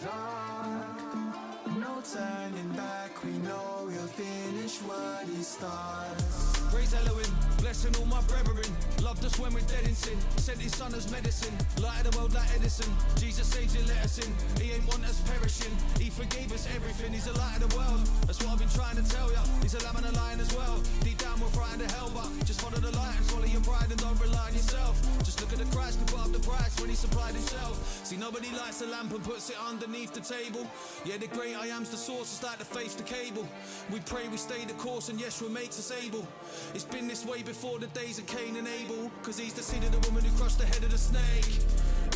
dark, no turning back. We know he'll finish what he starts. Praise Elohim, blessing all my brethren. Loved us when we're dead in sin. Sent his son as medicine. Light of the world like Edison. Jesus saves you, let us in. He ain't want us perishing. He forgave us everything. He's the light of the world. That's what I've been trying to tell ya. He's a lamb and a lion as well. Deep down we're frightened of hell, but just follow the light and swallow your pride and don't rely on yourself. Just look at the Christ who put up the price when he supplied himself. See, nobody lights a lamp and puts it underneath the table. Yeah, the great I am's the source. It's like the faith, the cable. We pray we stay the course and Yeshua makes us able. It's been this way before the days of Cain and Abel. Cause he's the seed of the woman who crushed the head of the snake.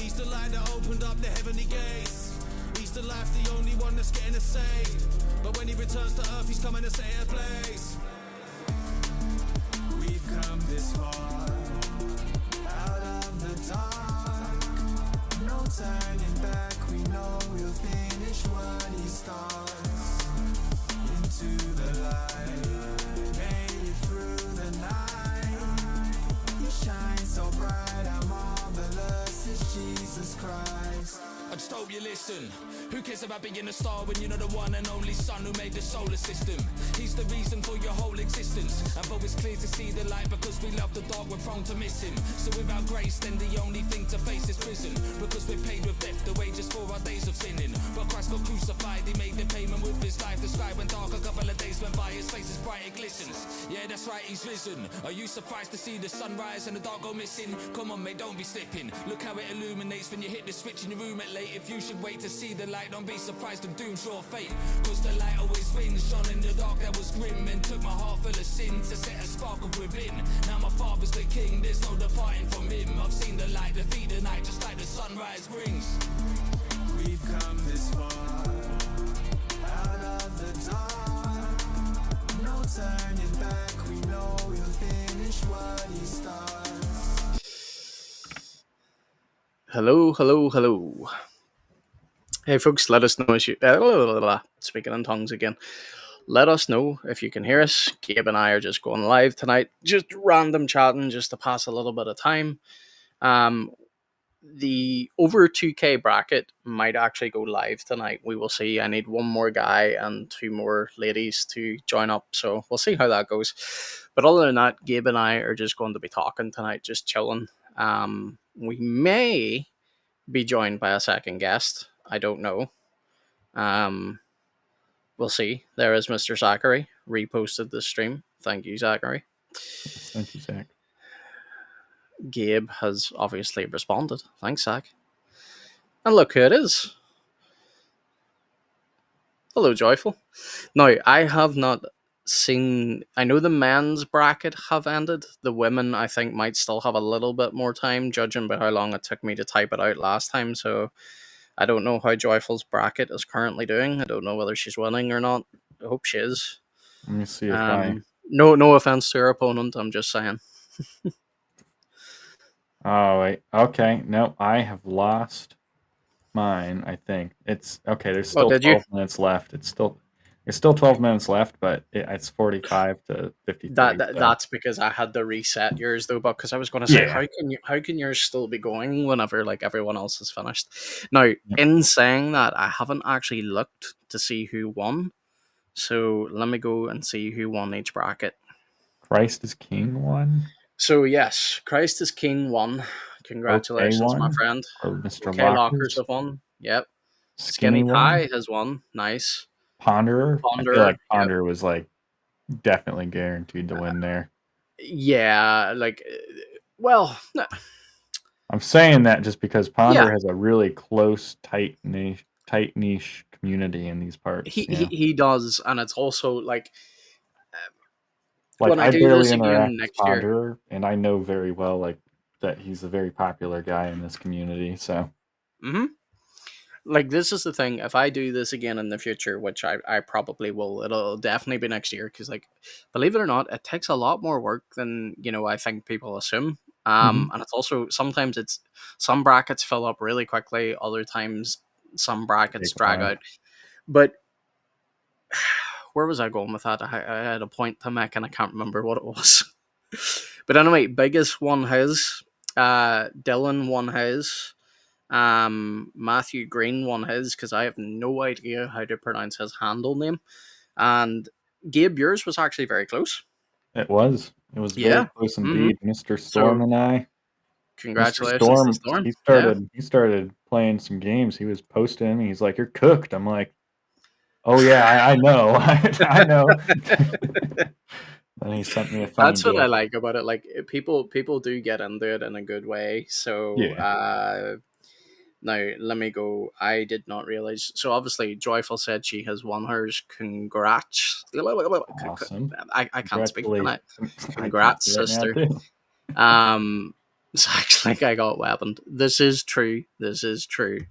He's the light that opened up the heavenly gates. He's the life, the only one that's getting us saved. But when he returns to earth, he's coming to set a place. We've come this far, out of the dark, no turning back. We know he'll finish what he starts. Into the light, made it through the night. He shines so bright, how marvelous is Jesus Christ. I just hope you listen. Who cares about being a star when you're not the one and only son who made the solar system? He's the reason for your whole existence. And though it's clear to see the light, because we love the dark, we're prone to miss him. So without grace, then the only thing to face is prison. Because we're paid with death, the wages for our days of sinning. But Christ got crucified, he made the payment with his life. The sky went dark, a couple of days went by, his face is bright, it glistens. Yeah, that's right, he's risen. Are you surprised to see the sunrise and the dark go missing? Come on, mate, don't be slipping. Look how it illuminates when you hit the switch in your room at late. If you should wait to see the light, don't be surprised of doom's sure fate. Cause the light always wins. Shone in the dark that was grim, and took my heart full of sin to set a spark of within. Now my father's the king, there's no departing from him. I've seen the light defeat the night, just like the sunrise brings. We've come this far, out of the dark, no turning back. We know he'll finish what he starts. Hello. Hey folks, let us know if you speaking in tongues again. Let us know if you can hear us. Gabe and I are just going live tonight, just random chatting, just to pass a little bit of time. The over 2K bracket might actually go live tonight. We will see. I need one more guy and two more ladies to join up, so we'll see how that goes. But other than that, Gabe and I are just going to be talking tonight, just chilling. We may be joined by a second guest. I don't know. We'll see. There is Mr. Zachary. Reposted the stream. Thank you, Zachary. Thank you, Zach. Gabe has obviously responded. Thanks, Zach. And look who it is. Hello, Joyful. Now, I have not seen... I know the men's bracket have ended. The women, I think, might still have a little bit more time, judging by how long it took me to type it out last time, so... I don't know how Joyful's bracket is currently doing. I don't know whether she's winning or not. I hope she is. Let me see if I... No offense to her opponent, I'm just saying. Oh, wait. Okay. No, I have lost mine, I think. It's... Okay, there's still 12 minutes left. There's still 12 minutes left, but it's 45 to 53. That's because I had to reset yours, though, because I was going to say, how can yours still be going whenever like everyone else is finished? Now, in saying that, I haven't actually looked to see who won, so let me go and see who won each bracket. Christ is King won? So, yes, Christ is King won. Congratulations, my friend. Or Mr. Okay, Lockers have won. Yep. Skinny Pie has won. Nice. Ponderer? I feel like Ponderer was like definitely guaranteed to win there. Yeah, like, well, I'm saying that just because Ponderer has a really close, tight niche community in these parts. He does, and it's also like when I do this again next Ponderer, and I know very well like that he's a very popular guy in this community. So. Like, this is the thing, if I do this again in the future, which I probably will, it'll definitely be next year, because, like, believe it or not, it takes a lot more work than, I think people assume. And it's also, sometimes some brackets fill up really quickly, other times some brackets drag out. But, where was I going with that? I had a point to make, and I can't remember what it was. But anyway, biggest won his, Dylan won his, Matthew Green won his because I have no idea how to pronounce his handle name. And Gabe, yours was actually very close. It was. It was very Yeah. close Mm-hmm. indeed. Mr. Storm So and I. Mr. congratulations to Storm, Storm. he Yeah. started playing some games. He was posting. He's like, "You're cooked." I'm like, "Oh yeah, I know, I know." And he sent me a funny That's what I gift. like about it. Like people do get into it in a good way. So Yeah. now let me go. I did not realize. So obviously, Joyful said she has won hers. Congrats! Awesome. I can't speak tonight. Congratulations. I can't Congrats, do it now sister. too. Zach's like I got weaponed. This is true. This is true.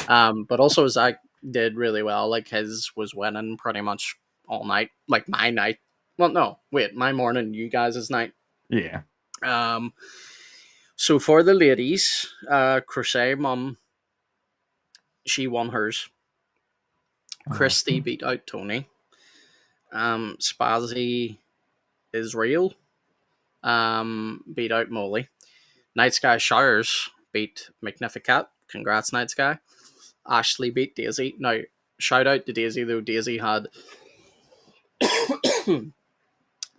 But also Zach did really well. Like his was winning pretty much all night. Like my night. Well, no, wait, my morning. You guys' night. Yeah. Um. So for the ladies, Crusade Mum, she won hers. Christy Awesome. beat out Tony. Spazzy is real. Beat out Molly. Night Sky Showers beat Magnificat. Congrats, Night Sky. Ashley beat Daisy. Now, shout out to Daisy though. Daisy had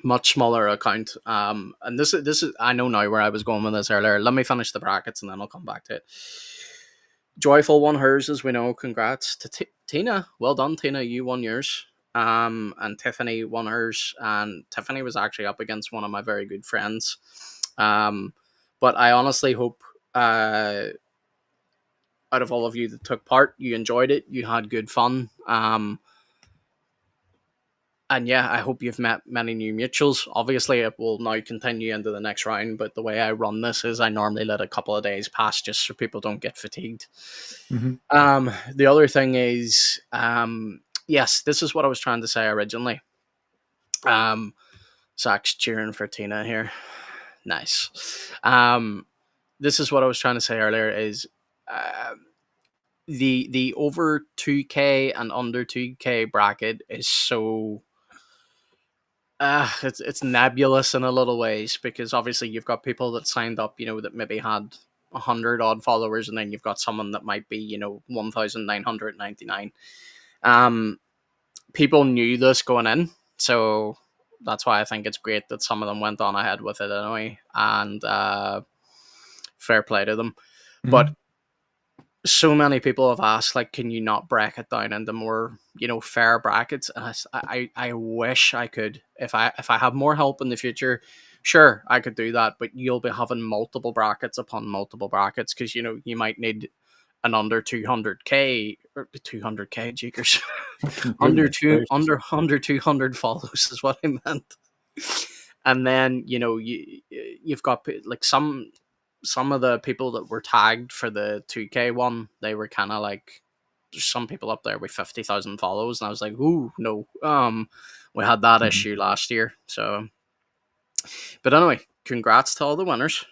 much smaller account. And this is I know now where I was going with this earlier. Let me finish the brackets and then I'll come back to it. Joyful won hers, as we know. Congrats to Tina. Well done, Tina. You won yours. And Tiffany won hers, and Tiffany was actually up against one of my very good friends. But I honestly hope, out of all of you that took part, you enjoyed it. You had good fun. And yeah, I hope you've met many new mutuals. Obviously, it will now continue into the next round, but the way I run this is I normally let a couple of days pass just so people don't get fatigued. Mm-hmm. The other thing is, yes, this is what I was trying to say originally. Zach's cheering for Tina here. Nice. This is what I was trying to say earlier is the over 2K and under 2K bracket is so it's nebulous in a little ways because obviously you've got people that signed up, that maybe had 100 odd followers, and then you've got someone that might be 1,999. People knew this going in, so that's why I think it's great that some of them went on ahead with it anyway, and fair play to them. Mm-hmm. But so many people have asked, like, can you not break it down into more, fair brackets? And I wish I could. If I have more help in the future, sure, I could do that. But you'll be having multiple brackets upon multiple brackets because you might need an under 200k or 200k jikers under 200 follows is what I meant. And then you've got like some of the people that were tagged for the 2K one, they were kind of like, there's some people up there with 50,000 follows, and I was like, ooh, no. We had that issue last year, so. But anyway, congrats to all the winners.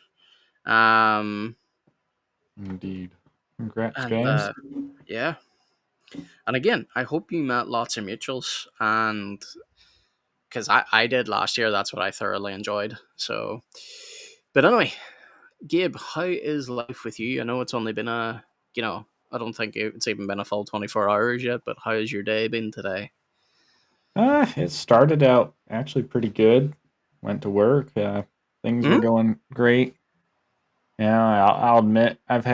Indeed. Congrats, and, guys. Yeah. And again, I hope you met lots of mutuals, and because I did last year, that's what I thoroughly enjoyed. So, but anyway, Gabe, how is life with you? I know it's only been I don't think it's even been a full 24 hours yet, but how has your day been today? It started out actually pretty good. Went to work. Things were going great. Yeah, I'll admit I've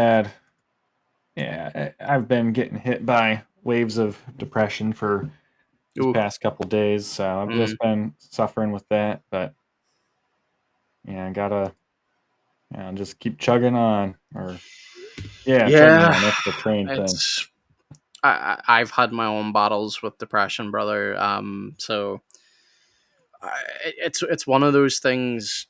been getting hit by waves of depression for these past couple days, so I've just been suffering with that. But yeah, I gotta just keep chugging on. Chugging on. That's the train thing. I've had my own battles with depression, brother. So it's one of those things.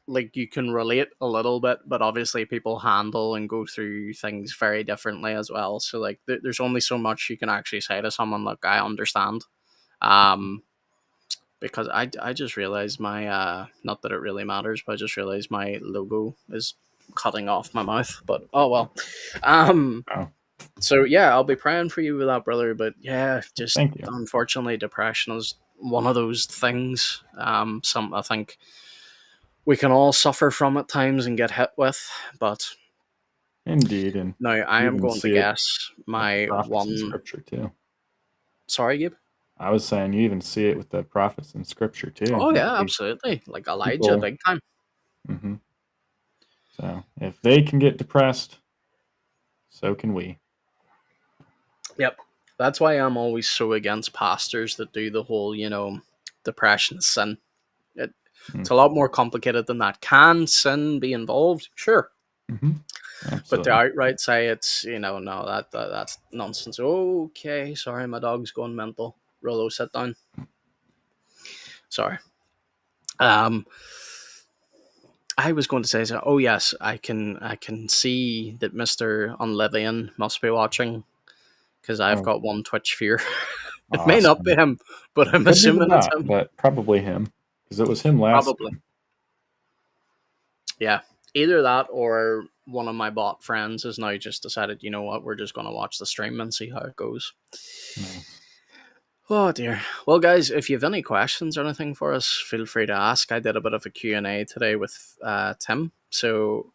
Like, you can relate a little bit, but obviously people handle and go through things very differently as well. So like, there's only so much you can actually say to someone. Look, I understand. Because I just realized my not that it really matters, but I just realized my logo is cutting off my mouth. But oh well. So yeah, I'll be praying for you with that, brother. But yeah, just unfortunately, depression is one of those things. Some I think we can all suffer from at times and get hit with, but Indeed, and Now, I you am even going to see it guess with the my prophets in one. Scripture too. Sorry, Gabe. I was saying you even see it with the prophets in Scripture too. Oh, Like yeah, absolutely. Like Elijah, people. big time. hmm So if they can get depressed, so can we. Yep. That's why I'm always so against pastors that do the whole, depression is sin. It's a lot more complicated than that. Can sin be involved? Sure. Mm-hmm. But to Absolutely. outright say it's, no, that's nonsense. Okay, sorry, my dog's going mental. Rollo, sit down. Sorry. Um, I was going to say, so, oh yes, I can see that Mister Unlivian must be watching because I've Oh, got one Twitch fear. It may not be awesome. him, but It I'm could be the assuming it's bot, him. but probably him because it was him last Probably, time. yeah. Either that or one of my bot friends has now just decided, you know what, we're just going to watch the stream and see how it goes. Nice. Oh dear. Well, guys, if you have any questions or anything for us, feel free to ask. I did a bit of a Q&A today with Tim, so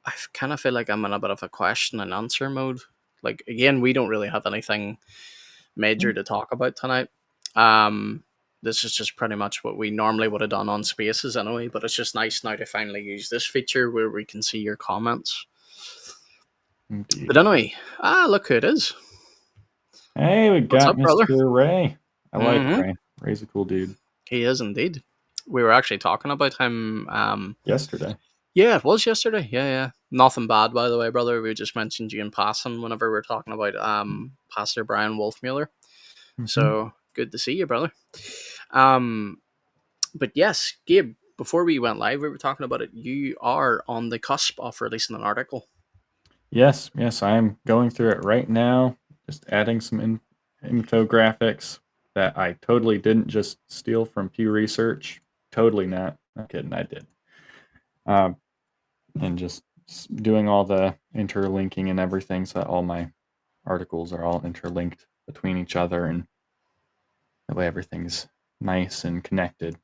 I kind of feel like I'm in a bit of a question and answer mode. Like, again, we don't really have anything major to talk about tonight. This is just pretty much what we normally would have done on Spaces anyway, but it's just nice now to finally use this feature where we can see your comments. Indeed. But anyway, look who it is. Hey, we What's got up, brother? Mr. Ray. I like Mhm. Ray. Ray's a cool dude. He is indeed. We were actually talking about him. Yesterday. Yeah, it was yesterday. Yeah. Nothing bad, by the way, brother. We just mentioned you in passing whenever we were talking about Pastor Brian Wolfmueller. Mm-hmm. So good to see you, brother. But yes, Gabe, before we went live, we were talking about it. You are on the cusp of releasing an article. Yes, I'm going through it right now, just adding some infographics that I totally didn't just steal from Pew Research. Totally not. I'm kidding, I did. And just doing all the interlinking and everything so that all my articles are all interlinked between each other, and that way everything's nice and connected.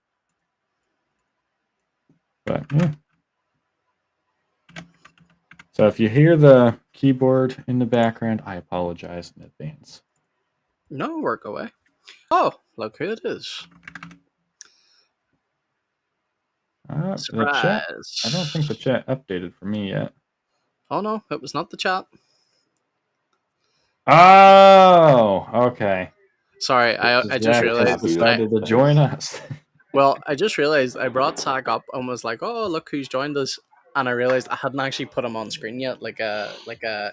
But yeah. So if you hear the keyboard in the background, I apologize in advance. No, work away. Oh, look who it is. The Surprise. chat, I don't think the chat updated for me yet. Oh, no, it was not the chat. Oh, okay. Sorry, I just realized. Decided to join us. Well, I just realized I brought Zach up and was like, "Oh, look who's joined us," and I realized I hadn't actually put him on screen yet, like a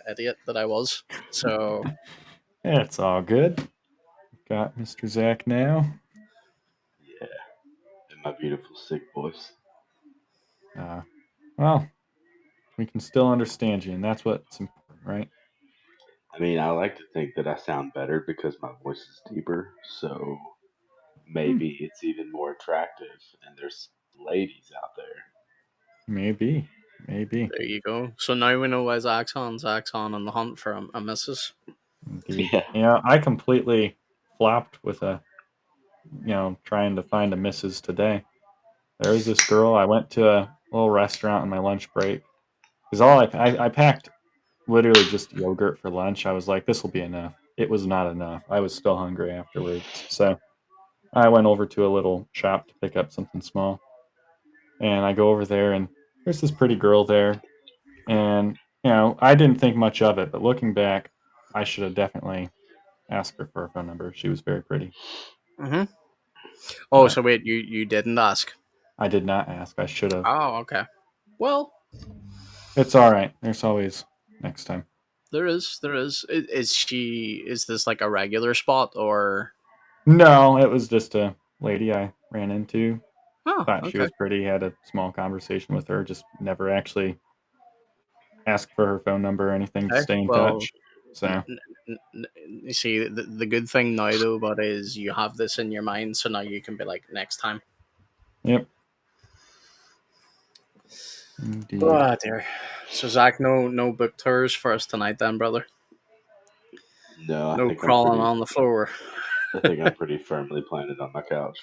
idiot that I was. So It's all good. Got Mr. Zach now. Yeah, and my beautiful sick voice. Well, we can still understand you, and that's what's important, right? I mean, I like to think that I sound better because my voice is deeper, so maybe it's even more attractive, and there's ladies out there. Maybe. there you go. So now we know why Zach's on. Zach's on the hunt for a missus. Indeed. Yeah. Yeah, I completely flopped with trying to find a missus today. There was this girl. I went to a little restaurant on my lunch break. Because I packed literally just yogurt for lunch. I was like, this will be enough. It was not enough. I was still hungry afterwards. So I went over to a little shop to pick up something small. And I go over there, and there's this pretty girl there. And, I didn't think much of it. But looking back, I should have definitely asked her for her phone number. She was very pretty. Mm-hmm. Oh, But so wait, you didn't ask? I did not ask. I should have. Oh, okay. Well, It's all right. There's always next time. there is. Is this like a regular spot or? No, it was just a lady I ran into. Oh, Thought she okay. was pretty. Had a small conversation with her. Just never actually asked for her phone number or anything to Okay, stay in well, touch. So you see, the good thing now though, but is you have this in your mind, so now you can be like next time. yep. Indeed. Oh dear. So Zach, no book tours for us tonight, then, brother. No, No crawling on the floor. I think I'm pretty firmly planted on my couch.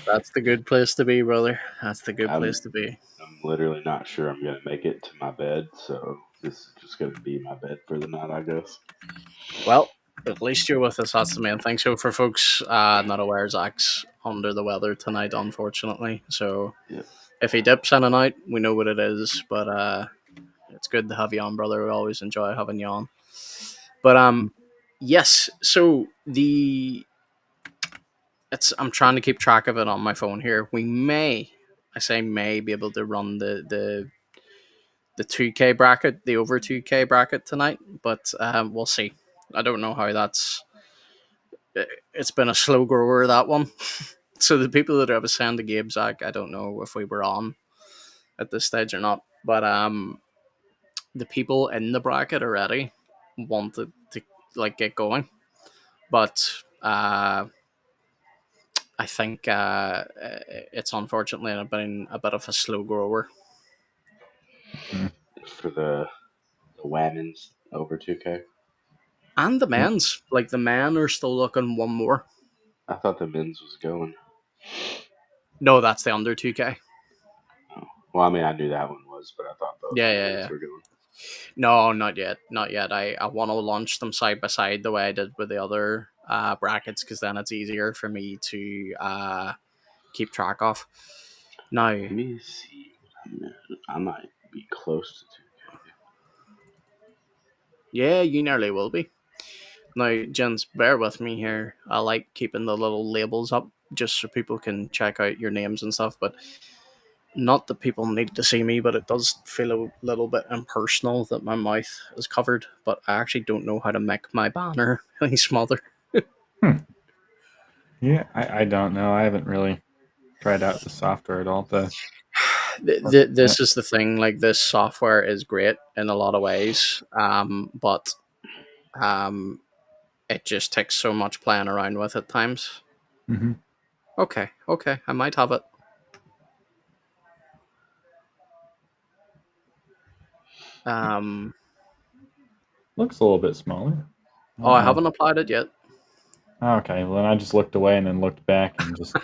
That's the good place to be, brother. That's the good I'm place to be. I'm literally not sure I'm gonna make it to my bed, so this is just gonna be my bed for the night, I guess. Well, at least you're with us. That's the main thing. So, for folks not aware, Zach's under the weather tonight, unfortunately. So, Yep. if he dips in and out, we know what it is. But it's good to have you on, brother. We always enjoy having you on. But yes. So I'm trying to keep track of it on my phone here. We may, I say may, be able to run the 2K bracket, the over 2K bracket tonight, but we'll see. I don't know how that's. It's been a slow grower, that one. So the people that have assigned the game, Zach, I don't know if we were on at this stage or not, but the people in the bracket already wanted to like get going, but I think it's unfortunately been a bit of a slow grower. For the women's over 2K. And the men's, like the men are still looking one more. I thought the men's was going. No, that's the under 2K. Oh. Well, I mean, I knew that one was, but I thought both Yeah, the yeah, boys yeah. were going. No, not yet, not yet. I want to launch them side by side the way I did with the other brackets, because then it's easier for me to keep track of. Now, Let me see. I might be close to 2K. yeah, you nearly will be. Now, gents, bear with me here. I like keeping the little labels up just so people can check out your names and stuff, but not that people need to see me, but it does feel a little bit impersonal that my mouth is covered, but I actually don't know how to make my banner any smaller. Yeah, I don't know. I haven't really tried out the software at all. This is the thing, like this software is great in a lot of ways, but um, it just takes so much playing around with at times. Mm-hmm. Okay, I might have it. Um, Looks a little bit smaller. oh, I know. haven't applied it yet. Okay, well then I just looked away and then looked back and just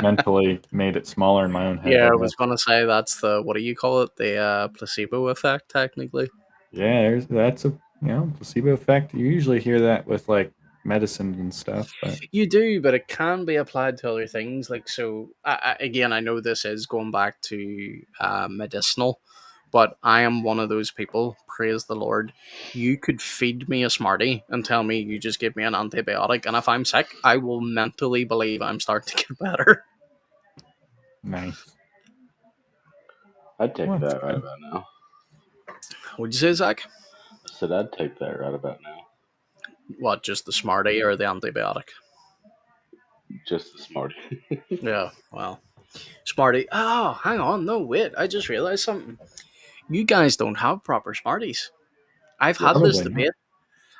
mentally made it smaller in my own head. Yeah, I I was guess. gonna say that's the, what do you call it? The placebo effect, technically. Yeah, that's a placebo effect. You usually hear that with like medicine and stuff, but You do, but it can be applied to other things. Like, so, again, I know this is going back to medicinal, but I am one of those people. Praise the Lord. You could feed me a Smartie and tell me you just give me an antibiotic, and if I'm sick, I will mentally believe I'm starting to get better. nice. I'd take Well, that's that right good. about now. Would you say, Zach? I said I'd take that right about now. What, just the Smartie or the antibiotic? Just the Smartie. Yeah, well, Smartie. Oh, hang on. No, wait. I just realized something. You guys don't have proper Smarties. I've Yes, had we this Probably do. not. debate.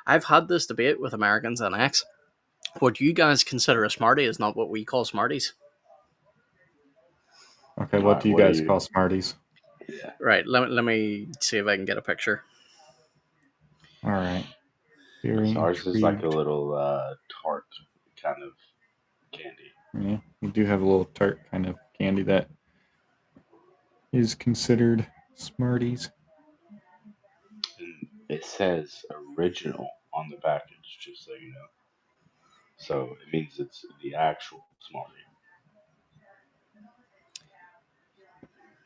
I've had this debate with Americans and X. What you guys consider a Smartie is not what we call Smarties. Okay, All what right, do you what do guys you? call Smarties? Yeah. Right. Let me see if I can get a picture. All right. Very So ours is like a intrigued. little tart kind of candy. Yeah, we do have a little tart kind of candy that is considered Smarties. And it says original on the package, just so you know. So it means it's the actual Smartie.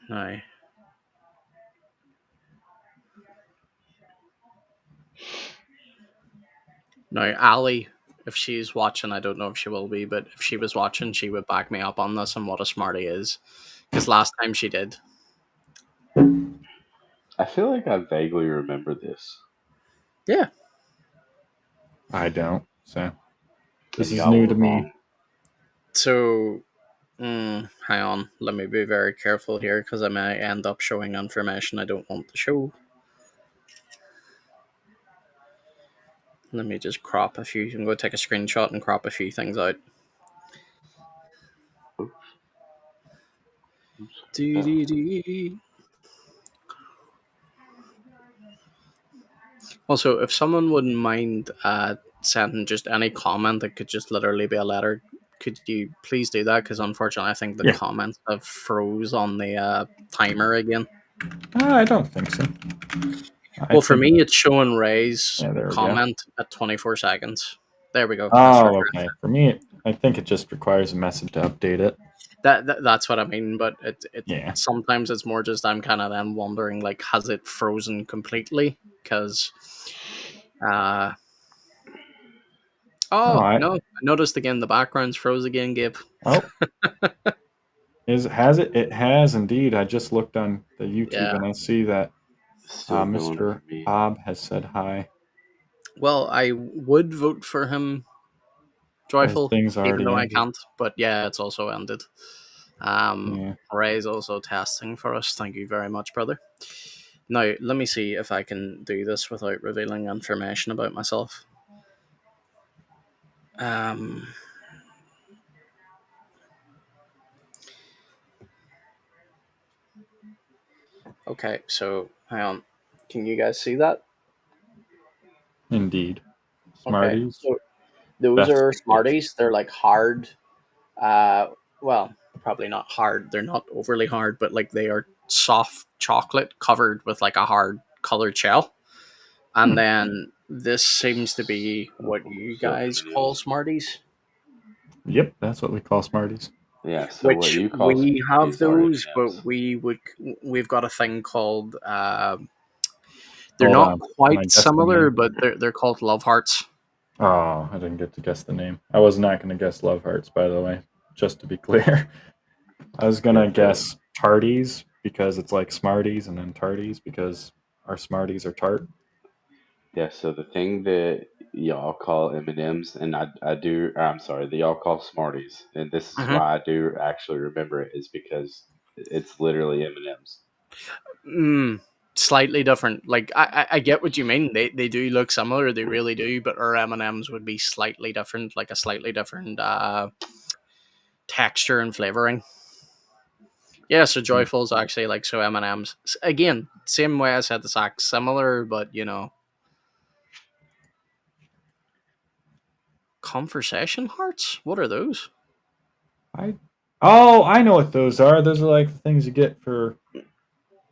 Now, now, Ali, if she's watching, I don't know if she will be, but if she was watching, she would back me up on this and what a Smartie is. Because last time she did. I feel like I vaguely remember this. Yeah. I don't. So Then this is y'all new were to me. wrong. So, hang on. Let me be very careful here because I may end up showing information I don't want to show. Let me just crop a few. I'm going to take a screenshot and crop a few things out. Oops. Oops. Do, Oh. do, do. Also, if someone wouldn't mind sending just any comment, it could just literally be a letter, could you please do that? Because unfortunately, I think the Yeah. comments have froze on the timer again. I don't think so. Well, for me, it's showing Ray's Yeah, there we go. comment at 24 seconds. There we go. Oh, okay. For me, I think it just requires a message to update it. That's what I mean, but Yeah. sometimes it's more just I'm kind of then wondering, like, has it frozen completely? Because, no, I noticed again the background's froze again, Gabe. Oh, has it? It has indeed. I just looked on the YouTube and I see that Still going Mr. for me. Bob has said hi. Well, I would vote for him, Joyful, Things even though I ended. can't. But yeah, it's also ended. Yeah. Ray's also testing for us. Thank you very much, brother. Now, let me see if I can do this without revealing information about myself. Okay, so hang on. Can you guys see that? Indeed. Okay, Smarties. so those Best are gift. Smarties. They're like hard. Well, probably not hard. They're not overly hard, but like they are soft chocolate covered with like a hard colored shell. And then this seems to be what you guys call Smarties. Yep, that's what we call Smarties. Yeah, so what Which you call we have Smarties are those, but M&Ms. we've got a thing called they're Hold not on. Can I quite guess the similar, name? but they're called Love Hearts. Oh, I didn't get to guess the name. I was not going to guess Love Hearts, by the way, just to be clear. I was going to guess Tardies because it's like Smarties, and then Tardies because our Smarties are tart. Yeah, so the thing that y'all call M&Ms, and I'm sorry, that y'all call Smarties, and this is why I do actually remember it, is because it's literally M&Ms. Slightly different. Like I get what you mean. They do look similar. They really do. But our M&Ms would be slightly different, like a slightly different texture and flavoring. Yeah, so Joyful's actually like so M&Ms. Again, same way I said the sack, similar, but you know. Conversation hearts? What are those? I know what those are. Those are like the things you get for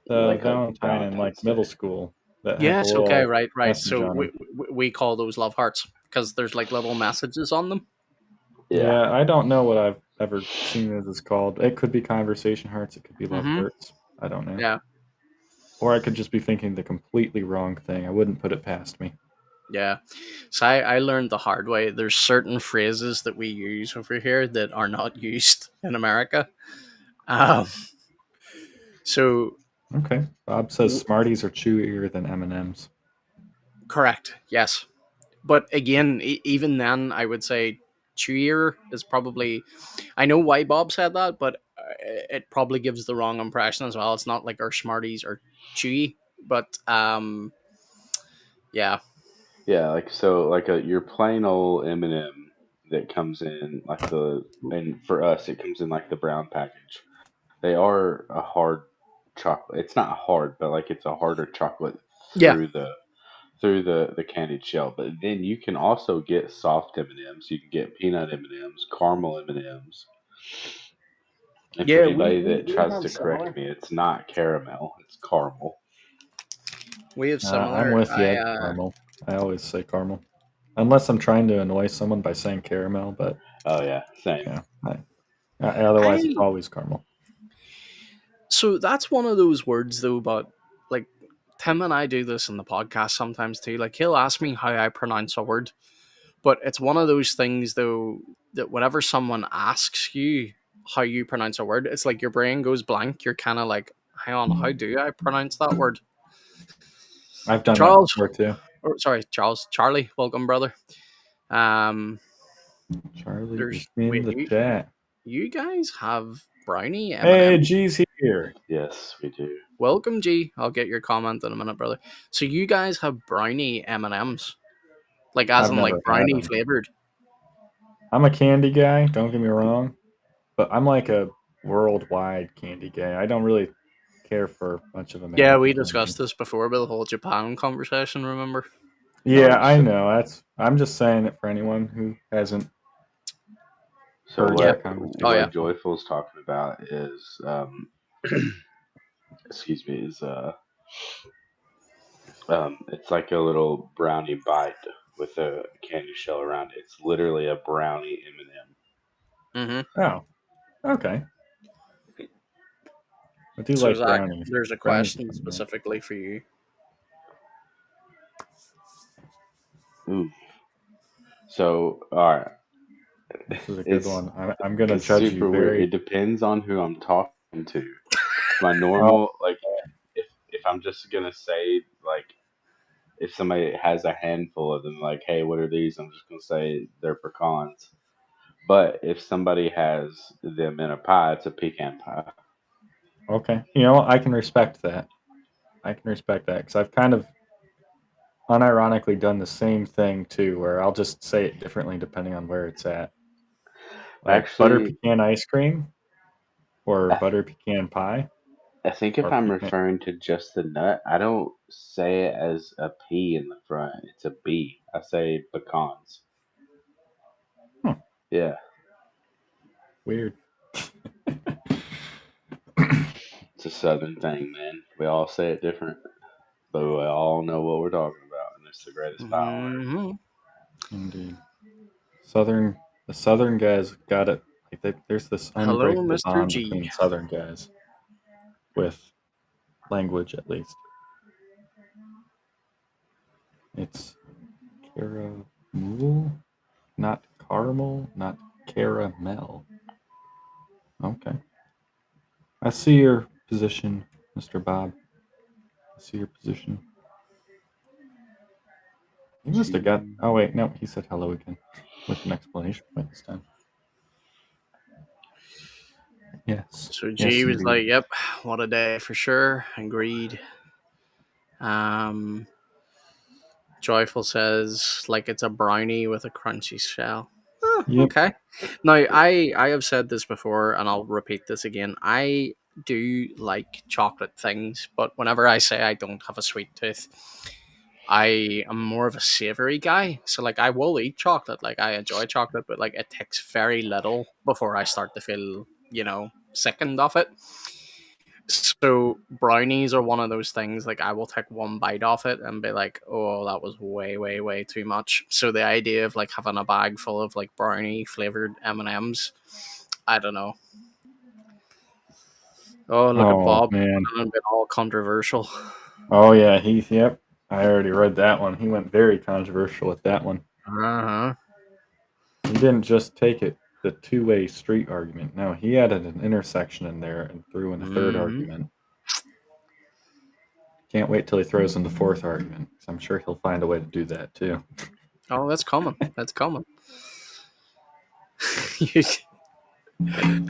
the Like Valentine in like Valentine's middle Day. school. That Yes, have a okay, little right. message So on them. we call those love hearts because there's like little messages on them. Yeah, I don't know what I've ever seen this as called. It could be conversation hearts. It could be love hearts. I don't know. Yeah. Or I could just be thinking the completely wrong thing. I wouldn't put it past me. Yeah. So I learned the hard way. There's certain phrases that we use over here that are not used in America. So Okay. Bob says Smarties are chewier than M&Ms. correct. Yes. But again, even then, I would say chewier is probably. I know why Bob said that, but it probably gives the wrong impression as well. It's not like our Smarties are chewy, but yeah. Yeah, like your plain old M&M that comes in and for us it comes in like the brown package. They are a hard chocolate. It's not hard, but like it's a harder chocolate Yeah. through the candied shell. But then you can also get soft M&Ms. You can get peanut M&Ms, caramel M&Ms. And for Yeah, anybody that we tries have to similar. correct me, it's not caramel, it's caramel. We have I'm similar. with you, caramel. I always say caramel. Unless I'm trying to annoy someone by saying caramel, but Oh yeah, same. yeah. Otherwise, it's always caramel. So that's one of those words though, but like Tim and I do this in the podcast sometimes too. Like he'll ask me how I pronounce a word, but it's one of those things though that whenever someone asks you how you pronounce a word, it's like your brain goes blank. You're kind of like, hang on, how do I pronounce that word? I've done Charles, that before too. Charlie, welcome, brother. Charlie There's is in the chat. You guys have brownie M&M. Hey, G's here. Yes, we do. Welcome, G. I'll get your comment in a minute, brother. So you guys have brownie M&Ms, like as in like brownie flavored. I'm a candy guy. Don't get me wrong, but I'm like a worldwide candy guy. I don't really care for much of American. Yeah, we discussed this before with the whole Japan conversation. Remember? Yeah, I know. I'm just saying it for anyone who hasn't So heard Yeah. that conversation. Oh, yeah. what Joyful's talking about is excuse me, is it's like a little brownie bite with a candy shell around it. It's literally a brownie M&M. Mm-hmm. Oh, okay. I do So like Zach, brownies. there's a Brownies are question pretty good. specifically for you. Ooh. So, all right. This is a good It's one. I'm gonna it's judge you super weird. very. It depends on who I'm talking to. My Oh, normal, like, if I'm just gonna say, like, if somebody has a handful of them, like, hey, what are these? I'm just gonna say they're pecans. But if somebody has them in a pie, it's a pecan pie. okay. You know, I can respect that. I can respect that because I've kind of unironically done the same thing too, where I'll just say it differently depending on where it's at. Like butter Actually, pecan ice cream or I, butter pecan pie I think if or I'm pecan. referring to just the nut, I don't say it as a P in the front. It's a B. I say pecans. Hmm, Yeah, weird. it's a southern thing, man. We all say it different, but we all know what we're talking about, and it's the greatest pie on earth. Mm-hmm. Indeed. The Southern guys got it. Like there's this Hello, unbreakable Mr. bond G. between Southern guys with language, at least. It's caramel, not caramel, not caramel. Okay. I see your position, Mr. Bob. I see your position. He must have got. Oh wait, no, he said hello again with an explanation point this time. Yes, So yes, G was indeed. like, "Yep, what a day for sure." Agreed. Um, Joyful says like it's a brownie with a crunchy shell. Oh, Yep. okay. Now I have said this before, and I'll repeat this again. I do like chocolate things, but whenever I say I don't have a sweet tooth, I am more of a savory guy. So like I will eat chocolate, like I enjoy chocolate, but like it takes very little before I start to feel, sickened of it. So brownies are one of those things like I will take one bite off it and be like, oh, that was way, way, way too much. So the idea of like having a bag full of like brownie flavored M&Ms, I don't know. Oh, look at Oh Bob, man. a bit all controversial. Oh yeah, Heath. Yep. I already read that one. He went very controversial with that one. Uh-huh. He didn't just take it the two-way street argument. No, he added an intersection in there and threw in a third Mm-hmm. argument. Can't wait till he throws in the fourth argument, because I'm sure he'll find a way to do that too. Oh, that's common. That's common.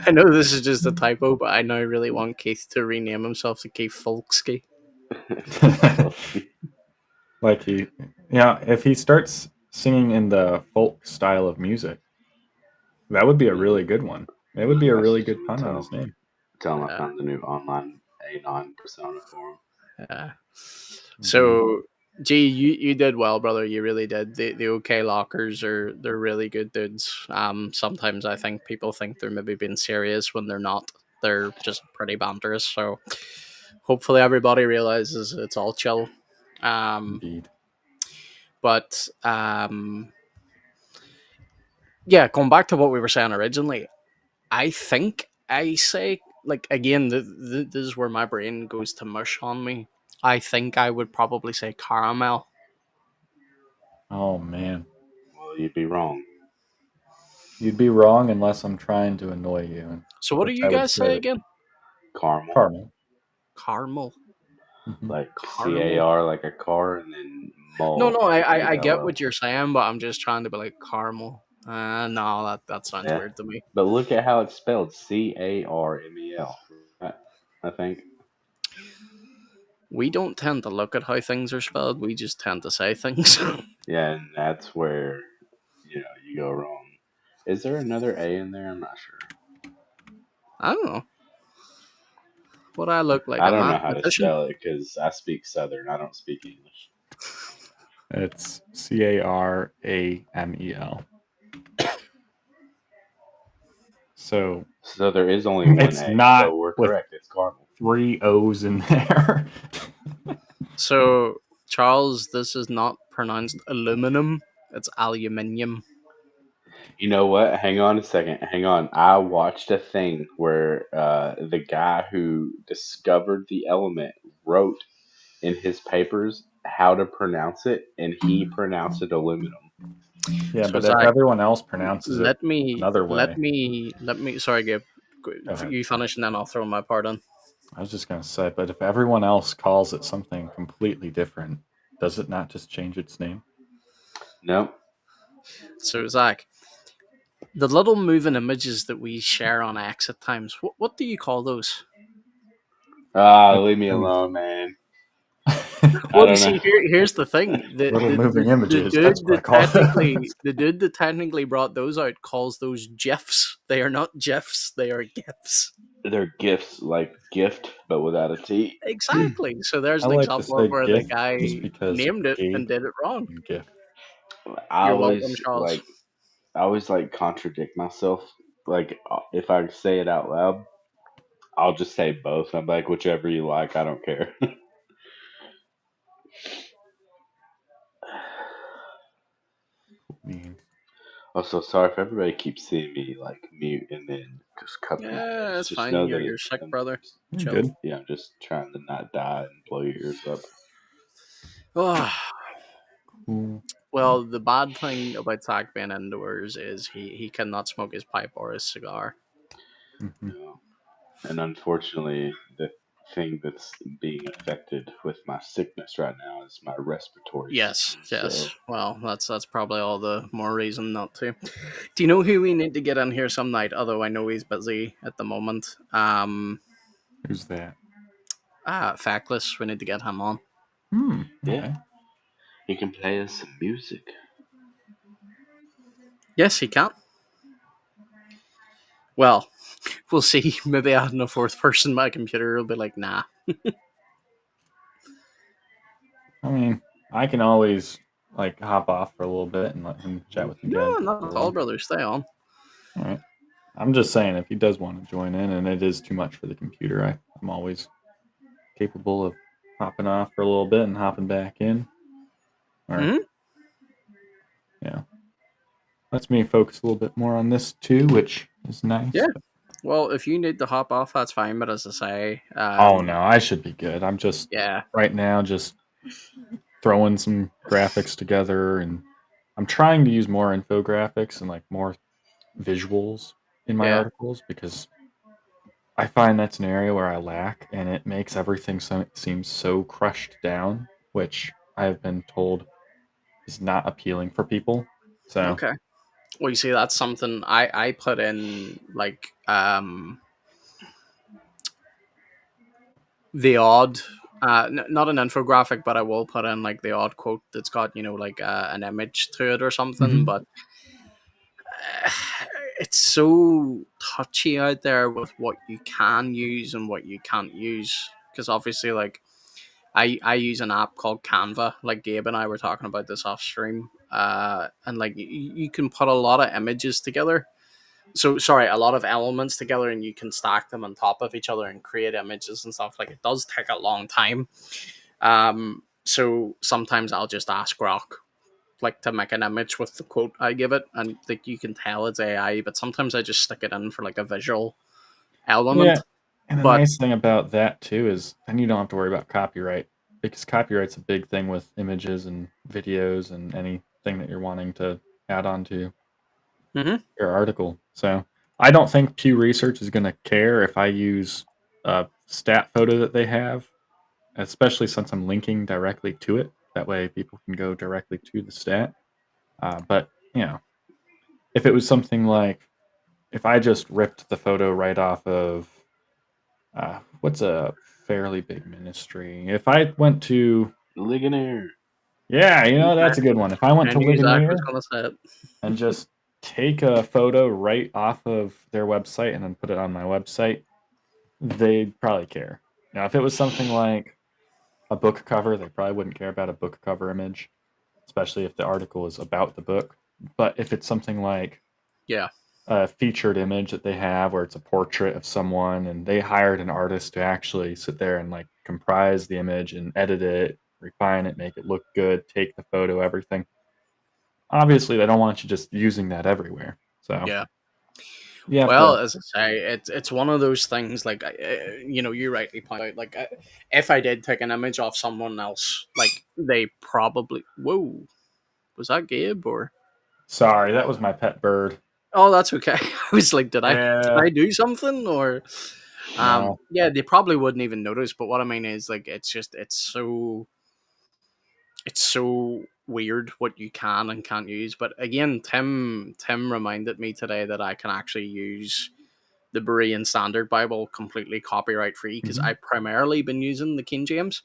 I know this is just a typo, but I now really want Keith to rename himself to Keith Folksky. Like if he starts singing in the folk style of music, that would be a really good one. It would be a really good pun on his name. Tell him I Yeah. found the new online Anon persona for him. Yeah. So, G, you did well, brother. You really did. The OK Lockers they're really good dudes. Sometimes I think people think they're maybe being serious when they're not. They're just pretty banterous. So, hopefully, everybody realizes it's all chill. Indeed. But yeah, going back to what we were saying originally, I think I say like again, this is where my brain goes to mush on me. I think I would probably say caramel. Oh man, Well, you'd be wrong. you'd be wrong unless I'm trying to annoy you, So what do which you I would guys say say again? Caramel, caramel. Caramel. Mhm. like Caramel. CAR, like a car, and then No, mole, no, I get MULL. what you're saying, but I'm just trying to be like caramel. No, that sounds Yeah, weird to me. but look at how it's spelled: CARMEL. I think. We don't tend to look at how things are spelled. We just tend to say things. Yeah, and that's where you go wrong. Is there another A in there? I'm not sure. I don't know what I look like. I A don't know how to mathematician. spell it because I speak Southern. I don't speak English. It's CARAMEL. So there is only one it's A. not So we're with correct. It's caramel. 3 O's in there. So, Charles, this is not pronounced aluminum, it's aluminium. You know what? Hang on a second. Hang on. I watched a thing where the guy who discovered the element wrote in his papers how to pronounce it, and he pronounced it aluminum. Yeah, So, but if Zach, everyone else pronounces it another way, sorry, Gabe. go ahead. You finish and then I'll throw my part in. I was just going to say, but if everyone else calls it something completely different, does it not just change its name? No. So, Zach, the little moving images that we share on X at times, what do you call those? Leave me alone, man. I Well, you don't know. see, here's the thing: Little moving images. That's what I call it. the dude that technically brought those out calls those GIFs. They are not GIFs; they are GIFs. They're gifts, like gift, but without a T. Exactly. So there's I an like to example say of where the GIF guy just because named it Gabe and did it wrong. and GIF. I You're welcome, always Charles. contradict myself. Like if I say it out loud, I'll just say both. I'm like, whichever you like, I don't care. Mean. Also, sorry if everybody keeps seeing me like mute and then just cut my Yeah, ears. that's Just fine. know that You're sick, brother. You're Chill. good. yeah, I'm just trying to not die and blow your ears up. Oh, Cool. well, the bad thing about Zach being indoors is he cannot smoke his pipe or his cigar. Mhm. You know? And unfortunately, the thing that's being affected with my sickness right now is my respiratory Yes, system. yes. So Well, that's probably all the more reason not to. Do you know who we need to get in here some night? Although I know he's busy at the moment. Who's that? Factless. We need to get him on. Okay. yeah, he can play us some music. Yes, he can. Well, we'll see. Maybe adding a fourth person to my computer will be like, nah. I mean, I can always like hop off for a little bit and let him chat with the No, guys. not at all, brother. Stay on. All right. I'm just saying, if he does want to join in and it is too much for the computer, I'm always capable of hopping off for a little bit and hopping back in. All right. Mhm. Yeah. Lets me focus a little bit more on this too, which is nice. Yeah. Well, if you need to hop off, that's fine. But as I say, Oh no, I should be good. I'm just right now just throwing some graphics together, and I'm trying to use more infographics and like more visuals in my articles because I find that's an area where I lack, and it makes everything seem so crushed down, which I have been told is not appealing for people. So okay. Well, you see, that's something I put in like the odd. Not an infographic, but I will put in like the odd quote that's got like an image to it or something. But it's so touchy out there with what you can use and what you can't use. Because obviously, like I use an app called Canva. Like Gabe and I were talking about this off stream. And like you can put a lot of images together. So sorry, a lot of elements together, and you can stack them on top of each other and create images and stuff. Like it does take a long time. So sometimes I'll just ask Rock like to make an image with the quote I give it, and like you can tell it's AI, but sometimes I just stick it in for like a visual element. yeah, and the nice thing about that too is then you don't have to worry about copyright because copyright's a big thing with images and videos and anything that you're wanting to add on to your article. So I don't think Pew Research is going to care if I use a stat photo that they have, especially since I'm linking directly to it. That way people can go directly to the stat. But, if it was something like, if I just ripped the photo right off of, what's a fairly big ministry? If I went to Ligonier. Yeah, that's a good one. If I went to Ligonier and just take a photo right off of their website and then put it on my website, they'd probably care. Now, if it was something like a book cover, they probably wouldn't care about a book cover image, especially if the article is about the book. But if it's something like, a featured image that they have where it's a portrait of someone, and they hired an artist to actually sit there and like comprise the image and edit it, refine it, make it look good, take the photo, everything. Obviously, they don't want you just using that everywhere. So Yeah. you have Well, to. as I say, it's one of those things. Like, you rightly point out. Like, if I did take an image of someone else, like they probably. Whoa, was that Gabe or? Sorry, that was my pet bird. Oh, that's okay. I was like, did Yeah. I do something or? No. Yeah, they probably wouldn't even notice. But what I mean is, like, it's so weird what you can and can't use. But again, Tim reminded me today that I can actually use the Berean Standard Bible completely copyright free because Mhm. I've primarily been using the King James.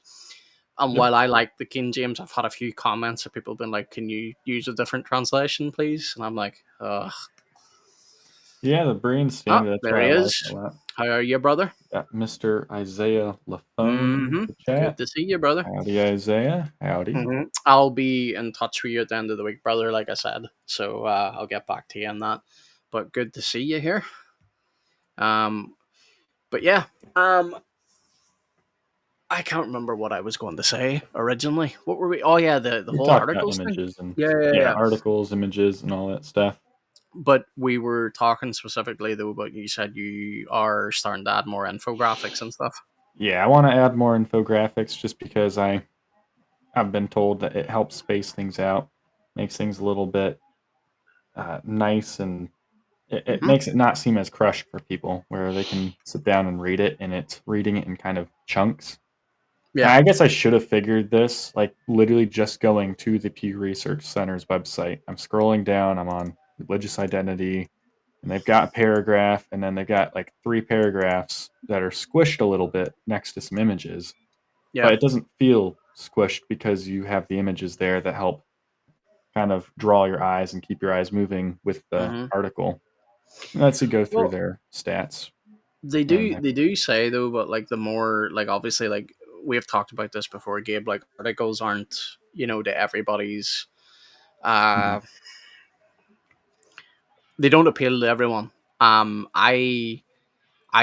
And Yep. while I like the King James, I've had a few comments of people been like, "Can you use a different translation, please?" And I'm like, "Ugh." Yeah, the Berean Oh, standard. That's there why he I like is. it a lot. How are you, brother? Got Mr. Isaiah Lafone in Mm-hmm. the Good chat. to see you, brother. Howdy, Isaiah. Howdy. I'll be in touch with you at the end of the week, brother. Like I said, so I'll get back to you on that. But good to see you here. Um, but yeah, I can't remember what I was going to say originally. What were we? Oh yeah, the We whole talked about articles thing. images and Yeah, yeah, yeah. articles, images, and all that stuff. But we were talking specifically though about you said you are starting to add more infographics and stuff. Yeah, I want to add more infographics just because I've been told that it helps space things out, makes things a little bit nice, and it Hmm. makes it not seem as crushed for people, where they can sit down and read it, and it's reading it in kind of chunks. Yeah. I guess I should have figured this, like literally just going to the Pew Research Center's website. I'm scrolling down, I'm on religious identity, and they've got a paragraph, and then they've got like 3 paragraphs that are squished a little bit next to some images. Yeah. But it doesn't feel squished because you have the images there that help kind of draw your eyes and keep your eyes moving with the Hmm. article. Let's see, go through Well, their stats. they And do they do say though, but like the more like obviously like we've talked about this before, Gabe. Like articles aren't to everybody's. Mhm. Uh, they don't appeal to everyone. I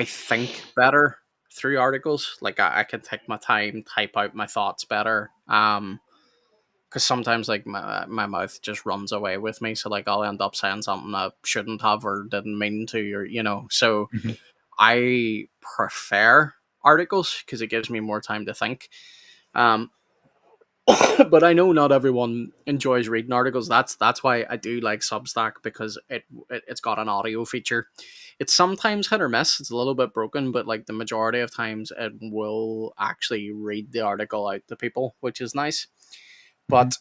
think better through articles. Like I can take my time, type out my thoughts better. Because sometimes like my mouth just runs away with me. So like I'll end up saying something I shouldn't have or didn't mean to, or So Mhm. I prefer articles because it gives me more time to think. Um, but I know not everyone enjoys reading articles. That's why I do like Substack because it's got an audio feature. It's sometimes hit or miss. It's a little bit broken, but like the majority of times, it will actually read the article out to people, which is nice. Mhm. But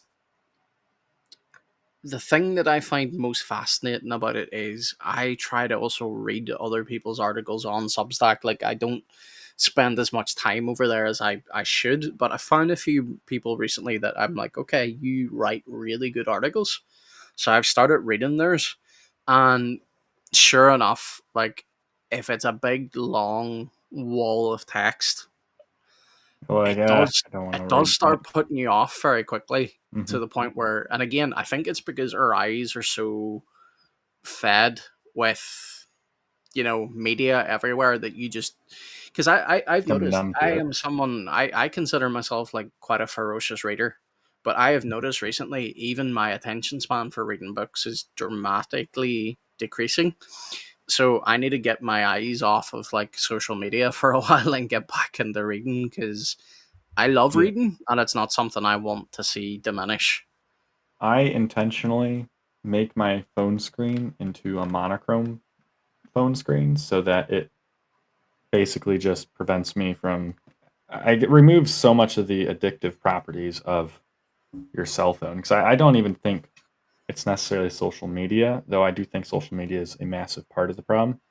the thing that I find most fascinating about it is I try to also read other people's articles on Substack. Like I don't spend as much time over there as I should, but I found a few people recently that I'm like, okay, you write really good articles. So I've started reading theirs. And sure enough, like if it's a big long wall of text, Like, it does I don't want it to does read that. start putting you off very quickly Mhm. to the point where, and again, I think it's because our eyes are so fed with media everywhere that you just because I've Come noticed numb I to it. am someone I consider myself like quite a ferocious reader, but I have Mhm. noticed recently even my attention span for reading books is dramatically decreasing. So I need to get my eyes off of like social media for a while and get back into reading because I love Yeah. reading and it's not something I want to see diminish. I intentionally make my phone screen into a monochrome phone screen so that it basically just prevents me from. It removes so much of the addictive properties of your cell phone because I don't even think it's necessarily social media, though I do think social media is a massive part of the problem.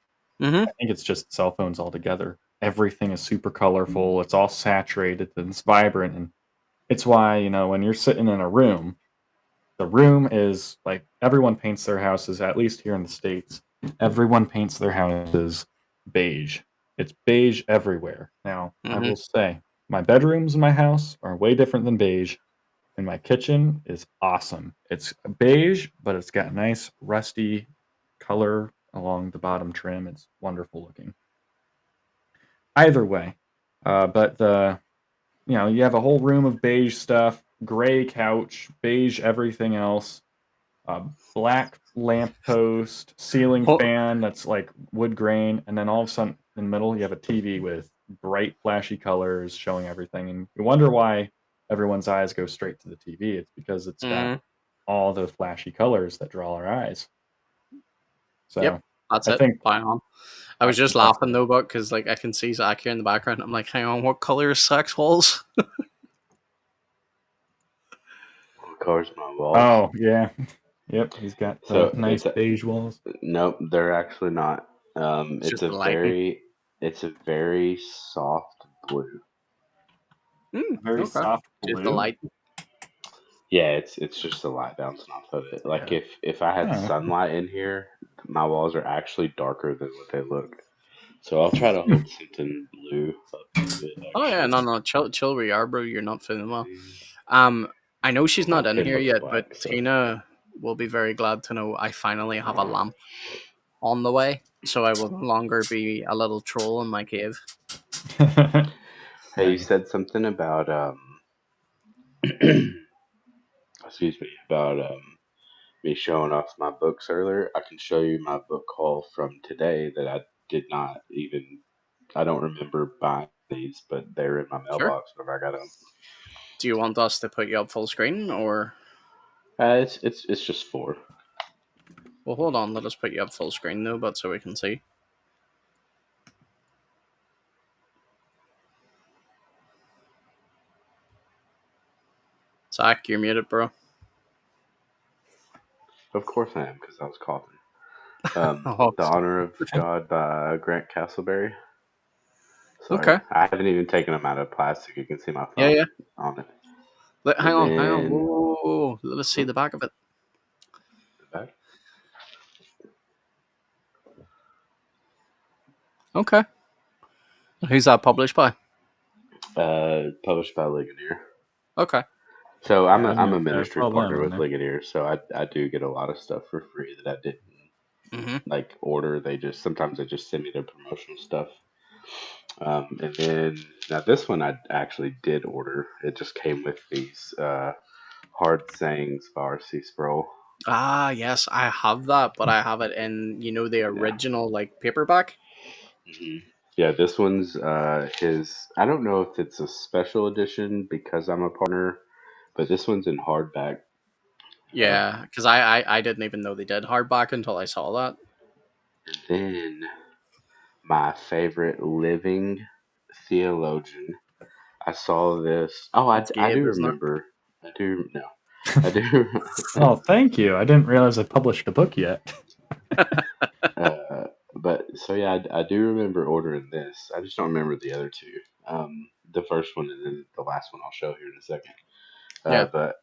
Mm-hmm. I think it's just cell phones altogether. Everything is super colorful. It's all saturated and it's vibrant, and it's why when you're sitting in a room, the room is like everyone paints their houses. At least here in the states, everyone paints their houses beige. It's beige everywhere. Now, I Mm-hmm. will say, my bedrooms in my house are way different than beige, and my kitchen is awesome. It's beige, but it's got a nice rusty color along the bottom trim. It's wonderful looking. Either way, but you have a whole room of beige stuff, gray couch, beige everything else, black lamppost, ceiling Oh. fan that's like wood grain, and then all of a sudden in the middle you have a TV with bright flashy colors showing everything, and you wonder why everyone's eyes go straight to the TV. It's because it's got all the flashy colors that draw our eyes. So Yep, that's I it. think Bang on. I was just laughing though, but because like I can see Zach here in the background. I'm like, hang on, what color is Zach's walls? What color's my walls? Oh yeah, yep. He's got nice beige walls. Nope, they're actually not. Just the lighting. It's a very soft blue. Very soft blue. Just the light. Yeah, it's just the light bouncing off of it. Like if I had sunlight in here, my walls are actually darker than what they look. So I'll try to hold something blue up to it. Oh yeah, no, chill where you are, bro. You're not feeling well. I know she's not in here yet, but Tina will be very glad to know I finally have a lamp on the way, so I will no longer be a little troll in my cave. Hey, you said something about excuse me, about me showing off my books earlier. I can show you my book haul from today that I don't remember buying these, but they're in my mailbox whenever I got them. Do you want us to put you up full screen, or? It's just 4. Well, hold on. Let us put you up full screen though, but so we can see. Zach, you're muted, bro. Of course I am, because I was coughing. The Honor of God by Grant Castleberry. Sorry. Okay. I haven't even taken them out of plastic. You can see my phone on it. Hang on. Whoa. Let us see the back of it. The back? Okay. Who's that published by? Published by Ligonier. Okay. So I'm a ministry partner with Ligonier, so I do get a lot of stuff for free that I didn't like order. Sometimes they just send me their promotional stuff. And then now this one I actually did order. It just came with these Hard Sayings by R.C. Sproul. Ah, yes, I have that, but I have it in the original like paperback. Yeah, this one's his. I don't know if it's a special edition because I'm a partner, but this one's in hardback. Yeah, because I didn't even know they did hardback until I saw that. And then my favorite living theologian. I saw this. Oh, I do remember. I do know. I do. Oh, thank you. I didn't realize I published a book yet. But so yeah, I do remember ordering this. I just don't remember the other two. The first one and then the last one I'll show here in a second. But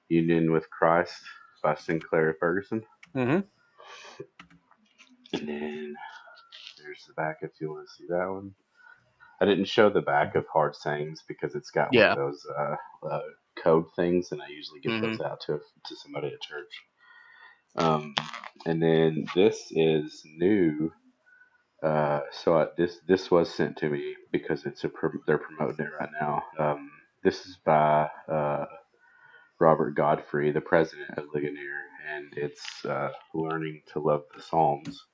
Union with Christ by Sinclair Ferguson. Mm-hmm. And then there's the back if you want to see that one. I didn't show the back of Hard Sayings because it's got one of those code things, and I usually give those out to somebody at church. And then this is new. So this was sent to me because they're promoting it right now. This is by Robert Godfrey, the president of Ligonier, and it's Learning to Love the Psalms.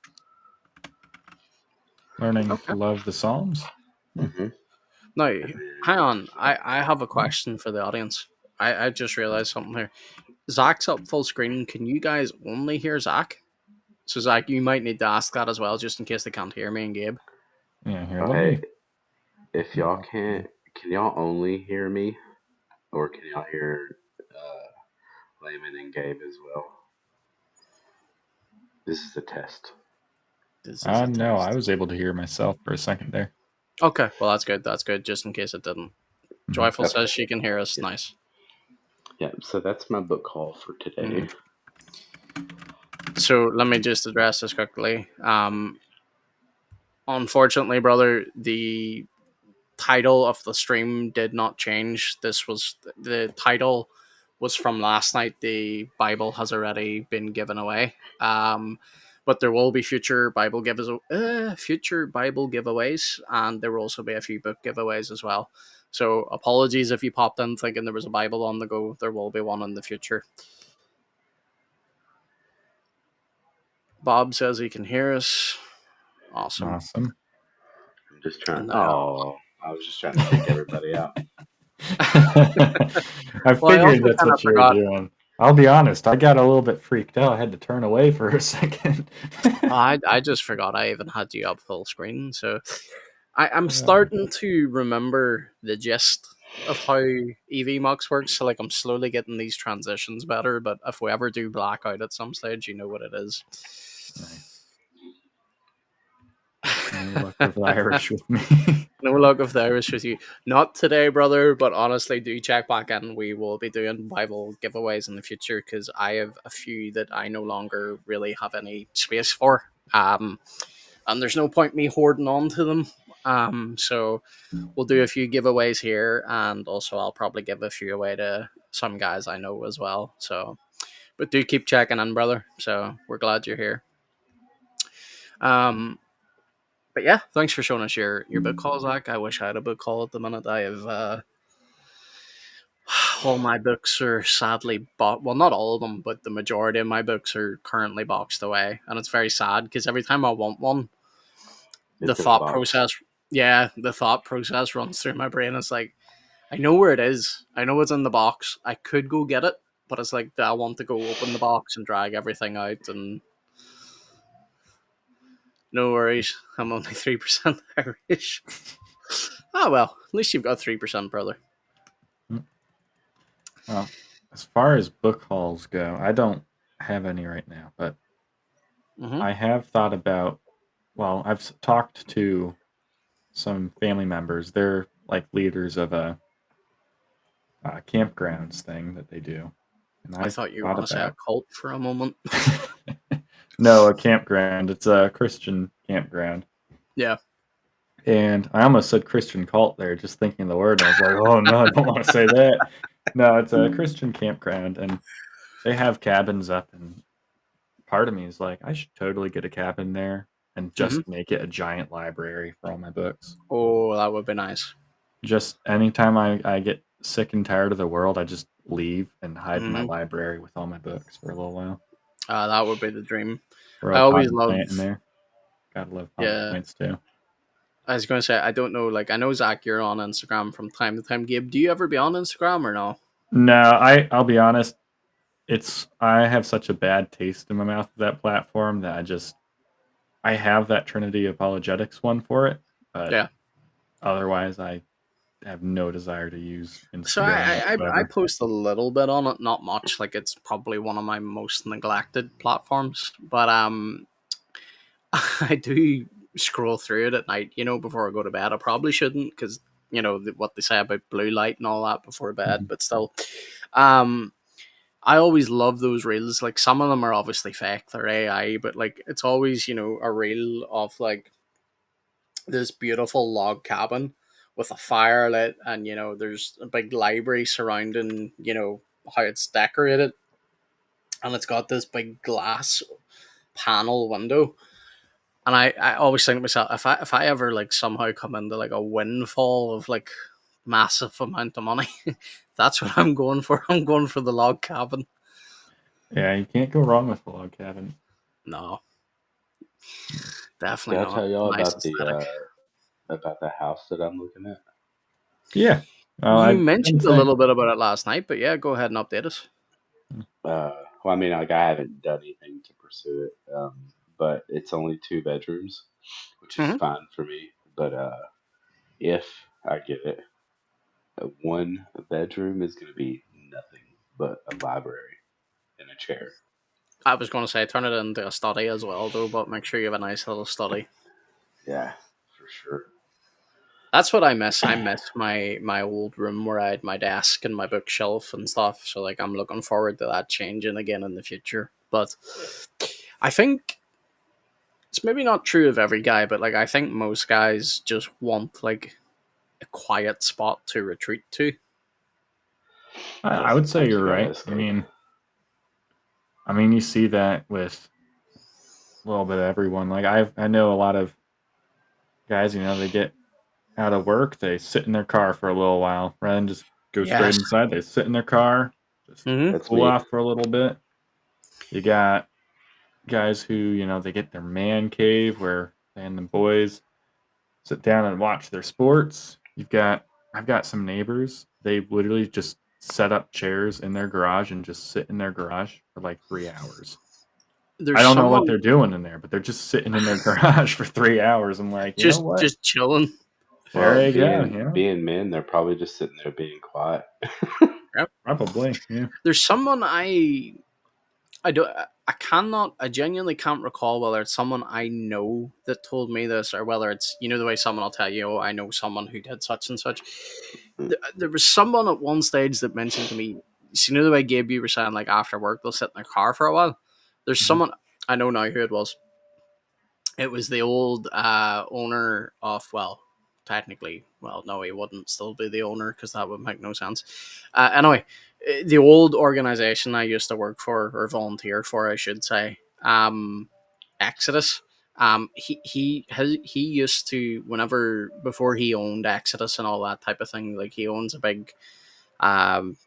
Learning to Love the Psalms? Mm-hmm. No, hang on. I have a question for the audience. I just realized something here. Zach's up full screen. Can you guys only hear Zach? So Zach, you might need to ask that as well, just in case they can't hear me and Gabe. Yeah, here. If y'all can y'all only hear me, or can y'all hear Layman and Gabe as well? This is a test. No, I was able to hear myself for a second there. Okay, well that's good. That's good, just in case it didn't. Joyful says she can hear us. Nice. Yeah, so that's my book haul for today. So let me just address this quickly. Unfortunately, brother, the title of the stream did not change. The title was from last night. The Bible has already been given away. But but there will be future Bible giveaways, and there will also be a few book giveaways as well. So apologies if you popped in thinking there was a Bible on the go. There will be one in the future. Bob says he can hear us. Awesome. Awesome. I'm just trying. I was just trying to kick everybody out. I figured that's what you were doing. I'll be honest, I got a little bit freaked out. I had to turn away for a second. I just forgot I even had you up full screen. So I'm starting to remember the gist of how EVMux works. So like I'm slowly getting these transitions better. But if we ever do blackout at some stage, you know what it is. Nice. No luck with the Irish with me. No luck with the Irish with you. Not today, brother, but honestly, do check back in. We will be doing Bible giveaways in the future because I have a few that I no longer really have any space for. And there's no point me hoarding on to them. So we'll do a few giveaways here, and also I'll probably give a few away to some guys I know as well. So, but do keep checking in, brother. So we're glad you're here. But yeah, thanks for showing us your book haul, Zach. I wish I had a book haul at the minute. I have all my books are sadly bought. Well, not all of them, but the majority of my books are currently boxed away, and it's very sad because every time I want one, the thought process runs through my brain. It's like, I know where it is. I know it's in the box. I could go get it, but it's like, I want to go open the box and drag everything out and. No worries. I'm only 3% Irish. Well, at least you've got 3%, brother. Well, as far as book hauls go, I don't have any right now, but I have thought about, I've talked to some family members. They're like leaders of a campgrounds thing that they do. And I thought you were going to say a cult for a moment. No, a campground. It's a Christian campground. Yeah. And I almost said Christian cult there, just thinking the word. I was like, oh, no, I don't want to say that. No, it's a Christian campground, and they have cabins up, and part of me is like, I should totally get a cabin there and just make it a giant library for all my books. Oh, that would be nice. Just anytime I get sick and tired of the world, I just leave and hide in my library with all my books for a little while. That would be the dream. I always love in there. Gotta love plants too. I was going to say, I don't know, like, I know, Zach, you're on Instagram from time to time. Gabe, do you ever be on Instagram or no? No, I'll be honest. I have such a bad taste in my mouth of that platform that I have that Trinity Apologetics one for it, but otherwise I have no desire to use Instagram. So I post a little bit on it, not much. Like, it's probably one of my most neglected platforms, but I do scroll through it at night, before I go to bed. I probably shouldn't because, what they say about blue light and all that before bed, but still. I always love those reels. Like, some of them are obviously fake, they're AI, but like, it's always, a reel of like this beautiful log cabin with a fire lit, and there's a big library surrounding, how it's decorated, and it's got this big glass panel window. And I always think to myself, if I ever like somehow come into like a windfall of like massive amount of money, that's what I'm going for. I'm going for the log cabin. Yeah, you can't go wrong with the log cabin. No, definitely. Did I tell y'all about the house that I'm looking at? Yeah, you mentioned a little bit about it last night, but yeah, go ahead and update us. Well, I mean, like, I haven't done anything to pursue it, but it's only 2 bedrooms, which is fine for me. But if I get it, 1 bedroom is going to be nothing but a library and a chair. I was going to say turn it into a study as well, though, but make sure you have a nice little study. Yeah, for sure. That's what I miss. I miss my old room where I had my desk and my bookshelf and stuff. So like, I'm looking forward to that changing again in the future. But I think it's maybe not true of every guy, but like, I think most guys just want like a quiet spot to retreat to. I would say you're right. I mean, you see that with a little bit of everyone. Like I know a lot of guys, they get out of work, they sit in their car for a little while rather than just go straight Yes. inside. They sit in their car, just Hmm. That's cool me. off for a little bit. You got guys who, they get their man cave where they and the boys sit down and watch their sports. I've got some neighbors. They literally just set up chairs in their garage and just sit in their garage for like 3 hours. I There's don't know what someone they're doing in there, but they're just sitting in their garage for 3 hours. I'm like, you know just what? just chilling. Well, There you go. being men, they're probably just sitting there being quiet. Probably. Yeah. There's someone I don't I genuinely can't recall whether it's someone I know that told me this or whether it's the way someone will tell you, oh, I know someone who did such and such. There was someone at one stage that mentioned to me, so the way Gabe, you were saying, like after work they'll sit in their car for a while. There's Mhm. someone I know now who it was. It was the old owner of, well, technically, well, no, he wouldn't still be the owner because that would make no sense. Anyway, the old organization I used to work for, or volunteer for, I should say, Exodus. He used to, whenever before he owned Exodus and all that type of thing, like he owns a big um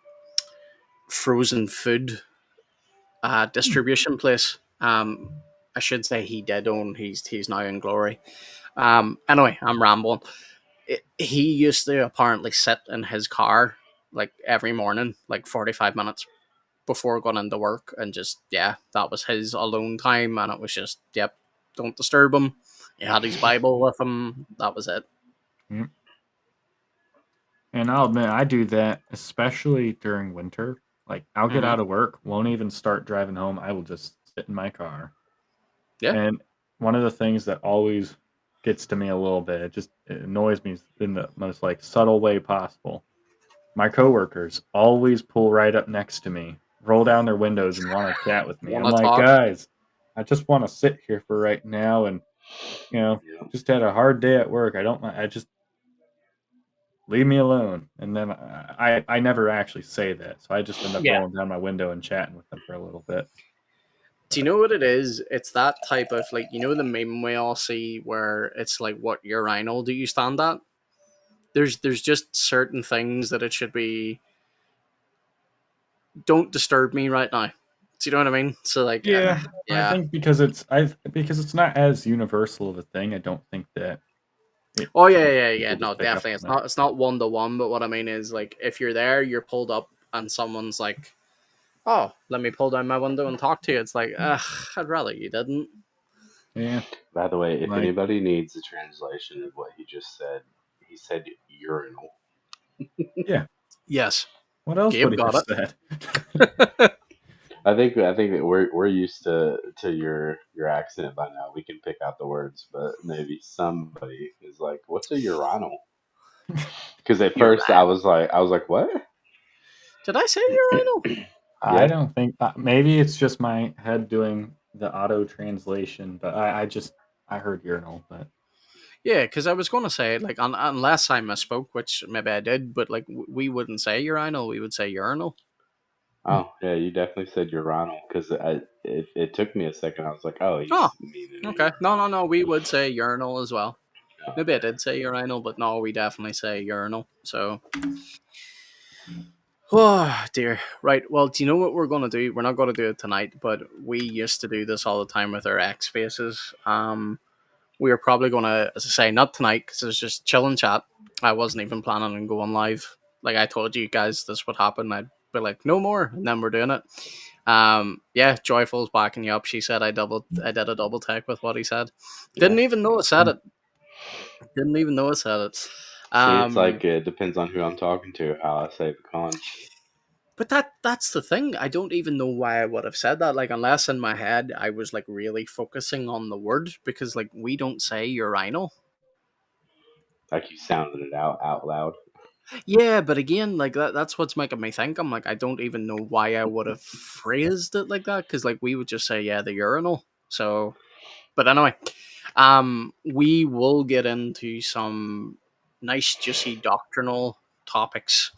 frozen food distribution place. I should say he did own. He's now in glory. Anyway, I'm rambling. He used to apparently sit in his car like every morning, like 45 minutes before going into work, and just, yeah, that was his alone time, and it was just, yep, don't disturb him. He had his Bible with him. That was it. Mm. And I'll admit, I do that, especially during winter. Like, I'll get Mhm. out of work, won't even start driving home. I will just sit in my car. Yeah. And one of the things that always gets to me a little bit, it annoys me in the most like subtle way possible. My coworkers always pull right up next to me, roll down their windows, and want to chat with me. Want I'm to like, talk? guys, I just want to sit here for right now, and Yeah. just had a hard day at work. I just leave me alone. And then I never actually say that, so I just end up Yeah. rolling down my window and chatting with them for a little bit. Do you know what it is? It's that type of, like, the meme we all see where it's like, what urinal do you stand at? There's just certain things that it should be, don't disturb me right now. Do you know what I mean? So like, Yeah, I yeah. think because it's not as universal of a thing. I don't think that Oh yeah. people No, just pick up definitely. on it. It's not one to one, but what I mean is, like, if you're there, you're pulled up, and someone's like, "Oh, let me pull down my window and talk to you." It's like, ugh, I'd rather you didn't. Yeah, By the way, if like anybody needs a translation of what he just said, he said urinal. yeah. Yes, What else would Gabe he got have it. said? I think that we're used to your accent by now. We can pick out the words, but maybe somebody is like, "What's a urinal?" Because at You're first I right. was like, "What?" Did I say urinal? I Yeah, don't think maybe it's just my head doing the auto translation, but I heard urinal, but Yeah, because I was going to say, like, unless I misspoke, which maybe I did, but like, we wouldn't say urinal, we would say urinal. oh yeah, you definitely said urinal because it took me a second. I was like, "Oh, Oh, he's meaning a okay. urinal." No, we would say urinal as well. Oh, Maybe I okay. did say urinal, but no, we definitely say urinal. So, oh dear. Right. Well, do you know what we're gonna do? We're not gonna do it tonight, but we used to do this all the time with our X spaces. We are probably gonna, as I say, not tonight because it's just chill and chat. I wasn't even planning on going live. Like I told you guys, this would happen. I'd be like, no more, and then we're doing it. Yeah, Joyful's backing you up. She said I did a double take with what he said. Yeah. Didn't even know I said it. Didn't even know I said it. See, it's Um, like it depends on who I'm talking to, how I say the cons. but that's the thing. I don't even know why I would have said that. Like, unless in my head I was like really focusing on the word, because like we don't say urinal. Like you sounded it out loud. Yeah, but again, like that's what's making me think. I'm like, I don't even know why I would have phrased it like that, because like we would just say, yeah, the urinal. So, but anyway, we will get into some nice juicy doctrinal topics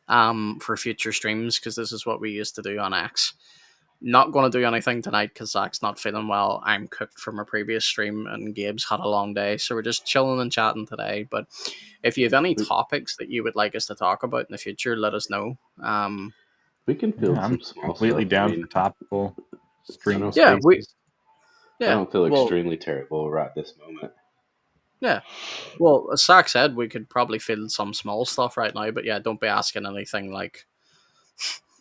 for future streams, because this is what we used to do on X. Not going to do anything tonight because Zach's not feeling well. I'm cooked from a previous stream, and Gabe's had a long day, so we're just chilling and chatting today. But if you have any topics that you would like us to talk about in the future, let us know. We can field I'm some small completely stuff. down for topical stream Yeah, spaces. I don't feel extremely terrible right this moment. Yeah. Well, as Zach said, we could probably field some small stuff right now, but yeah, don't be asking anything like.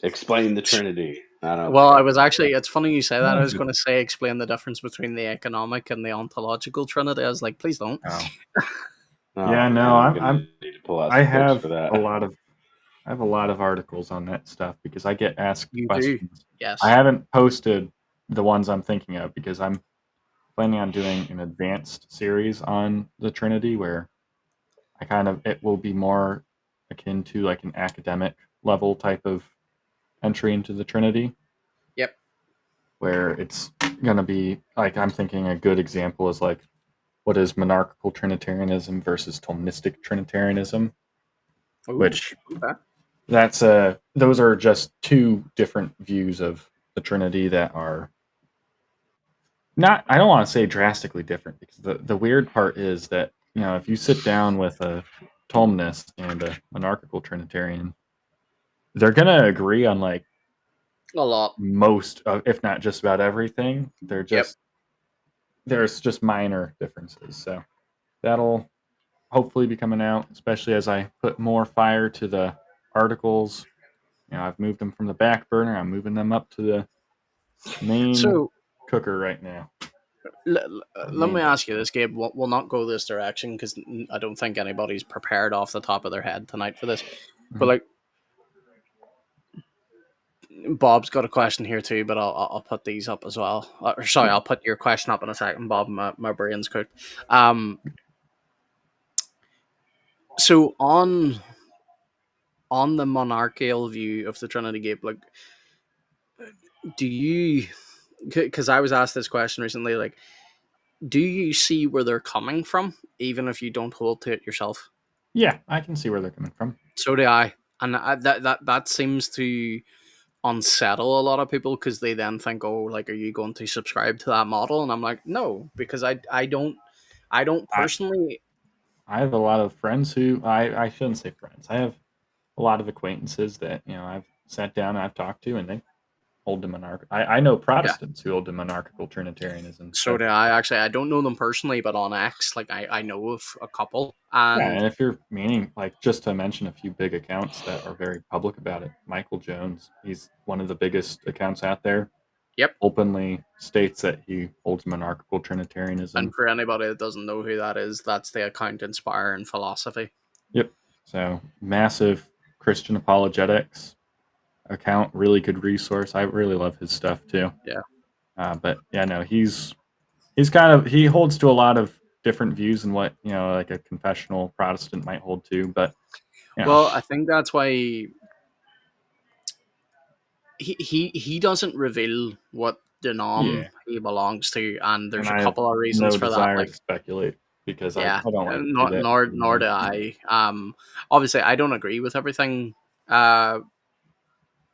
Explain the Trinity. I was actually. It's funny you say that. I was Oh, going to say explain the difference between the economic and the ontological Trinity. I was like, please don't. Oh. Oh, Yeah, man, no, I'm gonna I'm need to pull out I some clips have for that. I have a lot of articles on that stuff because I get asked You do. questions. Yes. I haven't posted the ones I'm thinking of because I'm planning on doing an advanced series on the Trinity where it will be more akin to like an academic level type of entry into the Trinity. Yep. Where it's going to be like, I'm thinking a good example is like, what is monarchical Trinitarianism versus Thomistic Trinitarianism? Ooh, Which okay. those are just two different views of the Trinity that are not, I don't want to say drastically different, because the weird part is that, if you sit down with a Thomism and a monarchical Trinitarian, they're going to agree on like a lot, most of, if not just about everything. There's just minor differences. So that'll hopefully be coming out, especially as I put more fire to the articles. I've moved them from the back burner. I'm moving them up to the main cooker right now. Let me ask you this, Gabe. We'll not go this direction because I don't think anybody's prepared off the top of their head tonight for this. Mm-hmm. But like, Bob's got a question here too, but I'll put these up as well. Sorry, I'll put your question up in a second, Bob. My brain's cooked. So on the monarchical view of the Trinity, Gabe, like, do you? Because I was asked this question recently, like, do you see where they're coming from, even if you don't hold to it yourself? Yeah, I can see where they're coming from. So do I, and that seems to unsettle a lot of people because they then think, oh, like, are you going to subscribe to that model? And I'm like, no, because I don't personally. I have a lot of friends who I shouldn't say friends. I have a lot of acquaintances that I've sat down and I've talked to, and they hold to monarchical. I know Protestants who hold to monarchical Trinitarianism. So do I. Actually, I don't know them personally, but on X, like, I know of a couple. And if you're meaning, like, just to mention a few big accounts that are very public about it, Michael Jones, he's one of the biggest accounts out there. Yep. Openly states that he holds monarchical Trinitarianism. And for anybody that doesn't know who that is, that's the account Inspire in Philosophy. Yep. So massive Christian apologetics account, really good resource. I really love his stuff too. Yeah. But yeah, no, he holds to a lot of different views than what like a confessional Protestant might hold to. But well, I think that's why he doesn't reveal what denom he belongs to, and there's a couple of reasons for that. Like, to speculate, because I don't like nor do I. Obviously, I don't agree with everything.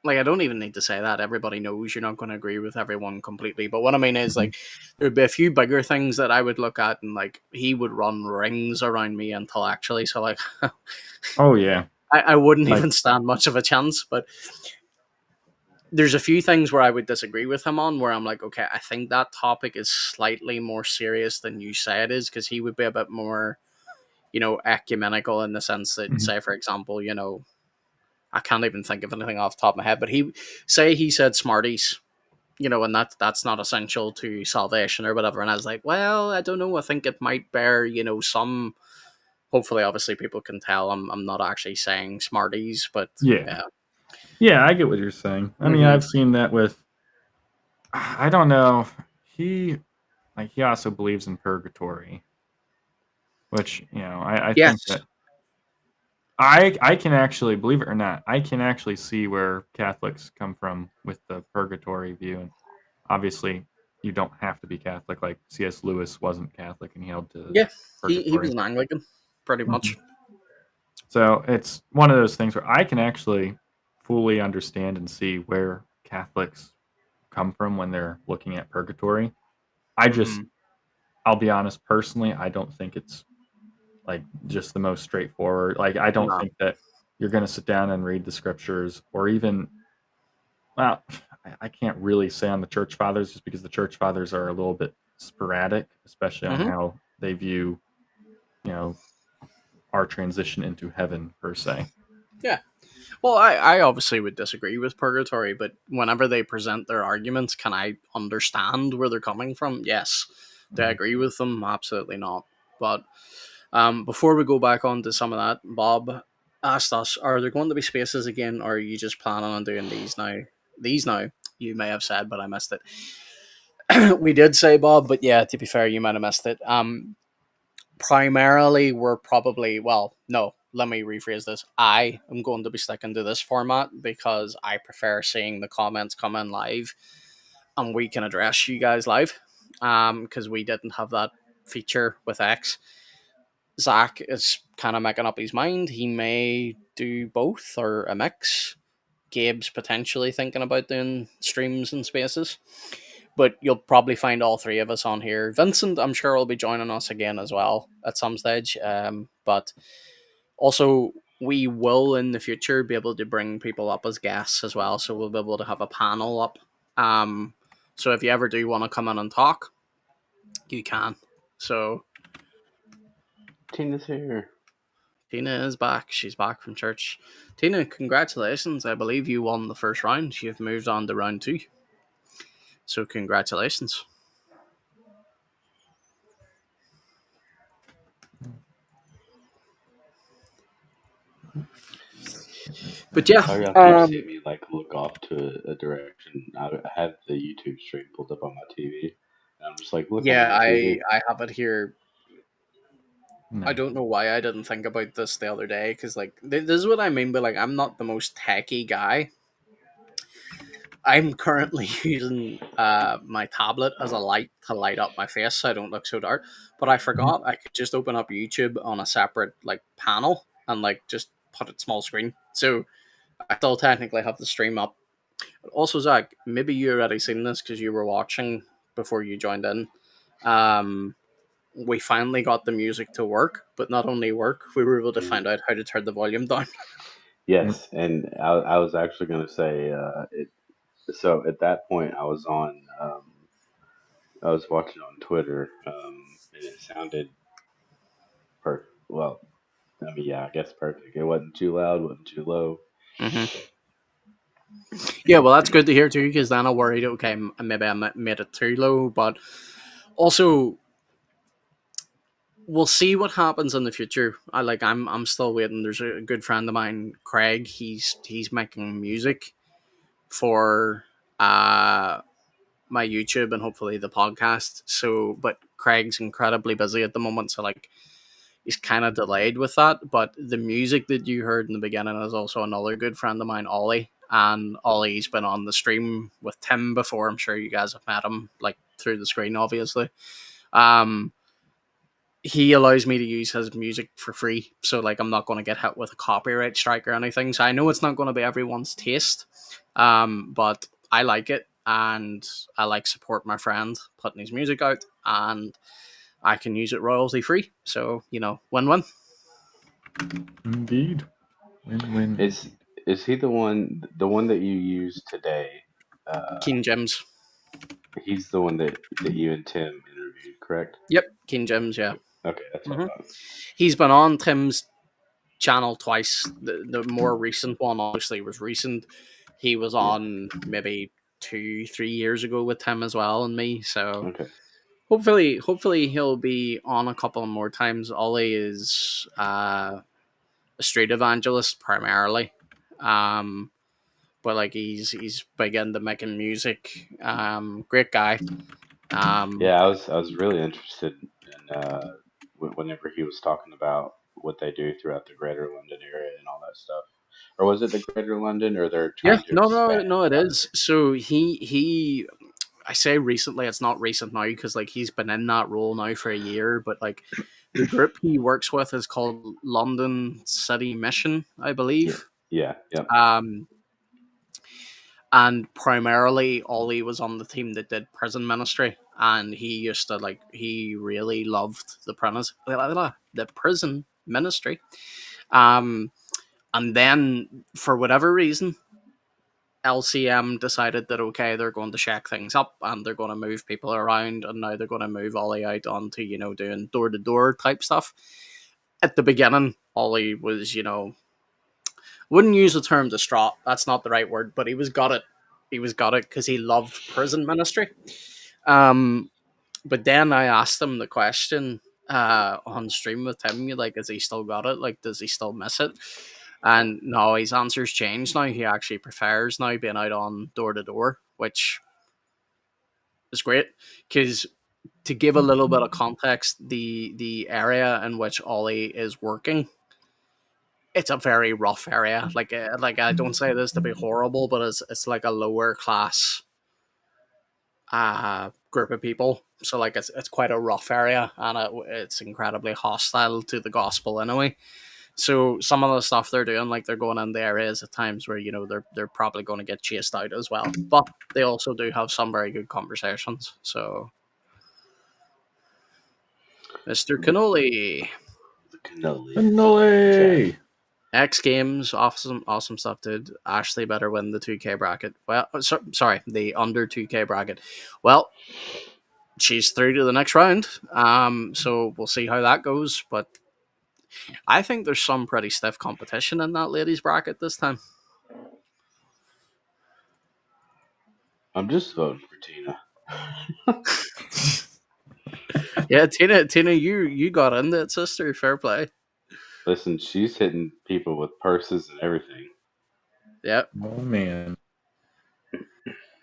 Like, I don't even need to say that. Everybody knows you're not going to agree with everyone completely. But what I mean is, like, there'd be a few bigger things that I would look at, and like, he would run rings around me intellectually. So like, oh yeah, I wouldn't even stand much of a chance. But there's a few things where I would disagree with him on, where I'm like, okay, I think that topic is slightly more serious than you say it is, because he would be a bit more, ecumenical in the sense that, say, for example, I can't even think of anything off the top of my head, but he said Smarties, and that's not essential to salvation or whatever. And I was like, well, I don't know. I think it might bear, some. Hopefully, obviously, people can tell I'm not actually saying Smarties, but yeah, I get what you're saying. I mean, I've seen that with. I don't know. He also believes in purgatory, which I think that. I can actually, believe it or not, I can actually see where Catholics come from with the purgatory view. And obviously, you don't have to be Catholic. Like C.S. Lewis wasn't Catholic, and he held to he was an Anglican, pretty much. So it's one of those things where I can actually fully understand and see where Catholics come from when they're looking at purgatory. I'll be honest, personally, I don't think it's like just the most straightforward. Like, I don't think that you're going to sit down and read the scriptures, or even, well, I can't really say on the church fathers, just because the church fathers are a little bit sporadic, especially on how they view, our transition into heaven per se. Yeah. Well, I obviously would disagree with purgatory, but whenever they present their arguments, can I understand where they're coming from? Yes. Do I agree with them? Absolutely not. But before we go back on to some of that, Bob asked us, are there going to be spaces again, or are you just planning on doing these now? These now, you may have said, but I missed it. We did say, Bob, but yeah, to be fair, you might have missed it. Primarily, we're probably, well, no, let me rephrase this. I am going to be sticking to this format because I prefer seeing the comments come in live and we can address you guys live, because we didn't have that feature with X. Zach is kind of making up his mind. He may do both or a mix. Gabe's potentially thinking about doing streams and spaces. But you'll probably find all three of us on here. Vincent, I'm sure, will be joining us again as well at some stage. But also, we will in the future be able to bring people up as guests as well. So we'll be able to have a panel up. So if you ever do want to come in and talk, you can. So Tina's here. Tina is back. She's back from church. Tina, congratulations. I believe you won the first round. You've moved on to round 2. So congratulations. But yeah, y'all keep seeing me like look off to a direction. I have the YouTube stream pulled up on my TV. And I'm just like, look. Yeah, I have it here. No. I don't know why I didn't think about this the other day, because like this is what I mean. But like, I'm not the most techie guy. I'm currently using my tablet as a light to light up my face so I don't look so dark. But I forgot I could just open up YouTube on a separate like panel and like just put it small screen. So I still technically have the stream up. Also, Zach, maybe you already seen this because you were watching before you joined in. We finally got the music to work, but not only work, we were able to find out how to turn the volume down. Yes, and I was actually going to say so at that point I was on I was watching on Twitter, and it sounded perfect. Well, I mean, yeah, I guess perfect. It wasn't too loud, wasn't too low. Yeah, well, that's good to hear too, because then I worried, okay, maybe I made it too low, but also we'll see what happens in the future. I'm still waiting. There's a good friend of mine, Craig. He's making music for my YouTube and hopefully the podcast. So, but Craig's incredibly busy at the moment, so like he's kind of delayed with that. But the music that you heard in the beginning is also another good friend of mine, Ollie. And Ollie's been on the stream with Tim before. I'm sure you guys have met him, like through the screen, obviously. He allows me to use his music for free, so like I'm not going to get hit with a copyright strike or anything. So I know it's not going to be everyone's taste, but I like it, and I like support my friend putting his music out, and I can use it royalty free. So win-win. Indeed, win-win. Is he the one that you used today? King Gems. He's the one that you and Tim interviewed, correct? Yep, King Gems. Yeah. Okay, that's what I thought. He's been on Tim's channel twice. The more recent one obviously was recent. He was on maybe 2-3 years ago with Tim as well and me. So Okay. hopefully he'll be on a couple more times. Ollie is a street evangelist primarily. But like he's big into making music. Great guy. Yeah, I was really interested in whenever he was talking about what they do throughout the Greater London area and all that stuff. Or was it the Greater London, or they're trying to expand? No, it is. So he I say recently, it's not recent now because like he's been in that role now for a year, but like the group he works with is called London City Mission, I believe. Yeah. Yep. and primarily Ollie was on the team that did prison ministry, and he used to he really loved the prison ministry. Um, and then for whatever reason, LCM decided that okay, they're going to shake things up and they're going to move people around, and now they're going to move Ollie out onto doing door to door type stuff. At the beginning, Ollie was wouldn't use the term distraught. That's not the right word, but he was got it. He was got it because he loved prison ministry. Um, but then I asked him the question on stream with him, like, has he still got it? Like, does he still miss it? And no, his answer's changed now. He actually prefers now being out on door to door, which is great. Because to give a little bit of context, the area in which Ollie is working, it's a very rough area. Like I don't say this to be horrible, but it's like a lower class group of people. So like it's quite a rough area, and it's incredibly hostile to the gospel anyway. So some of the stuff they're doing, like they're going into areas at times where they're probably going to get chased out as well. But they also do have some very good conversations. So, Mr. Cannoli. Cannoli. X Games, awesome stuff, dude. Ashley better win the 2K bracket. Well, sorry, the under 2K bracket. Well, she's through to the next round. So we'll see how that goes. But I think there's some pretty stiff competition in that ladies bracket this time. I'm just voting for Tina. Yeah, Tina, you got into it, sister. Fair play. Listen, she's hitting people with purses and everything. Yep. Oh man.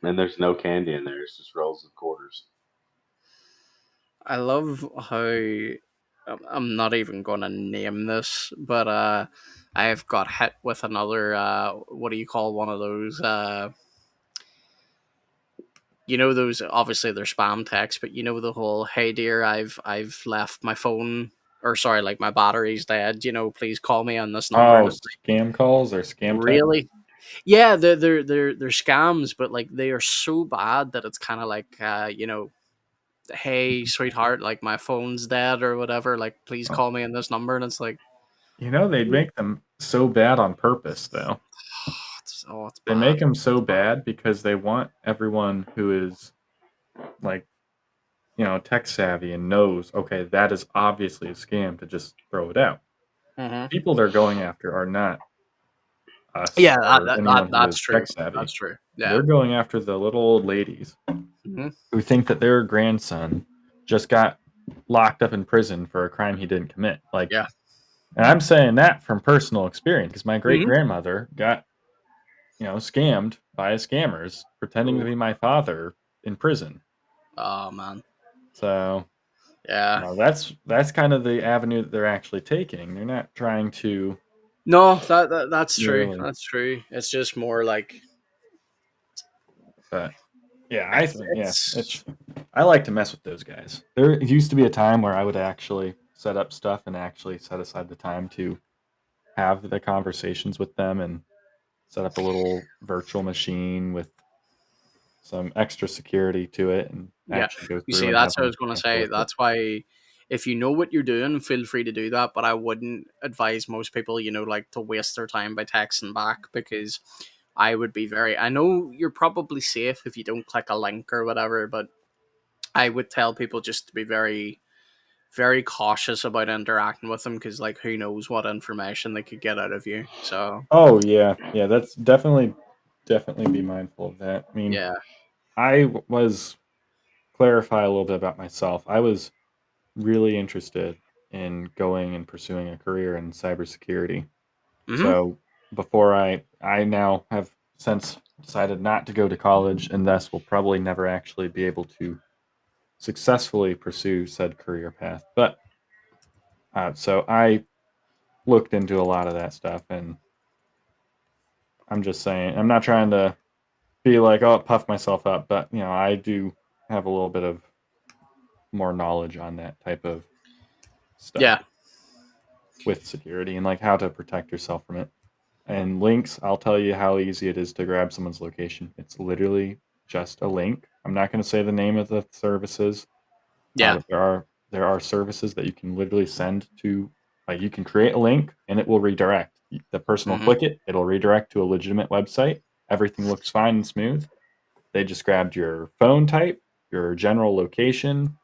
And there's no candy in there. It's just rolls of quarters. I love how I'm not even going to name this, but I have got hit with another what do you call one of those those, obviously they're spam texts, but the whole, hey dear, I've left my phone, or sorry, like my battery's dead, please call me on this number. Oh, scam calls or scam really texts? Yeah, they're scams, but like they are so bad that it's kind of like hey sweetheart, like my phone's dead or whatever, like please call me on this number. And it's like, they'd make them so bad on purpose though. it's they bad. make them so bad because they want everyone who is like tech savvy and knows, okay, that is obviously a scam, to just throw it out. Mm-hmm. People they're going after are not us. Yeah, that's true. Tech savvy. That's true. Yeah, they're going after the little old ladies who think that their grandson just got locked up in prison for a crime he didn't commit. Like, yeah. And I'm saying that from personal experience because my great grandmother got scammed by scammers pretending to be my father in prison. Oh man. So yeah, that's kind of the avenue that they're actually taking. They're not trying to. No, that's true. Really. That's true. It's just more like. But yeah, I like to mess with those guys. There used to be a time where I would actually set up stuff and actually set aside the time to have the conversations with them and set up a little virtual machine with some extra security to it, and actually go through. You see, that's what I was going to say. That's why, if you know what you're doing, feel free to do that. But I wouldn't advise most people, like, to waste their time by texting back, because I would be I know you're probably safe if you don't click a link or whatever, but I would tell people just to be very, very cautious about interacting with them, because, like, who knows what information they could get out of you. So. Oh yeah, that's definitely be mindful of that. I mean, yeah. I was clarify a little bit about myself. I was really interested in going and pursuing a career in cybersecurity. So before I now have since decided not to go to college, and thus will probably never actually be able to successfully pursue said career path. But so I looked into a lot of that stuff, and I'm just saying, I'm not trying to be like, oh, puff myself up, but I do have a little bit of more knowledge on that type of stuff. Yeah. With security and like how to protect yourself from it. And links, I'll tell you how easy it is to grab someone's location. It's literally just a link. I'm not going to say the name of the services. Yeah. There are services that you can literally send to, like you can create a link and it will redirect. The person will click it, it'll redirect to a legitimate website. Everything looks fine and smooth. They just grabbed your phone type, your general location,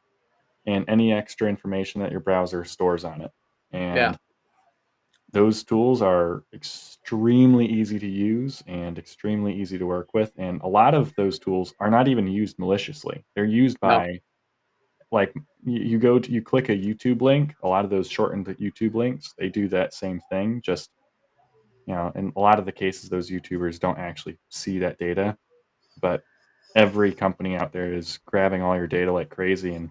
and any extra information that your browser stores on it. And those tools are extremely easy to use and extremely easy to work with. And a lot of those tools are not even used maliciously. They're used by, like, you click a YouTube link. A lot of those shortened YouTube links, they do that same thing. Just, in a lot of the cases, those YouTubers don't actually see that data, but every company out there is grabbing all your data like crazy, and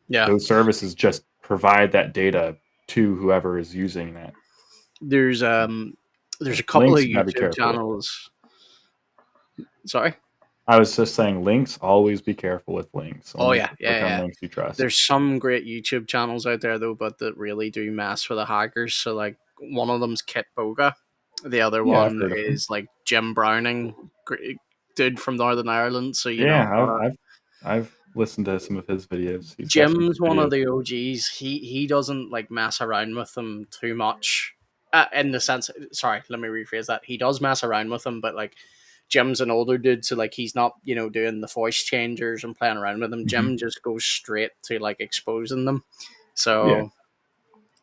those services just provide that data to whoever is using that. There's a couple Links, of YouTube channels. Sorry? I was just saying, links, always be careful with links. Only links you trust. There's some great YouTube channels out there, though, but that really do mess with the hackers. So, like, one of them's Kit Boga. The other one is, like, Jim Browning, dude from Northern Ireland. So, you know. I've listened to some of his videos. Jim's one of the OGs. He doesn't, like, mess around with them too much. In the sense, sorry, let me rephrase that. He does mess around with them, but, like, Jim's an older dude, so like he's not, doing the voice changers and playing around with them. Jim just goes straight to like exposing them. So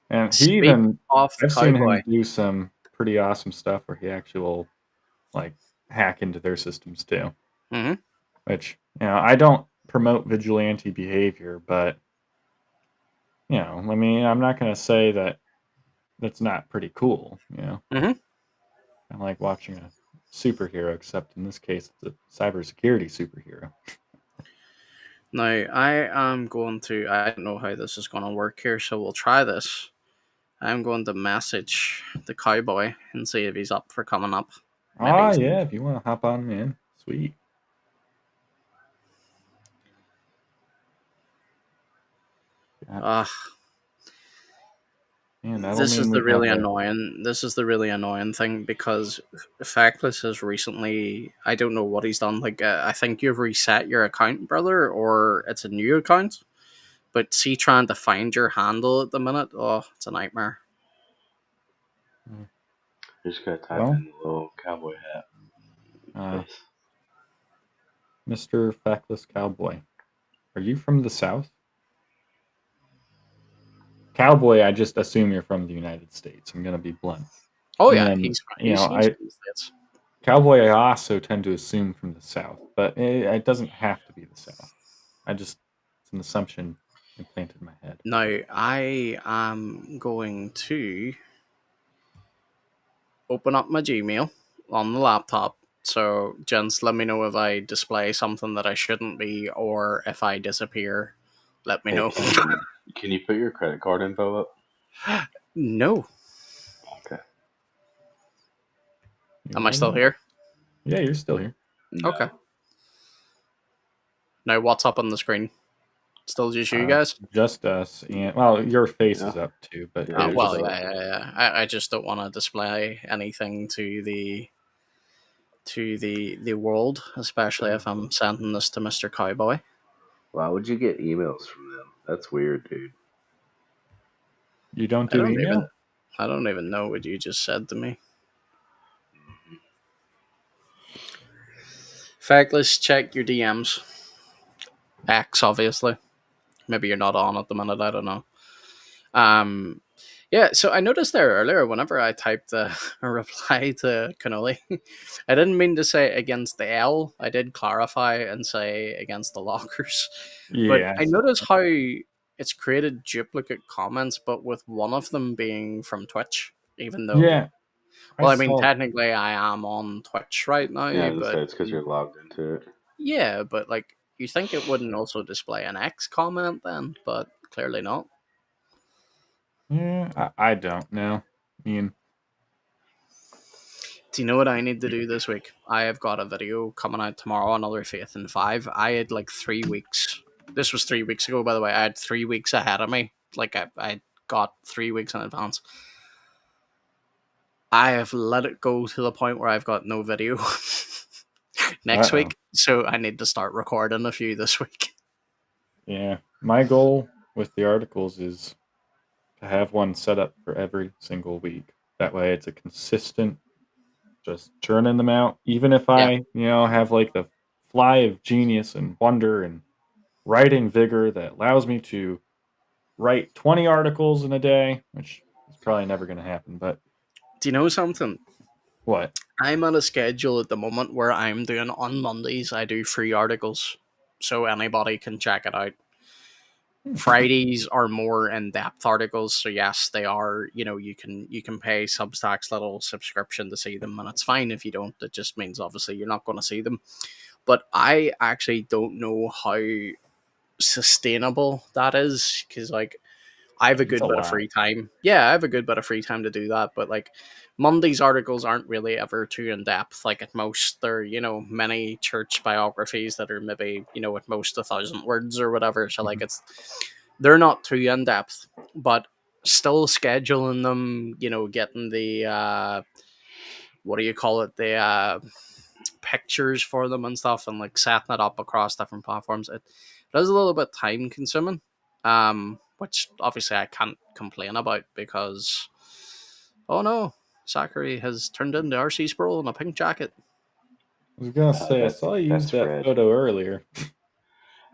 and he even I've seen him do some pretty awesome stuff where he actually will like hack into their systems too. Which, I don't promote vigilante behavior, but I mean, I'm not going to say that that's not pretty cool. I like watching a superhero, except in this case it's a cybersecurity superhero. Now I am going to, I don't know how this is going to work here, so we'll try this. I'm going to message the cowboy and see if he's up for coming up. Yeah, if you want to hop on, man, sweet. This is the really annoying thing, because Factless has recently, I don't know what he's done. Like, I think you've reset your account, brother, or it's a new account. But see, trying to find your handle at the minute, it's a nightmare. You just gotta type in the little cowboy hat. Mr. Factless Cowboy, are you from the South? Cowboy, I just assume you're from the United States. I'm gonna be blunt. Oh yeah, he's Cowboy, I also tend to assume from the South, but it doesn't have to be the South. It's an assumption implanted in my head. Now I am going to open up my Gmail on the laptop. So, gents, let me know if I display something that I shouldn't be, or if I disappear. Let me know. Can you put your credit card info up? No. Okay. Am I still here? Yeah, you're still here. No. Okay. Now, what's up on the screen? Still just you guys? Just us. And well, your face is up too, but I just don't want to display anything to the world, especially if I'm sending this to Mr. Cowboy. Why would you get emails from them? That's weird, dude. You don't do email? I don't even know what you just said to me. Factless, check your DMs. X, obviously. Maybe you're not on at the minute, I don't know. Yeah, so I noticed there earlier, whenever I typed a reply to Cannoli, I didn't mean to say against the L. I did clarify and say against the lockers. But I noticed how it's created duplicate comments, but with one of them being from Twitch, even though... Yeah. Well, I mean, technically I am on Twitch right now. Yeah, but it's because you're logged into it. Yeah, but like, you think it wouldn't also display an X comment then, but clearly not. Yeah, I don't know. I mean, do you know what I need to do this week? I have got a video coming out tomorrow, another Faith in 5. I had like 3 weeks. This was 3 weeks ago, by the way. I had 3 weeks ahead of me. Like, I got 3 weeks in advance. I have let it go to the point where I've got no video next Uh-oh. week, so I need to start recording a few this week. Yeah. My goal with the articles is to have one set up for every single week. That way it's a consistent, just churning them out. Even if I, have like the fly of genius and wonder and writing vigor that allows me to write 20 articles in a day, which is probably never going to happen. But Do you know something? what? I'm on a schedule at the moment where I'm doing on Mondays, I do free articles, so anybody can check it out. Fridays are more in-depth articles, so yes, they are. You can pay Substack's little subscription to see them, and it's fine if you don't. It just means obviously you're not going to see them. But I actually don't know how sustainable that is, because like I have a It's good a bit of lot. free time. Yeah, I have a good bit of free time to do that. But like Monday's articles aren't really ever too in depth. Like at most, they're many church biographies that are maybe at most 1,000 words or whatever. So like Mhm. they're not too in depth, but still scheduling them. Getting the what do you call it? The pictures for them and stuff, and like setting it up across different platforms. It is a little bit time consuming, which obviously I can't complain about because, oh no, Zachary has turned into RC Sproul in a pink jacket. I was gonna say I saw you use That's that red. photo earlier.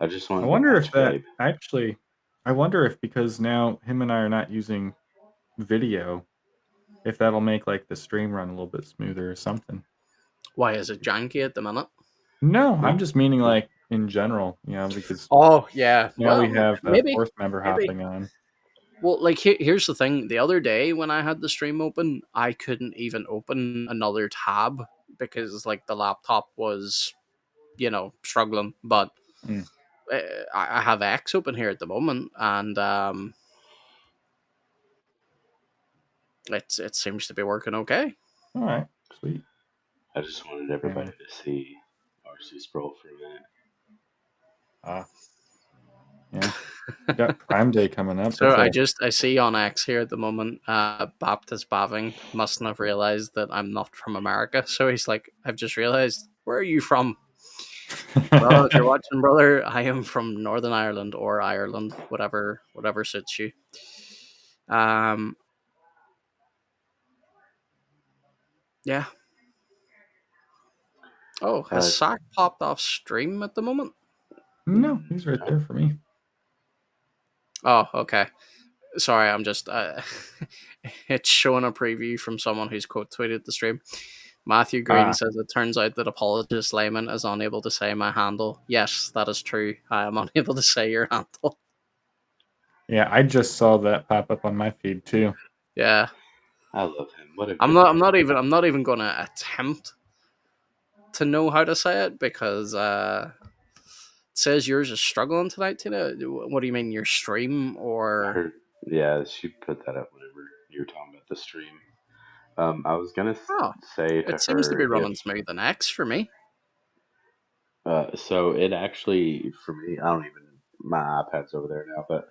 I just I wanted to wonder match if that Gabe. actually. I wonder if because now him and I are not using video, if that'll make like the stream run a little bit smoother or something. Why is it janky at the minute? No, I'm No, just meaning no. like in general, because Oh yeah, now we well have a maybe, fourth member maybe. hopping on. Well, like here's the thing. The other day when I had the stream open, I couldn't even open another tab because like the laptop was, struggling. But Mm. I have X open here at the moment, and it seems to be working okay. All right, sweet. I just wanted Yeah. everybody to see RC Sproul for a minute. Yeah. We got Prime Day coming up. So That's I see on X here at the moment, Baptist Baving mustn't have realized that I'm not from America. So he's like, I've just realized, where are you from? Well, if you're watching, brother, I am from Northern Ireland or Ireland, whatever suits you. Yeah. Oh, has Sack popped off stream at the moment? No, he's right there for me. Oh, okay. Sorry, I'm just. It's showing a preview from someone who's quote tweeted the stream. Matthew Green says it turns out that apologist Layman is unable to say my handle. Yes, that is true. I am unable to say your handle. Yeah, I just saw that pop up on my feed too. Yeah, I love him. What a I'm good not even going to attempt to know how to say it because it says yours is struggling tonight, Tina. What do you mean your stream or? Yeah, she put that up whenever you were talking about the stream. I was gonna Oh, say to it seems to be her running if smooth in X for me. so it actually for me I don't even my iPad's over there now, but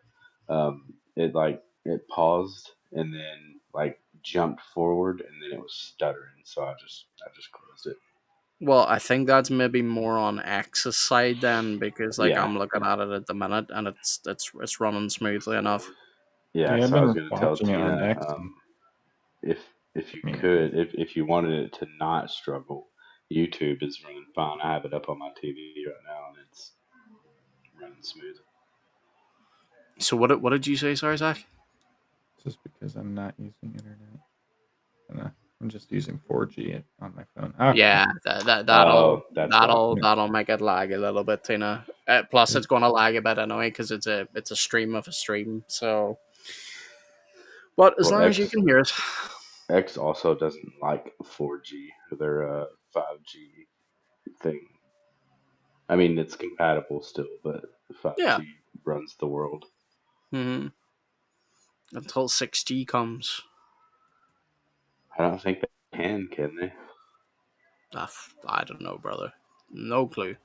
it paused and then like jumped forward and then it was stuttering, so I just closed it. Well, I think that's maybe more on X's side then, because like Yeah, I'm looking at it at the minute and it's running smoothly enough. yeah. Yeah, I've So I was been gonna tell watching it on Tina X. And, if you I mean, could if you wanted it to not struggle, YouTube is running fine. I have it up on my TV right now and it's running smooth. So what did you say, sorry, Zach? just because I'm not using internet. I'm just using 4G on my phone. Okay. Yeah, Oh, that's why. that'll make it lag a little bit, Tina. Plus, it's gonna lag a bit anyway because it's a stream of a stream. So, but as Well, long as you can hear it, X also doesn't like 4G, their 5G thing. I mean, it's compatible still, but yeah. 5G runs the world. Mm-hmm. Until 6G comes. I don't think they can they? I don't know, brother. No clue.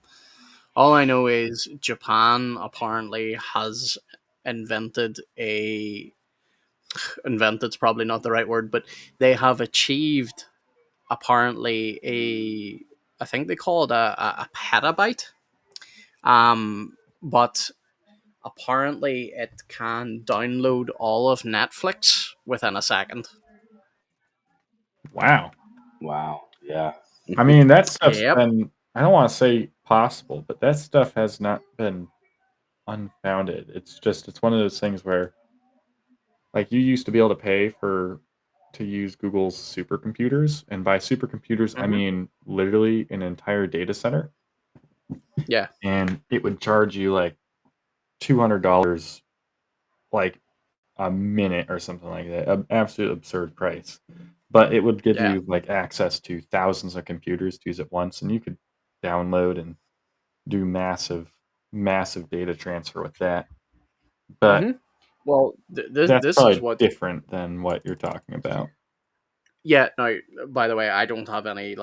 All I know is Japan apparently has invented a invented's probably not the right word, but they have achieved apparently I think they call it a petabyte. But apparently it can download all of Netflix within a second. Wow. Wow. Yeah. I mean, that stuff's Yep. been, I don't want to say possible, but that stuff has not been unfounded. It's one of those things where, like, you used to be able to pay to use Google's supercomputers, and by supercomputers, I mean literally an entire data center. Yeah. And it would charge you like $200 like a minute or something like that. An absolute absurd price. But it would give Yeah. you like access to thousands of computers to use at once, and you could download and do massive data transfer with that. But Well, that's this is probably what. different than what you're talking about. Yeah. No. By the way, I don't have any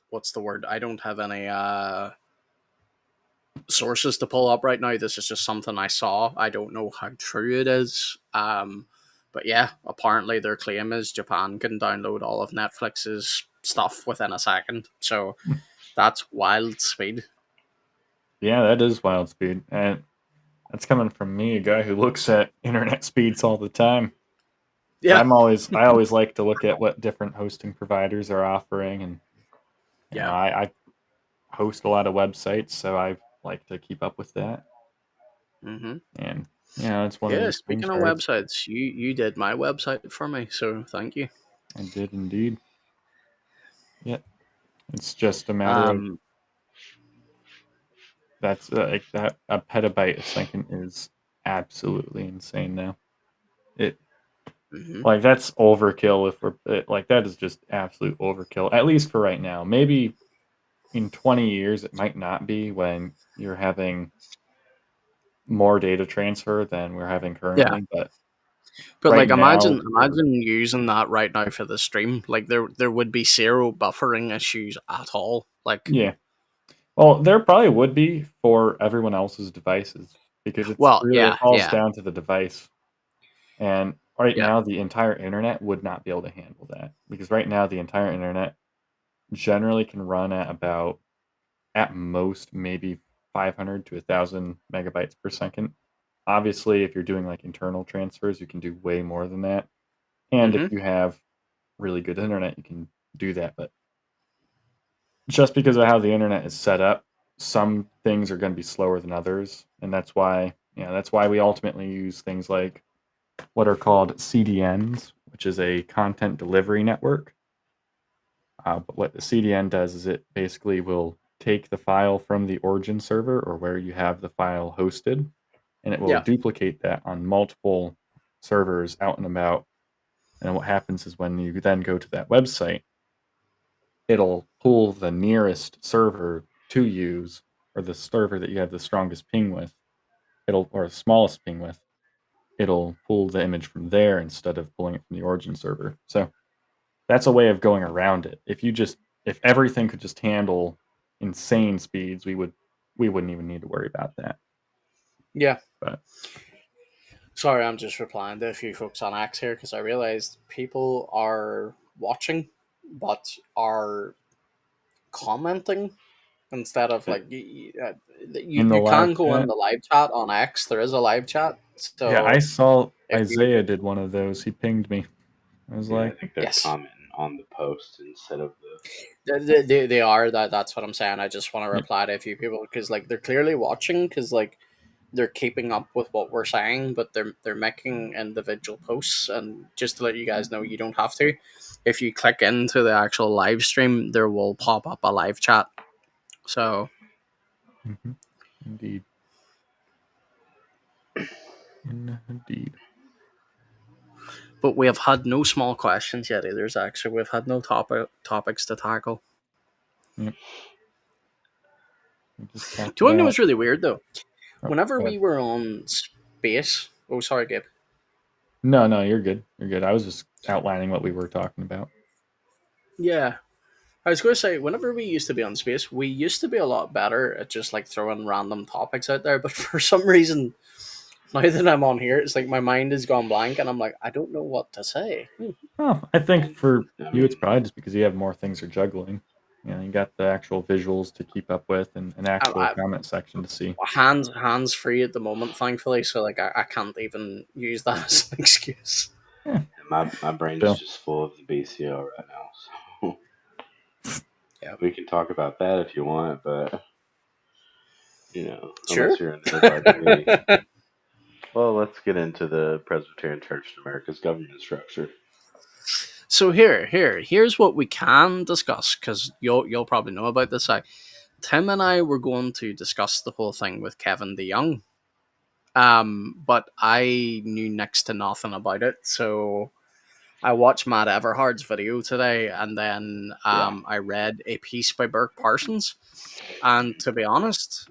what's the word? I don't have any sources to pull up right now. This is just something I saw. I don't know how true it is. But yeah, apparently their claim is Japan can download all of Netflix's stuff within a second. So that's wild speed. Yeah, that is wild speed. And that's coming from me, a guy who looks at internet speeds all the time. Yeah. I always like to look at what different hosting providers are offering, and Yeah. I host a lot of websites, so I like to keep up with that. Mm-hmm. And it's one of Yeah. those Speaking things of where websites, you did my website for me, so thank you. I did indeed. Yeah, it's just a matter of that's like that a petabyte a second is absolutely insane now. It like that's overkill if like that is just absolute overkill, at least for right now. Maybe in 20 years it might not be, when you're having more data transfer than we're having Yeah. currently, but like now imagine using that right now for the stream. Like there would be zero buffering issues at all. Like yeah. Well, there probably would be for everyone else's devices, because it falls down to the device. And right Yeah. now the entire internet would not be able to handle that, because right now the entire internet generally can run at about, at most, maybe 500 to 1,000 megabytes per second. Obviously, if you're doing like internal transfers, you can do way more than that. And if you have really good internet, you can do that. But just because of how the internet is set up, some things are going to be slower than others. And that's why we ultimately use things like what are called CDNs, which is a content delivery network. But what the CDN does is it basically will take the file from the origin server, or where you have the file hosted, and it will duplicate that on multiple servers out and about. And what happens is, when you then go to that website, it'll pull the nearest server to use, or the server that you have the strongest ping with, or the smallest ping with. It'll pull the image from there instead of pulling it from the origin server. So that's a way of going around it. If everything could just handle insane speeds, we wouldn't even need to worry about that. Yeah. But sorry, I'm just replying to a few folks on X here, because I realized people are watching but are commenting instead of like you can go in the live chat on X. There is a live chat. So yeah, I saw Isaiah did one of those. He pinged me. I was like, I think they're commenting on the post instead of they are. That's what I'm saying. I just want to reply to a few people, because like they're clearly watching, because like they're keeping up with what we're saying, but they're making individual posts. And just to let you guys know, you don't have to. If you click into the actual live stream, there will pop up a live chat. So indeed. But we have had no small questions yet either, Zach. We've had no topics to tackle. Yep. Do you want to know what's really weird though? Whenever we were on space, oh sorry, Gabe. No, you're good. You're good. I was just outlining what we were talking about. Yeah, I was going to say, whenever we used to be on space, we used to be a lot better at just like throwing random topics out there. But for some reason, Now that I'm on here, it's like my mind has gone blank, and I'm like, I don't know what to say. Oh, I think for I you, it's mean, probably just because you have more things you're juggling. You got the actual visuals to keep up with and an actual I, comment section to see. hands free at the moment, thankfully. So like, I can't even use that as an excuse. Yeah, my brain's still. just full of the BCO right now. So Yeah, we can talk about that if you want, but sure. unless you're a nerd like me. Well, let's get into the Presbyterian Church in America's government structure. So here's what we can discuss, because you'll probably know about this. Tim and I were going to discuss the whole thing with Kevin DeYoung, but I knew next to nothing about it. So I watched Matt Everhard's video today, and then Yeah. I read a piece by Burke Parsons. And to be honest,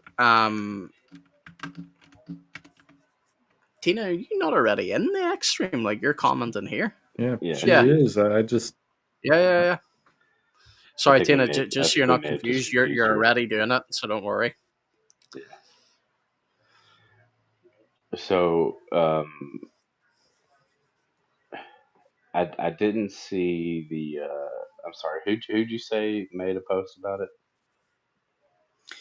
Tina, are you not already in the X stream? Like, you're commenting here. Yeah, Yeah. she Yeah. is. I just Yeah. Sorry, Tina. I Just so think you're we not may have just confused, confused you're her. already doing it, so don't worry. Yeah. So, I didn't see the. I'm sorry. Who'd you say made a post about it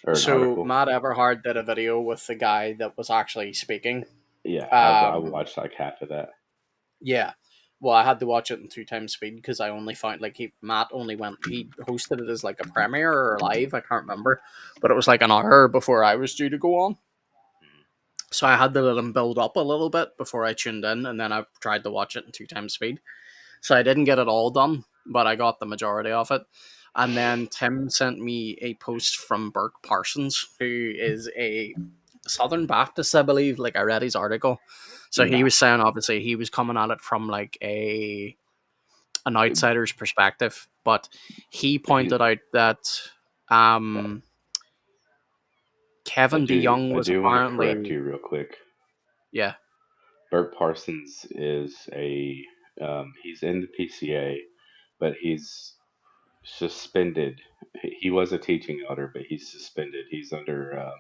or an So article? Matt Everhard did a video with the guy that was actually speaking. Yeah, I Um, watched like half of that. yeah. Well, I had to watch it in 2 times speed because I only found like Matt only he hosted it as like a premiere or live, I can't remember, but it was like an hour before I was due to go on. So I had to let him build up a little bit before I tuned in, and then I tried to watch it in 2 times speed. So I didn't get it all done, but I got the majority of it. And then Tim sent me a post from Burke Parsons, who is a Southern Baptist, I believe. Like, I read his article. So he No, was saying, obviously, he was coming at it from like an outsider's perspective, but he he. pointed out that um, Kevin DeYoung I was do want to correct apparently, you real quick. yeah. Bert Parsons is he's in the PCA, but he's suspended. He was a teaching elder, but he's suspended. He's under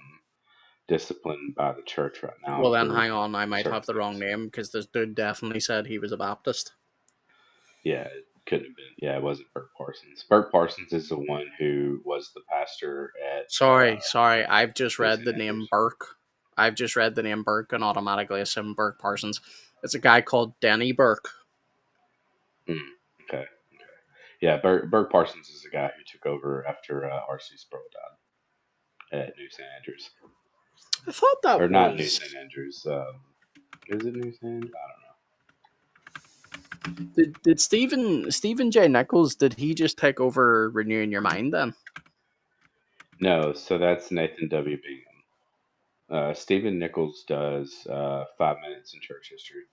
discipline by the church right now Well, then for hang on, I might certain have the wrong things. name because this dude definitely said he was a Baptist. Yeah, it couldn't have been. Yeah, it wasn't Bert Parsons. Bert Parsons is the one who was the pastor at Sorry. I've just New read St. the name Andrews. Burke. I've just read the name Burke and automatically assumed Burke Parsons. It's a guy called Denny Burke. Mm, okay. Yeah, Bert Parsons is the guy who took over after R.C. Sproul died at New St. Andrews. I thought Or that not New was. St. Andrews. Is it New St. Andrews? I don't know. Did Stephen J. Nichols, did he just take over Renewing Your Mind then? No, so that's Nathan W. Bingham. Stephen Nichols does 5 Minutes in Church History.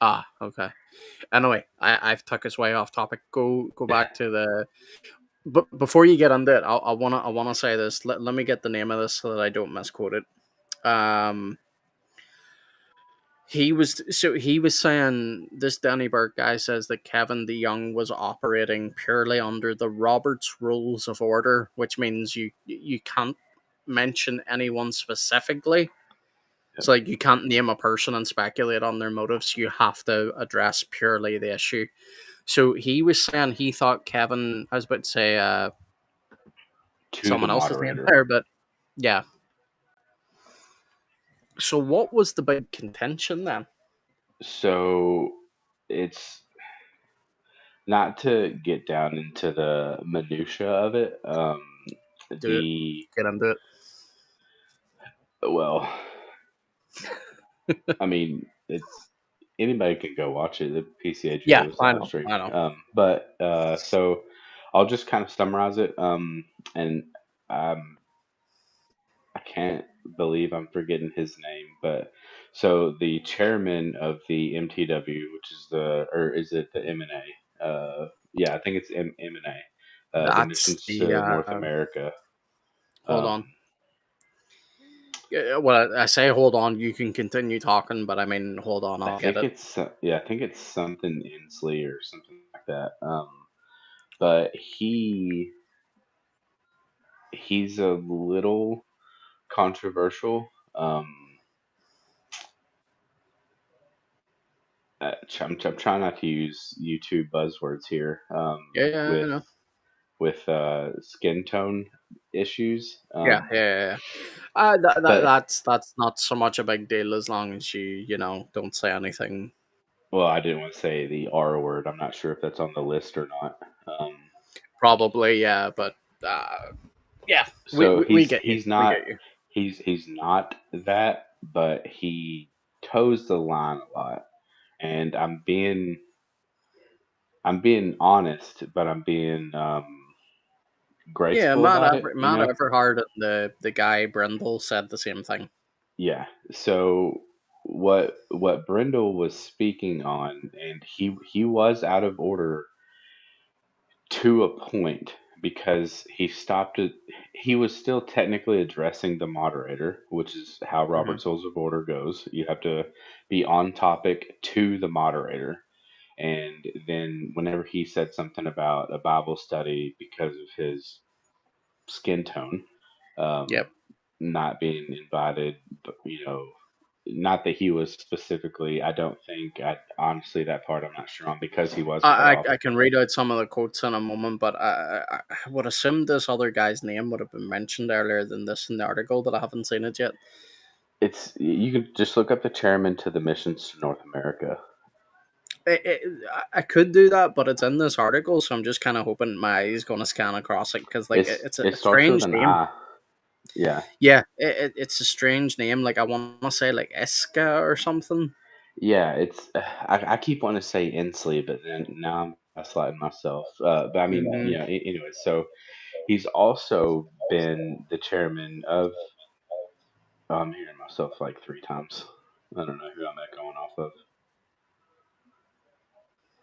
Ah, okay. Anyway, I've took us way off topic. Go back to the. But before you get on it, I wanna say this. Let me get the name of this so that I don't misquote it. He was saying, this Danny Burke guy says that Kevin DeYoung was operating purely under the Roberts Rules of Order, which means you can't mention anyone specifically. Yep. So like, you can't name a person and speculate on their motives. You have to address purely the issue. So he was saying he thought Kevin, I was about to say To the someone else's name moderator. there, but yeah. So what was the big contention then? So it's not to get down into the minutia of it. Do it. Get into it. Well, I mean, it's anybody can go watch it. The PCAG Yeah, was I live know. streaming. But so I'll just kind of summarize it. And I can't believe I'm forgetting his name, but so the chairman of the MTW, which is or is it the M&A? Yeah, I think it's M&A, the That's Missions the to North America. hold Um, on. Well, I say hold on. You can continue talking, but I mean hold on. I'll get it. I think it's something Inslee or something like that. But he's a little controversial. I'm trying not to use YouTube buzzwords here. Yeah, I With know. skin tone issues. Yeah, yeah, yeah. Yeah. But That's not so much a big deal as long as you know don't say anything. well, I didn't want to say the R word. I'm not sure if that's on the list or not. Probably, yeah, but uh, yeah, So we get you. he's We not get you. he's not that, but he toes the line a lot. And I'm being honest, but I'm being Yeah, graceful about it. Matt Everhart and the guy Brindle said the same thing. Yeah. So what Brindle was speaking on, and he was out of order to a point because he stopped it. He was still technically addressing the moderator, which is how Hmm. Robert's Rules of Order goes. You have to be on topic to the moderator. And then whenever he said something about a Bible study because of his skin tone, um, Yep. not being invited, but, not that he was specifically, I don't think, honestly, that part I'm not sure on because he was cut off. I can read out some of the quotes in a moment, but I would assume this other guy's name would have been mentioned earlier than this in the article, but I haven't seen it yet. You could just look up the chairman to the missions to North America. I could do that, but it's in this article, so I'm just kind of hoping my eye's going to scan across it because, like, it's It a starts with strange an name. I. Yeah. Yeah, it's a strange name. Like, I want to say, like, Iska or something. Yeah, it's I keep wanting to say Inslee, but then now I'm gaslighting myself. But I mean, Hmm. anyway, so he's also been the chairman of. I'm hearing myself like three times. I don't know who I'm echoing off of.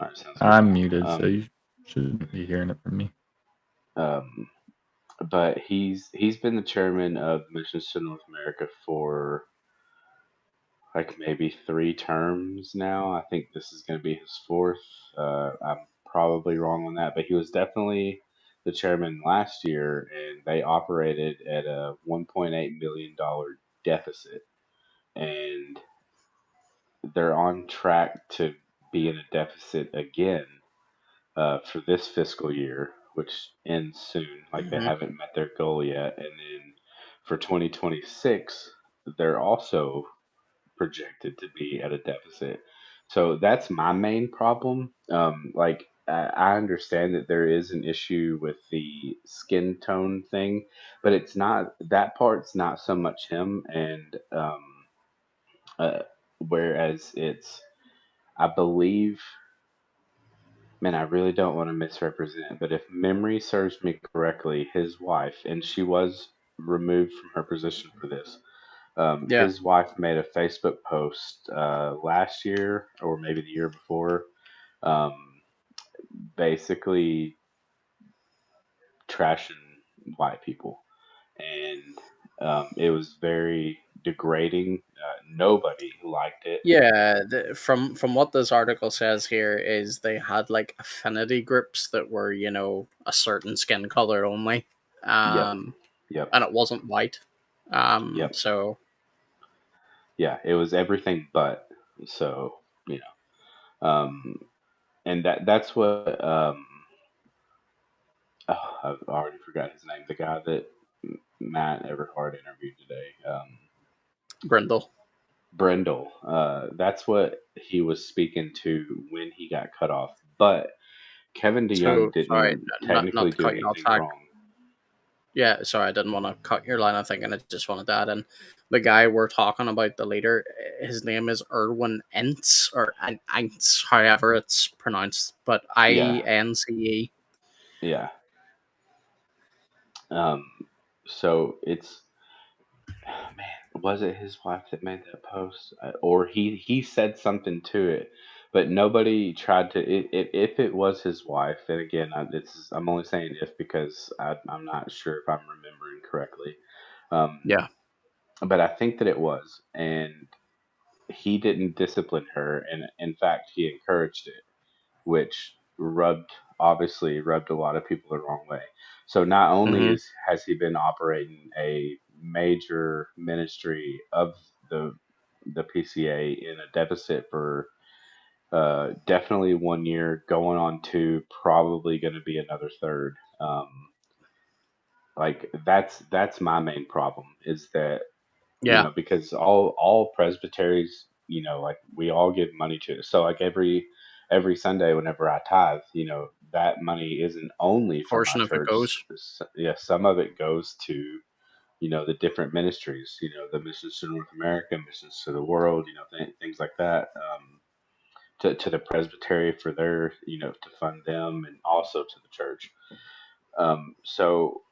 All right, sounds good. I'm muted, so Um, you shouldn't be hearing it from me. um, but he's been the chairman of Missions to North America for like maybe three terms now. I think this is going to be his fourth. I'm probably wrong on that, but he was definitely the chairman last year, and they operated at a $1.8 million deficit, and they're on track to be in a deficit again for this fiscal year, which ends soon. Like they Hmm. haven't met their goal yet, and then for 2026, they're also projected to be at a deficit. So that's my main problem. Like I understand that there is an issue with the skin tone thing, but it's not that part's not so much him, and uh, whereas it's I believe, man, I really don't want to misrepresent, but if memory serves me correctly, his wife, and she was removed from her position for this. Yeah. His wife made a Facebook post last year or maybe the year before, um, basically trashing white people, and it was very degrading. Nobody liked it. Yeah, from what this article says here is they had like affinity groups that were, you know, a certain skin color only, Yep, um, yep, and it wasn't white. yep. So Yeah, it was everything but. So you um, and that's what oh, I've already forgot his name. The guy that Matt Everhart interviewed today. Brindle. Brendel. That's what he was speaking to when he got cut off. But Kevin DeYoung So sorry, didn't not technically to do cut you off anything track. wrong. Yeah, sorry, I didn't want to cut your line of thinking. I just wanted to add in the guy we're talking about, the leader. His name is Erwin Entz or Entz, however it's pronounced, but Yeah, INCE. yeah. Um, so it's man, was it his wife that made that post, or he said something to it, but nobody tried to. If it was his wife, and again, I'm only saying if because I'm not sure if I'm remembering correctly. Um, Yeah. but I think that it was, and he didn't discipline her, and in fact, he encouraged it, which obviously rubbed a lot of people the wrong way. So not only Hmm. is has he been operating a major ministry of the PCA in a deficit for Definitely 1 year, going on 2, probably going to be another third. Like that's my main problem is that Yeah, because all presbyteries, like we all give money to it. So like every Sunday whenever I tithe, that money isn't only for my portion of it church. goes. Yeah, some of it goes to the different ministries, the missions to North America, missions to the world, things like that. To the presbytery for their, to fund them, and also to the church. So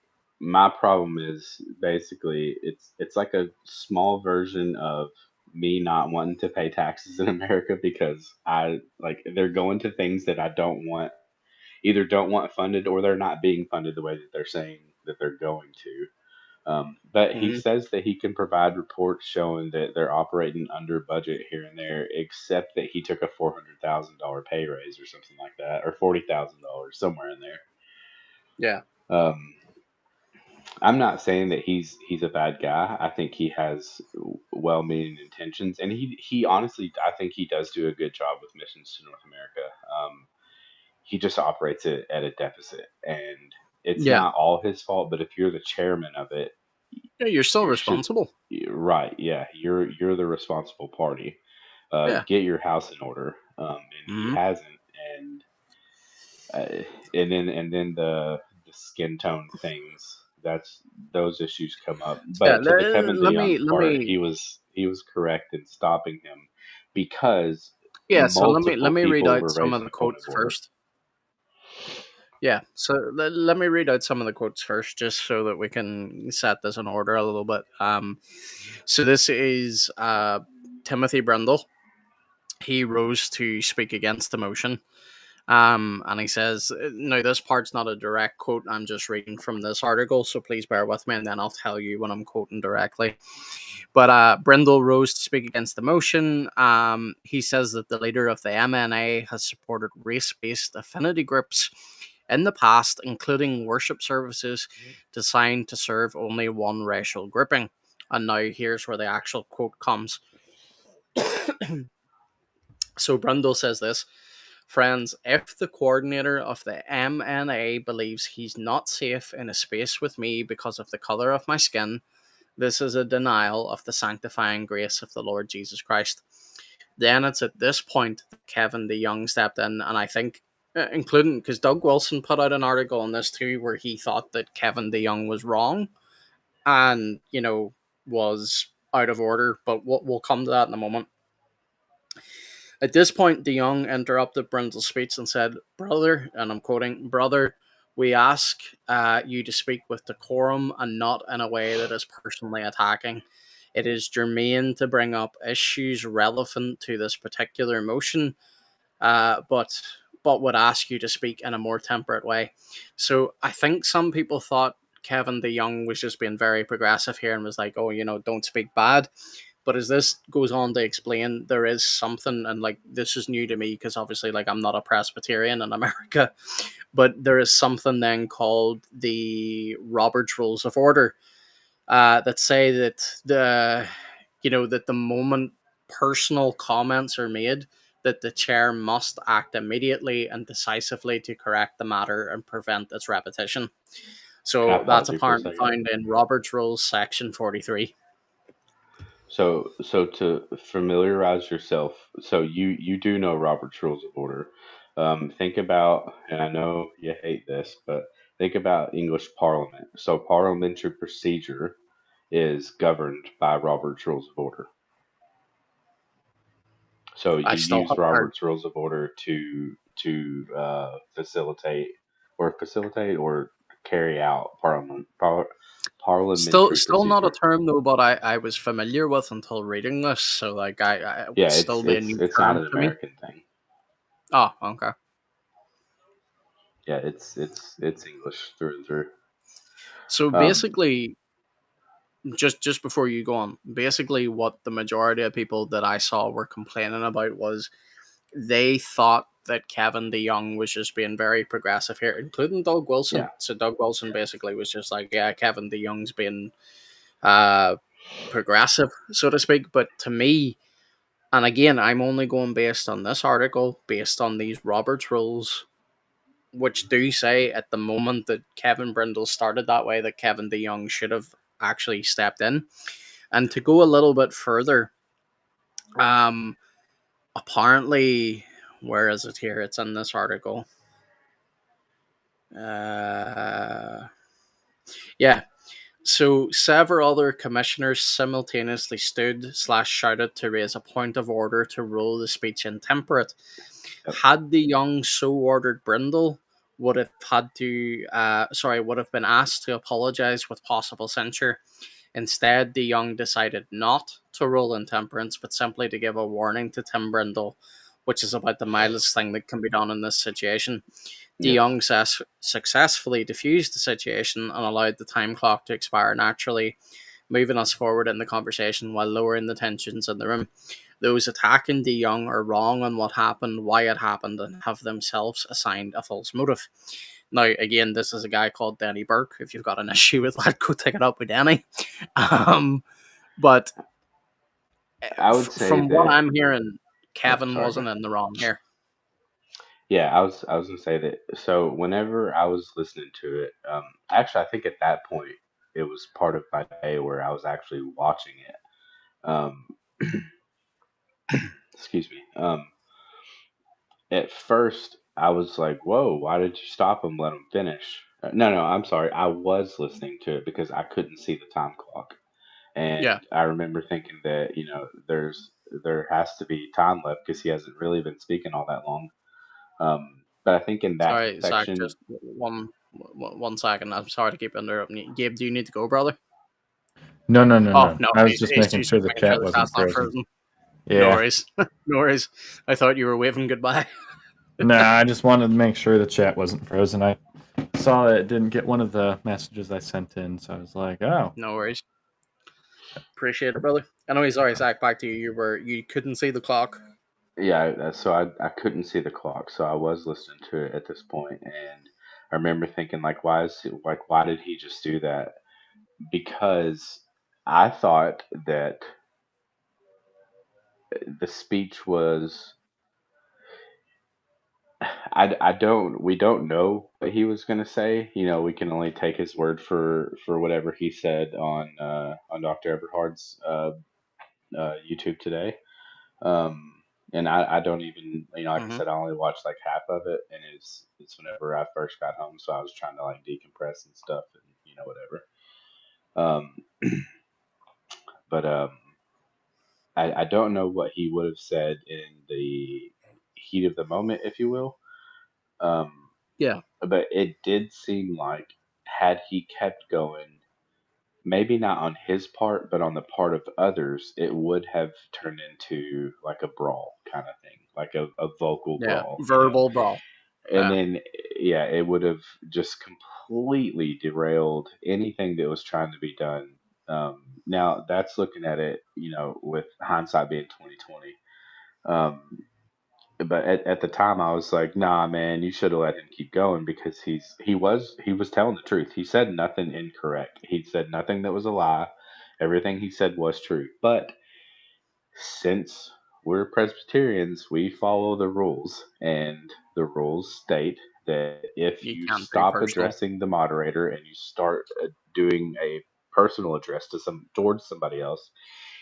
my problem is basically it's like a small version of me not wanting to pay taxes in America because I like they're going to things that I don't want, either don't want funded, or they're not being funded the way that they're saying that they're going to. But he Hmm. says that he can provide reports showing that they're operating under budget here and there, except that he took a $400,000 pay raise or something like that, or $40,000 somewhere in there. Yeah. Um, I'm not saying that he's a bad guy. I think he has well-meaning intentions, and he honestly, I think he does do a good job with missions to North America. He just operates it at a deficit, and it's Yeah. not all his fault. But if you're the chairman of it, Yeah, you're still you should, responsible. right? Yeah, you're the responsible party. Yeah. Get your house in order, and he Hmm. hasn't, and uh, and then the skin tone things, that's those issues come up. Yeah. But to the Kevin Let DeYoung me. Let part, me. he was correct in stopping him because Yeah. So let multiple me read people out were some of raising the a point quotes of order. first. Yeah. So let me read out some of the quotes first, just so that we can set this in order a little bit. So this is Timothy Brindle. He rose to speak against the motion. And he says, now this part's not a direct quote. I'm just reading from this article, so please bear with me, and then I'll tell you when I'm quoting directly. But Brindle rose to speak against the motion. He says that the leader of the MNA has supported race-based affinity groups in the past, including worship services designed to serve only one racial grouping. And now here's where the actual quote comes. So Brundle says this: friends, if the coordinator of the MNA believes he's not safe in a space with me because of the color of my skin, this is a denial of the sanctifying grace of the Lord Jesus Christ. Then it's at this point that Kevin DeYoung stepped in, and I think, including because Doug Wilson put out an article on this too, where he thought that Kevin DeYoung was wrong and, was out of order, but we'll come to that in a moment. At this point, DeYoung interrupted Brindle's speech and said, "Brother," and I'm quoting, "Brother, we ask you to speak with decorum and not in a way that is personally attacking. It is germane to bring up issues relevant to this particular motion, but would ask you to speak in a more temperate way." So I think some people thought Kevin DeYoung was just being very progressive here and was like, "Oh, don't speak bad." But as this goes on to explain, there is something, and like this is new to me because obviously, like, I'm not a Presbyterian in America, but there is something then called the Robert's Rules of Order that say that the moment personal comments are made, that the chair must act immediately and decisively to correct the matter and prevent its repetition. Can I So that's pause you for a apparently second? found in Robert's Rules, section 43. So to familiarize yourself, so you do know Robert's Rules of Order. Think about, and I know you hate this, but think about English Parliament. So parliamentary procedure is governed by Robert's Rules of Order. So I you still use haven't heard. Robert's Rules of Order to facilitate or carry out Still, parliamentary still not a procedure. term though, but I was familiar with until reading this, so like I would Yeah, still it's be a it's new it's not term an to me. American thing. Oh, okay. Yeah, it's English through and through. So Um, basically, just before you go on, basically what the majority of people that I saw were complaining about was they thought that Kevin DeYoung was just being very progressive here, including Doug Wilson. yeah, So Doug Wilson basically was just like, yeah, Kevin DeYoung's being uh progressive, so to speak. But to me, And again, I'm only going based on this article, based on these Roberts rules, which do say at the moment that Kevin Brindle started that way, that Kevin DeYoung should have actually stepped in. And to go a little bit further, um, apparently, where is it here? It's in this article. Yeah. So several other commissioners simultaneously stood/shouted to raise a point of order to rule the speech intemperate. Yep. Had DeYoung so ordered, Brindle would have would have been asked to apologize with possible censure. Instead, DeYoung decided not to rule intemperance, but simply to give a warning to Tim Brindle, which is about the mildest thing that can be done in this situation. Yes. DeYoung successfully diffused the situation and allowed the time clock to expire naturally, moving us forward in the conversation while lowering the tensions in the room. Those attacking DeYoung are wrong on what happened, why it happened, and have themselves assigned a false motive. Now, again, this is a guy called Denny Burke. If you've got an issue with that, go take it up with Denny. But I would say from what that. I'm hearing, Kevin Sorry, wasn't in the wrong here. yeah, I was gonna say that. So whenever I was listening to it, actually, I think at that point it was part of my day where I was actually watching it. Excuse me. At first, I was like, "Whoa, why did you stop him? Let him finish." No, I'm sorry. I was listening to it because I couldn't see the time clock, Yeah. and I remember thinking that there has to be time left because he hasn't really been speaking all that long. But I think in that Sorry, Zach, section, just one second. I'm sorry to keep interrupting you. Gabe, do you need to go, brother? No, Oh, no, I was he's, just he's, making he's sure just the making sure chat the wasn't chat's not frozen. frozen. No Yeah. worries. No worries. I thought you were waving goodbye. No, I just wanted to make sure the chat wasn't frozen. I saw that it didn't get one of the messages I sent in, so I was like, oh. No worries. Appreciate it, brother. Anyways, sorry, Zach, back to you. You couldn't see the clock. yeah, so I couldn't see the clock, so I was listening to it at this point, and I remember thinking like, why did he just do that? Because I thought that the speech was I don't we don't know what he was going to say. We can only take his word for whatever he said on Dr. Eberhard's YouTube today. Um, and I don't even, like I Mm-hmm. said, I only watched like half of it, and it's whenever I first got home, so I was trying to like decompress and stuff, and whatever. Um, but I don't know what he would have said in the heat of the moment, if you will. Um, Yeah. but it did seem like had he kept going, maybe not on his part, but on the part of others, it would have turned into like a brawl kind of thing, like a vocal Yeah. brawl. Verbal brawl. And Yeah. then, yeah, it would have just completely derailed anything that was trying to be done. Now that's looking at it, with hindsight being 2020. Um, but at the time, I was like, "Nah, man, you should have let him keep going because he was telling the truth. He said nothing incorrect. He said nothing that was a lie. Everything he said was true. But since we're Presbyterians, we follow the rules, and the rules state that if You you can't be stop personal. addressing the moderator and you start doing a personal address towards somebody else,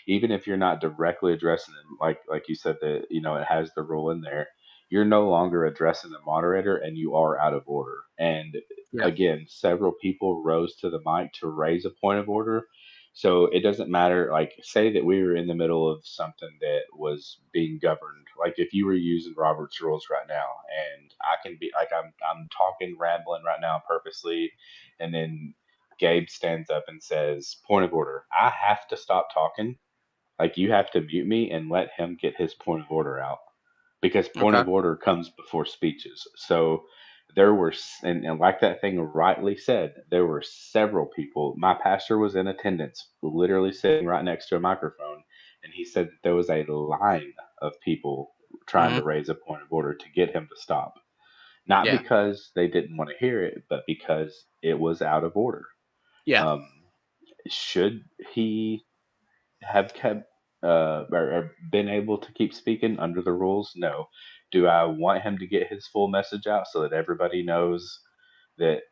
even if you're not directly addressing them, like you said that it has the rule in there, you're no longer addressing the moderator and you are out of order. And Yeah. again, several people rose to the mic to raise a point of order, so it doesn't matter. Like, say that we were in the middle of something that was being governed. Like, if you were using Robert's rules right now, and I can be like, I'm talking, rambling right now purposely, and then Gabe stands up and says, "Point of order. I have to stop talking. Like, you have to mute me and let him get his point of order out." Because point Okay. of order comes before speeches. So and like that thing rightly said, there were several people. My pastor was in attendance, literally sitting right next to a microphone, and he said that there was a line of people trying Mm-hmm. to raise a point of order to get him to stop. Not Yeah. because they didn't want to hear it, but because it was out of order. Yeah. Um, should he have kept? or been able to keep speaking under the rules? No. Do I want him to get his full message out so that everybody knows that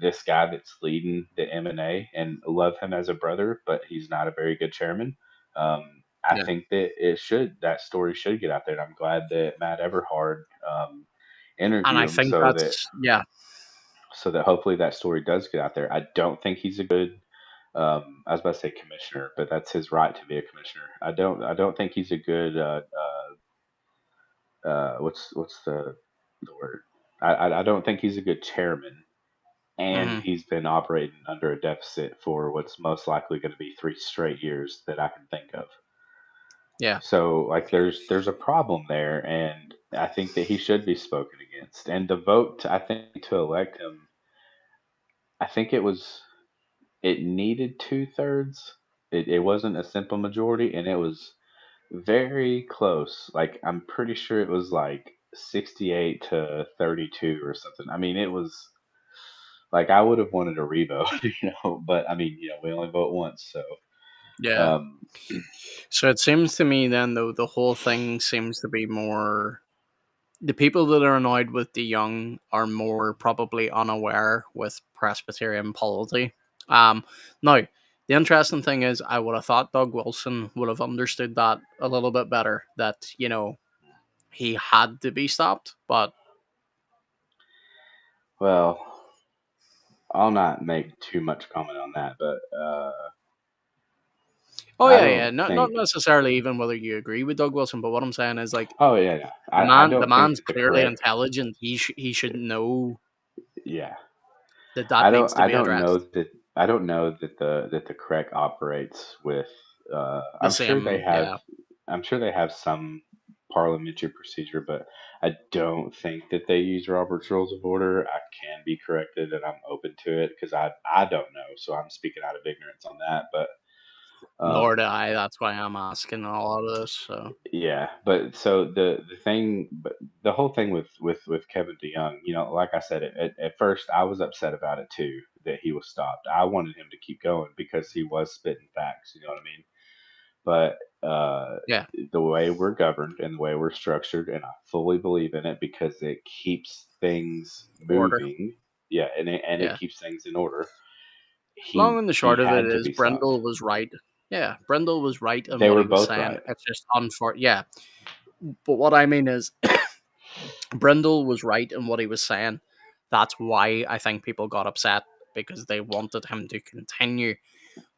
this guy that's leading the M&A and love him as a brother, but he's not a very good chairman? I Yeah. think that that story should get out there. And I'm glad that Matt Everhard And I interviewed him think that's, yeah. so that hopefully that story does get out there. I don't think he's a good. I was about to say commissioner, but that's his right to be a commissioner. I don't think he's a good. What's the word? I don't think he's a good chairman, and Hmm. he's been operating under a deficit for what's most likely going to be 3 straight years that I can think of. Yeah. So like there's a problem there, and I think that he should be spoken against. And the vote, I think, to elect him, I think it needed 2/3. It wasn't a simple majority, and it was very close. Like I'm pretty sure it was like 68 to 32 or something. I mean, it was like I would have wanted a revote, but I mean, we only vote once, so Yeah. um, So it seems to me then, though, the whole thing seems to be more the people that are annoyed with De Young are more probably unaware with Presbyterian polity. Now, the interesting thing is, I would have thought Doug Wilson would have understood that a little bit better. That he had to be stopped, but well, I'll not make too much comment on that, but oh I yeah, yeah, don't not think. necessarily even whether you agree with Doug Wilson, but what I'm saying is like Oh yeah, yeah. the I man, the don't think man's that the clearly correct. intelligent. He should know Yeah, that that needs to I be don't know addressed. that I don't know that the correct operates with. The same, yeah, I'm sure they have some parliamentary procedure, but I don't think that they use Robert's Rules of Order. I can be corrected, and I'm open to it because I don't know, so I'm speaking out of ignorance on that. But nor do um, I. That's why I'm asking a lot of this. So yeah, but so the thing, but the whole thing with Kevin DeYoung, like I said, at first I was upset about it too that he was stopped. I wanted him to keep going because he was spitting facts. You know what I mean? But yeah, the way we're governed and the way we're structured, and I fully believe in it because it keeps things order. moving. Yeah, and it Yeah. keeps things in order. Long He and the he short of it had to is be stopped. Brendel was right. Yeah, Brendel was right in They what were he was both saying. right. It's just unfortunate. Yeah, but what I mean is, Brendel was right in what he was saying. That's why I think people got upset because they wanted him to continue.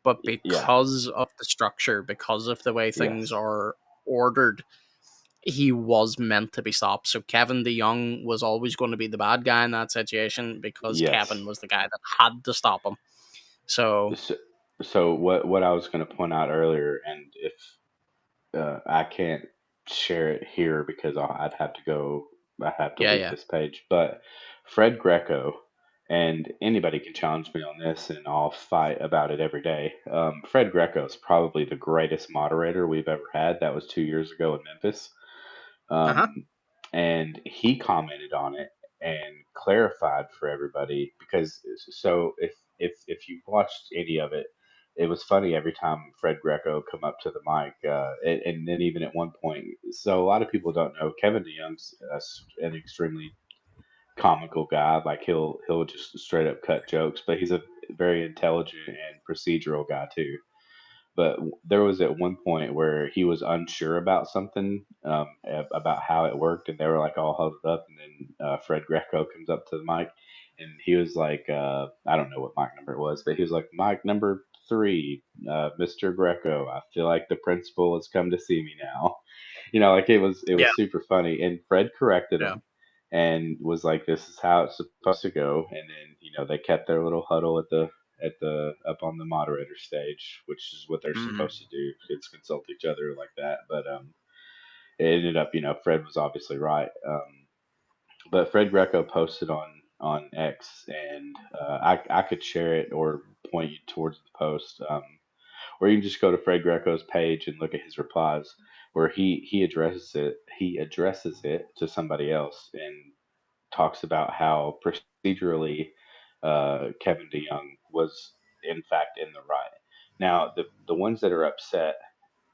But Yeah. because of the structure, because of the way things Yes. are ordered, he was meant to be stopped. So Kevin DeYoung was always going to be the bad guy in that situation because Yes. Kevin was the guy that had to stop him. So So, so what I was going to point out earlier, and if I can't share it here because I'd have to go, I have to yeah, leave yeah. this page. But Fred Greco, and anybody can challenge me on this, and I'll fight about it every day. Fred Greco is probably the greatest moderator we've ever had. That was 2 years ago in Memphis. Uh huh. Um, and he commented on it and clarified for everybody because so if you watched any of it, it was funny every time Fred Greco come up to the mic, and then even at one point. So a lot of people don't know Kevin DeYoung's an extremely comical guy. Like he'll just straight up cut jokes, but he's a very intelligent and procedural guy too. But there was at one point where he was unsure about something, about how it worked, and they were like all huddled up, and then Fred Greco comes up to the mic, and he was like, I don't know what mic number it was, but he was like, mic number 3, Mr. Greco, I feel like the principal has come to see me now. Like it Yeah, was super funny, and Fred corrected yeah. him and was like, "This is how it's supposed to go." And then they kept their little huddle at the up on the moderator stage, which is what they're Mm-hmm. supposed to do. Kids consult each other like that. But it ended up, Fred was obviously right. But Fred Greco posted on X, and I could share it or point you towards the post. Or you can just go to Fred Greco's page and look at his replies, where he addresses it to somebody else and talks about how procedurally Kevin DeYoung was in fact in the right. Now, the ones that are upset,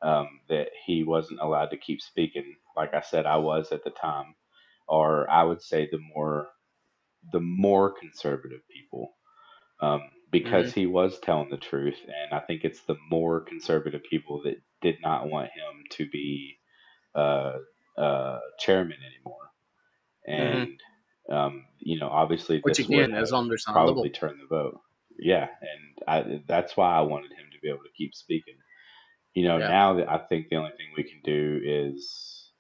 that he wasn't allowed to keep speaking. Like I said, I was at the time, or I would say the more conservative people, Hmm. because he was telling the truth, and I think it's the more conservative people that did not want him to be uh, chairman anymore. Hmm. And obviously Which this would again is have probably understandable. turned the vote. Yeah, and that's why I wanted him to be able to keep speaking. Yeah. Now that I think the only thing we can do is,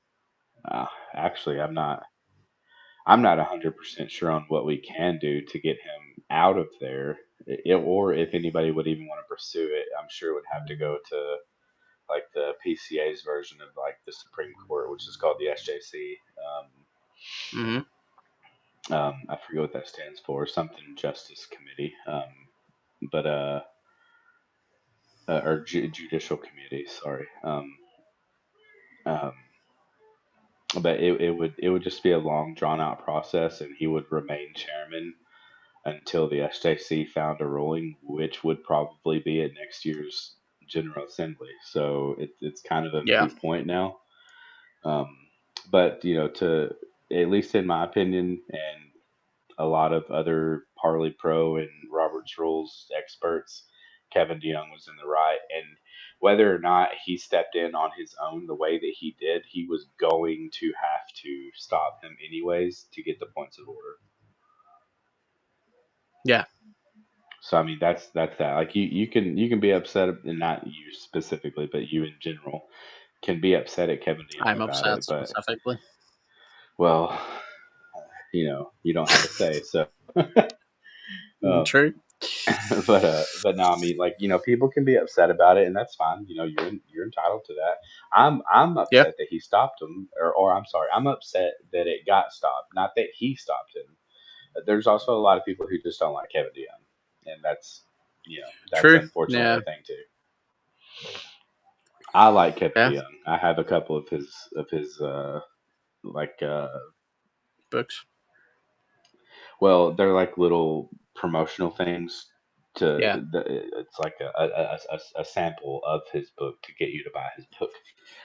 actually, I'm not 100% sure on what we can do to get him out of there, or if anybody would even want to pursue it. I'm sure it would have to go to like the PCA's version of like the Supreme Court, which is called the SJC. Hmm. I forget what that stands for, something Justice Committee, but or Judicial Committee. Sorry. Um, but it would just be a long drawn out process, and he would remain chairman until the SJC found a ruling, which would probably be at next year's General Assembly. So it's kind of a Yeah. moot point now. Um, but to at least in my opinion, and a lot of other Parley Pro and Robert's Rules experts, Kevin DeYoung was in the right. And whether or not he stepped in on his own the way that he did, he was going to have to stop him anyways to get the points of order. Yeah. So I mean that's that. Like you can be upset, and not you specifically, but you in general can be upset at Kevin DeYoung I'm about it. upset But specifically. well, you don't have a say. So um, True. but no, I mean, like, people can be upset about it, and that's fine. You're entitled to that. I'm Yeah. upset that he stopped him, or I'm sorry, I'm upset that it got stopped, not that he stopped him. There's also a lot of people who just don't like Kevin DeYoung, and that's True. unfortunately Yeah. a thing too. I like Kevin Yeah. DeYoung. I have a couple of his like Books. well, they're like little promotional things Yeah. it's like a sample of his book to get you to buy his book,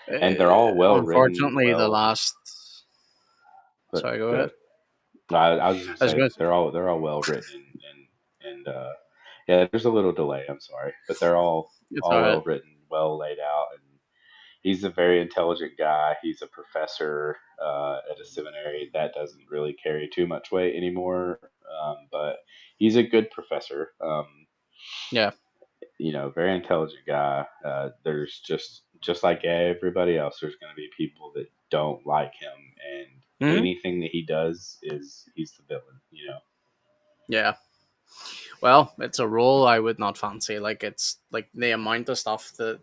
and they're Uh, all well written. Unfortunately, the last. But Sorry, go ahead. good. I was gonna I was say going to. they're all well written, and yeah, there's a little delay. I'm sorry, but they're all It's all all right. well written, well laid out, and he's a very intelligent guy. He's a professor at a seminary that doesn't really carry too much weight anymore, but he's a good professor. Yeah. Very intelligent guy. There's just like everybody else, there's going to be people that don't like him, and Hmm. anything that he does he's the villain. Yeah. Well, it's a role I would not fancy. Like, it's like the amount of stuff that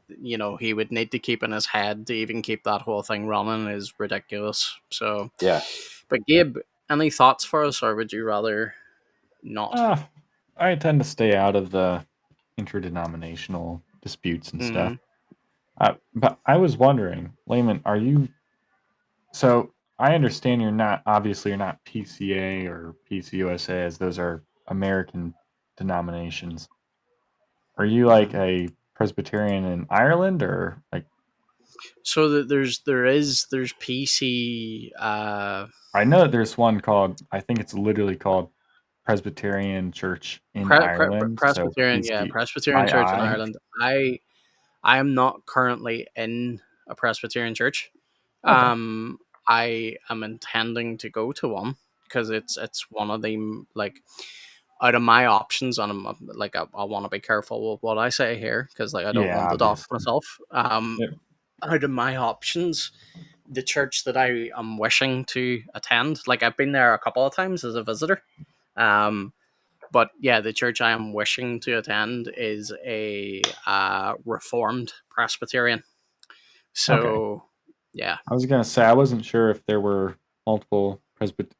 he would need to keep in his head to even keep that whole thing running is ridiculous. So, Yeah. but Gabe, any thoughts for us, or would you rather not? I tend to stay out of the interdenominational disputes and Hmm. stuff. But I was wondering, Layman, are you? So I understand you're not. Obviously, you're not PCA or PCUSA, as those are American denominations. Are you like a Presbyterian in Ireland, or like? So that there's PC. I know that there's one called. I think it's literally called Presbyterian Church in Ireland. So Presbyterian, yeah, PC. Presbyterian Church in II. Ireland. I am not currently in a Presbyterian church. Okay. I am intending to go to one because it's one of the, like, out of my options, and I'm like, I want to be careful with what I say here because, like, I don't Yeah, want to dox obviously. myself. Yep. Out of my options, the church that I am wishing to attend, like, I've been there a couple of times as a visitor. Um, but yeah, the church I am wishing to attend is a Reformed Presbyterian. Okay. So yeah, I was gonna say I wasn't sure if there were multiple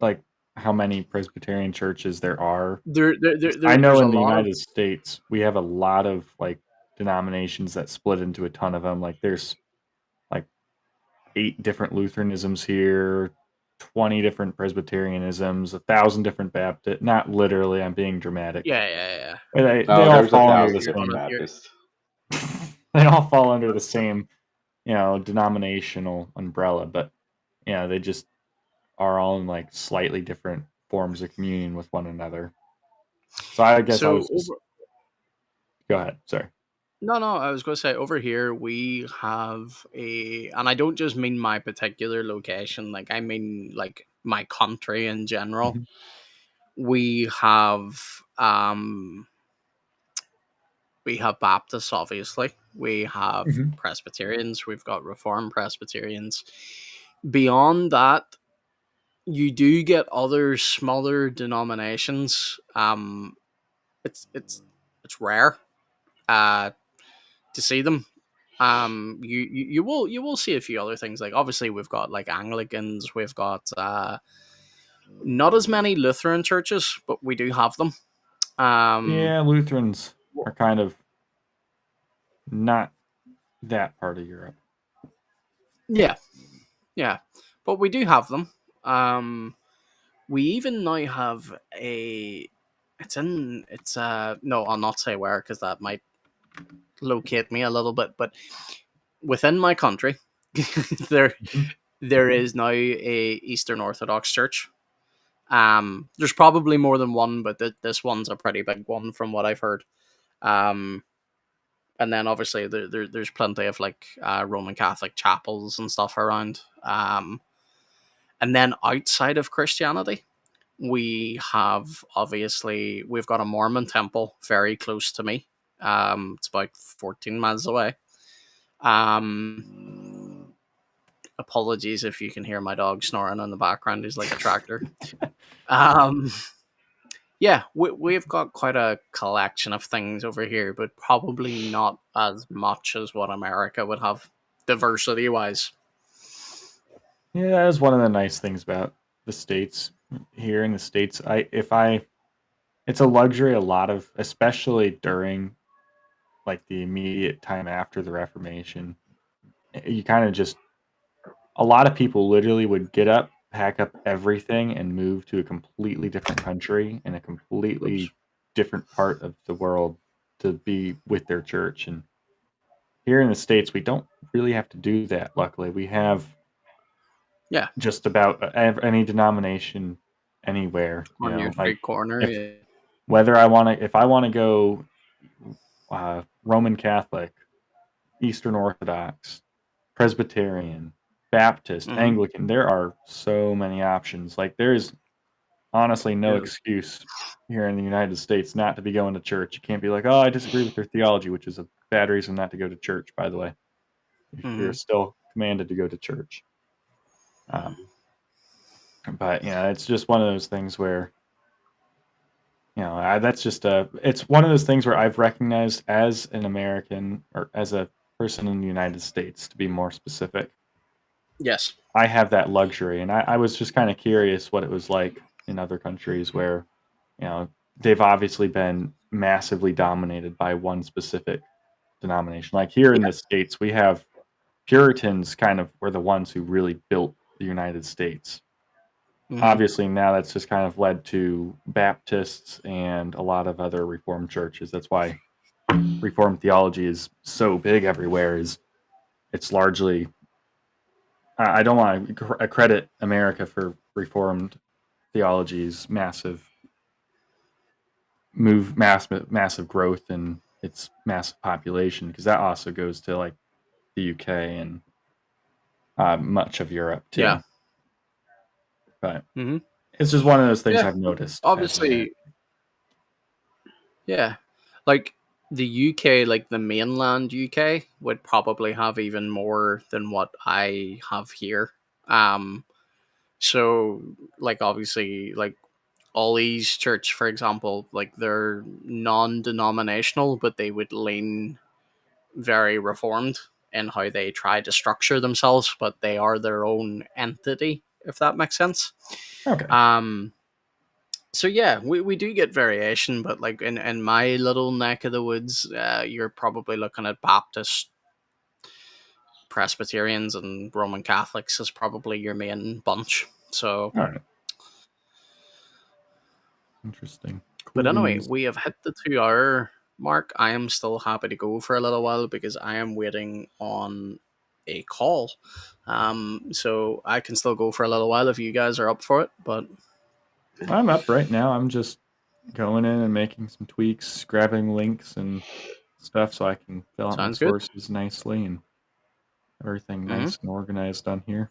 like how many Presbyterian churches there are. I know there's a in the lot of, United States we have a lot of like denominations that split into a ton of them. Like there's like 8 different Lutheranisms here, 20 different Presbyterianisms, 1,000 different Baptist. Not literally, I'm being dramatic. yeah. They Oh, all there's a fall under the thousand You're different gonna same. you're Baptists. They all fall under the same denominational umbrella, but they just are all in like slightly different forms of communion with one another. So I guess I So was just go ahead. Sorry. no, I was going to say over here we have and I don't just mean my particular location, like I mean like my country in general. Mhm. We have um we have Baptists, obviously. We have Mhm. Presbyterians. We've got Reformed Presbyterians. Beyond that, you do get other smaller denominations. It's rare to see them. You will see a few other things, like obviously we've got like Anglicans. We've got not as many Lutheran churches, but we do have them. Um, Yeah, Lutherans are kind of not that part of Europe. yeah, yeah, but we do have them. Um, we even now have a. No, I'll not say where because that might locate me a little bit, but within my country, there Mhm. there is now a Eastern Orthodox church. There's probably more than one, but this one's a pretty big one from what I've heard. Um, and then obviously there's plenty of like Roman Catholic chapels and stuff around. And then outside of Christianity, we've got a Mormon temple very close to me. It's about 14 miles away. Apologies if you can hear my dog snoring in the background. He's like a tractor. Um, yeah, we've got quite a collection of things over here, but probably not as much as what America would have, diversity wise. Yeah, that is one of the nice things about the States. Here in the States, it's a luxury a lot of, especially during like the immediate time after the Reformation. You kind of just a lot of people literally would get up, pack up everything, and move to a completely different country in a Oops. completely different part of the world to be with their church. And here in the States, we don't really have to do that. Luckily, we have Yeah, just about any denomination anywhere. on your Like street corner. if Yeah. if I want to go Roman Catholic, Eastern Orthodox, Presbyterian, Baptist, Mm-hmm. Anglican, there are so many options. Like there is honestly no Yeah. excuse here in the United States not to be going to church. You can't be like, oh, I disagree with their theology, which is a bad reason not to go to church, by the way. You're Mm-hmm. still commanded to go to church. Um, but it's just one of those things where that's just it's one of those things where I've recognized as an American or as a person in the United States, to be more specific. Yes. I have that luxury, and I was just kind of curious what it was like in other countries where, they've obviously been massively dominated by one specific denomination. Like here in Yeah. the States, we have Puritans kind of were the ones who really built the United States. Mm-hmm. Obviously, now that's just kind of led to Baptists and a lot of other Reformed churches. That's why Reformed theology is so big everywhere. Is it's largely I don't want to accredit America for Reformed theology's massive massive growth and its massive population, because that also goes to like the UK and much of Europe too. Yeah. But Mm-hmm. it's just one of those things Yeah. I've noticed as an American. Obviously, yeah. Like the UK, like the mainland UK, would probably have even more than what I have here. Um, so like obviously, like Ollie's church, for example, like they're non-denominational, but they would lean very reformed in how they try to structure themselves, but they are their own entity, if that makes sense. Okay. So yeah, we do get variation, but like in my little neck of the woods, you're probably looking at Baptist, Presbyterians, and Roman Catholics as probably your main bunch. So, All right. Interesting. but anyway, Coolies. we have hit the 2 hour mark. I am still happy to go for a little while because I am waiting on a call. So I can still go for a little while if you guys are up for it. But I'm up right now. I'm just going in and making some tweaks, grabbing links and stuff so I can fill out my sounds good. sources nicely and everything Hmm. nice and organized on here.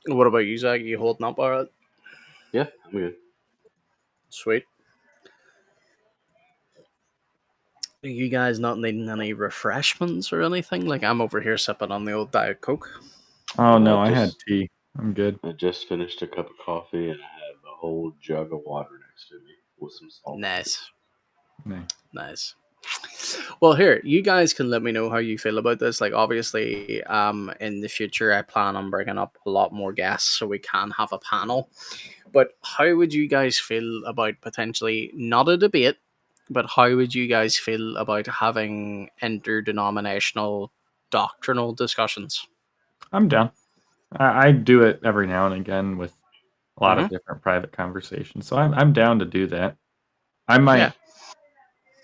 What about you, Zach? You holding up all right? Yeah, I'm good. Sweet. Are you guys not needing any refreshments or anything? Like I'm over here sipping on the old Diet Coke. Oh no, I I had just tea. I'm good. I just finished a cup of coffee and I have a whole jug of water next to me with some salt. Nice. Nice. Nice. Well, here, you guys can let me know how you feel about this. Like, obviously, in the future, I plan on bringing up a lot more guests so we can have a panel. But how would you guys feel about potentially not a debate, but how would you guys feel about having interdenominational doctrinal discussions? I'm down. I do it every now and again with a lot Hmm. of different private conversations, so I'm down to do that. I Yeah. might,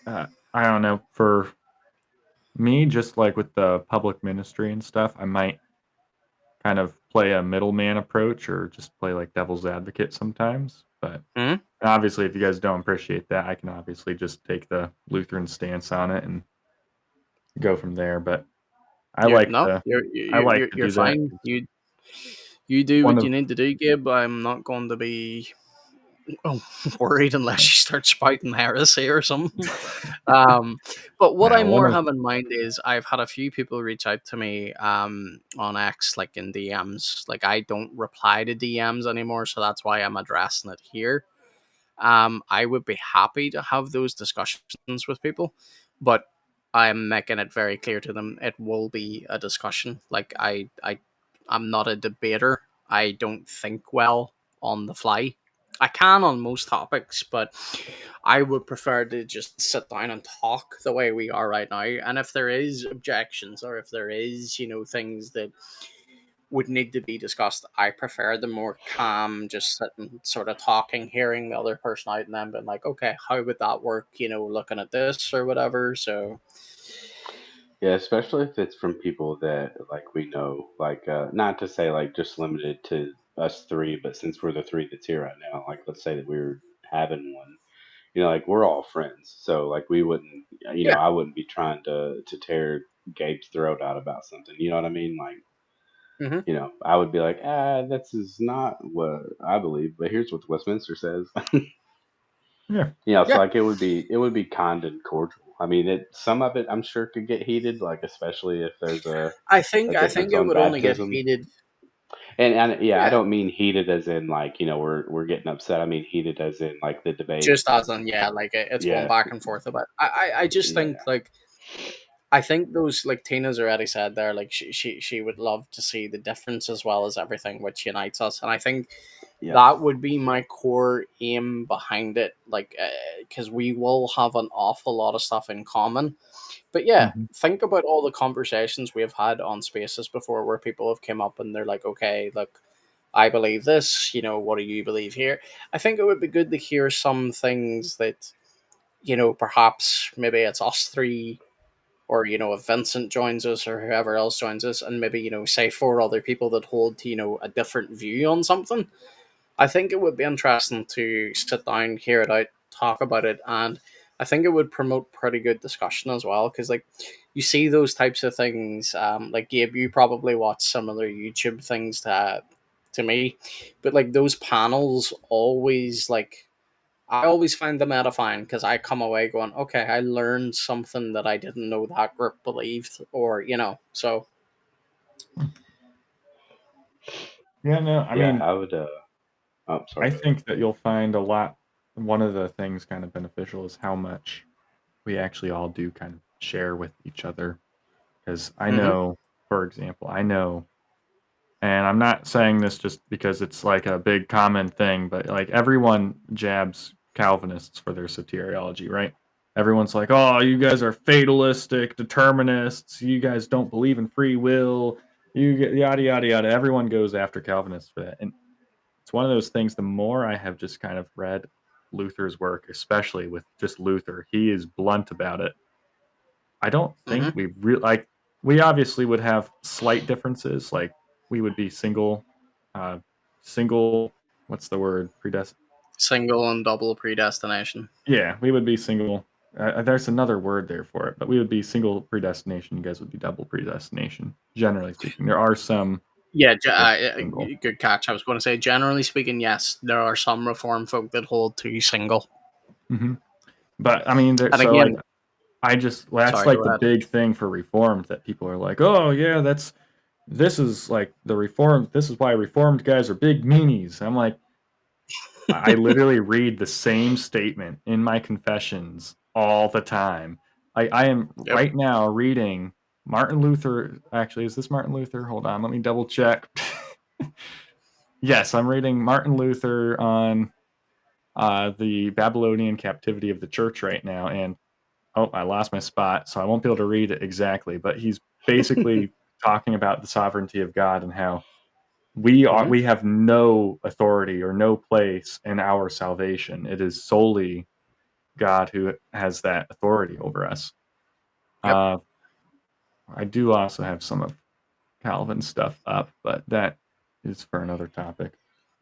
I don't know, for me, just like with the public ministry and stuff, I might kind of play a middleman approach or just play like devil's advocate sometimes. But Hmm. obviously, if you guys don't appreciate that, I can obviously just take the Lutheran stance on it and go from there. But I You're like no, to you're I you're like you're to you're do that. fine. You do One what you of need to do, Gabe. I'm not going to be worried unless you start spouting heresy or something. Um, but what I one more of have in mind is I've had a few people reach out to me on X, like in DMs. Like I don't reply to DMs anymore, so that's why I'm addressing it here. I would be happy to have those discussions with people, but I'm making it very clear to them it will be a discussion. Like I'm not a debater. I don't think well on the fly. I can on most topics, but I would prefer to just sit down and talk the way we are right now. And if there is objections or if there is, things that would need to be discussed, I prefer the more calm, just sitting, sort of talking, hearing the other person out, and then being like, okay, how would that work? Looking at this or whatever. So, Yeah, especially if it's from people that like we know, like not to say like just limited to us three, but since we're the three that's here right now, like let's say that we were having one, like we're all friends, so like we wouldn't, yeah. I wouldn't be trying to tear Gabe's throat out about something. You know what I mean? Like, Hmm. I would be like, this is not what I believe, but here's what Westminster says. yeah. So Yeah. like it would be kind and cordial. I mean, some of it I'm sure could get heated, like especially if there's I a think I think difference it on would only get baptism. heated. And yeah, I Yeah. don't mean heated as in like we're getting upset. I mean heated as in like the debate. Just as in, yeah, like it's going Yeah, back and forth about. I just think yeah, like I think those, like Tina's already said there, like she would love to see the difference as well as everything which unites us, and I think yeah. that would be my core aim behind it, like because we will have an awful lot of stuff in common. But yeah, Hmm. think about all the conversations we've had on Spaces before where people have come up and they're like, okay, look, I believe this, what do you believe here? I think it would be good to hear some things that, perhaps maybe it's us three, or if Vincent joins us or whoever else joins us, and maybe say four other people that hold a different view on something. I think it would be interesting to sit down, hear it out, talk about it, and I think it would promote pretty good discussion as well. Because like you see those types of things, like Gabe, you probably watch similar YouTube things to me, but like those panels always like I always find them edifying because I come away going, okay, I learned something that I didn't know that group believed, or so. Yeah, no, I Yeah, mean, I would. Oh, sorry. I Go ahead. think that you'll find a lot. One of the things kind of beneficial is how much we actually all do kind of share with each other. Because I Mm-hmm. know, for example, and I'm not saying this just because it's like a big common thing, but like everyone jabs Calvinists for their soteriology, right? Everyone's like, "Oh, you guys are fatalistic, determinists. You guys don't believe in free will. You get yada yada yada." Everyone goes after Calvinists for that, and it's one of those things. The more I have just kind of read Luther's work, especially with just Luther, he is blunt about it. I don't think Mm-hmm. we really like. we obviously would have slight differences. Like we would be single. What's the word? Single and double predestination. Yeah, we would be single. There's another word there for it, but we would be single predestination. You guys would be double predestination. Generally speaking, there are some. Yeah, single. good catch. I was going to say, generally speaking, yes, there are some Reformed folk that hold to single. Mm-hmm. But I mean, and again, that's sorry, like the big thing for Reformed that people are like, oh yeah, this is like the Reformed. This is why Reformed guys are big meanies. I'm like, I literally read the same statement in my confessions all the time. I am right now reading Martin Luther. Actually, is this Martin Luther? Hold on, let me double check. Yes, I'm reading Martin Luther on the Babylonian captivity of the church right now. And I lost my spot, so I won't be able to read it exactly. But he's basically talking about the sovereignty of God and how we have no authority or no place in our salvation. It is solely God who has that authority over us. Yep. I do also have some of Calvin's stuff up, but that is for another topic.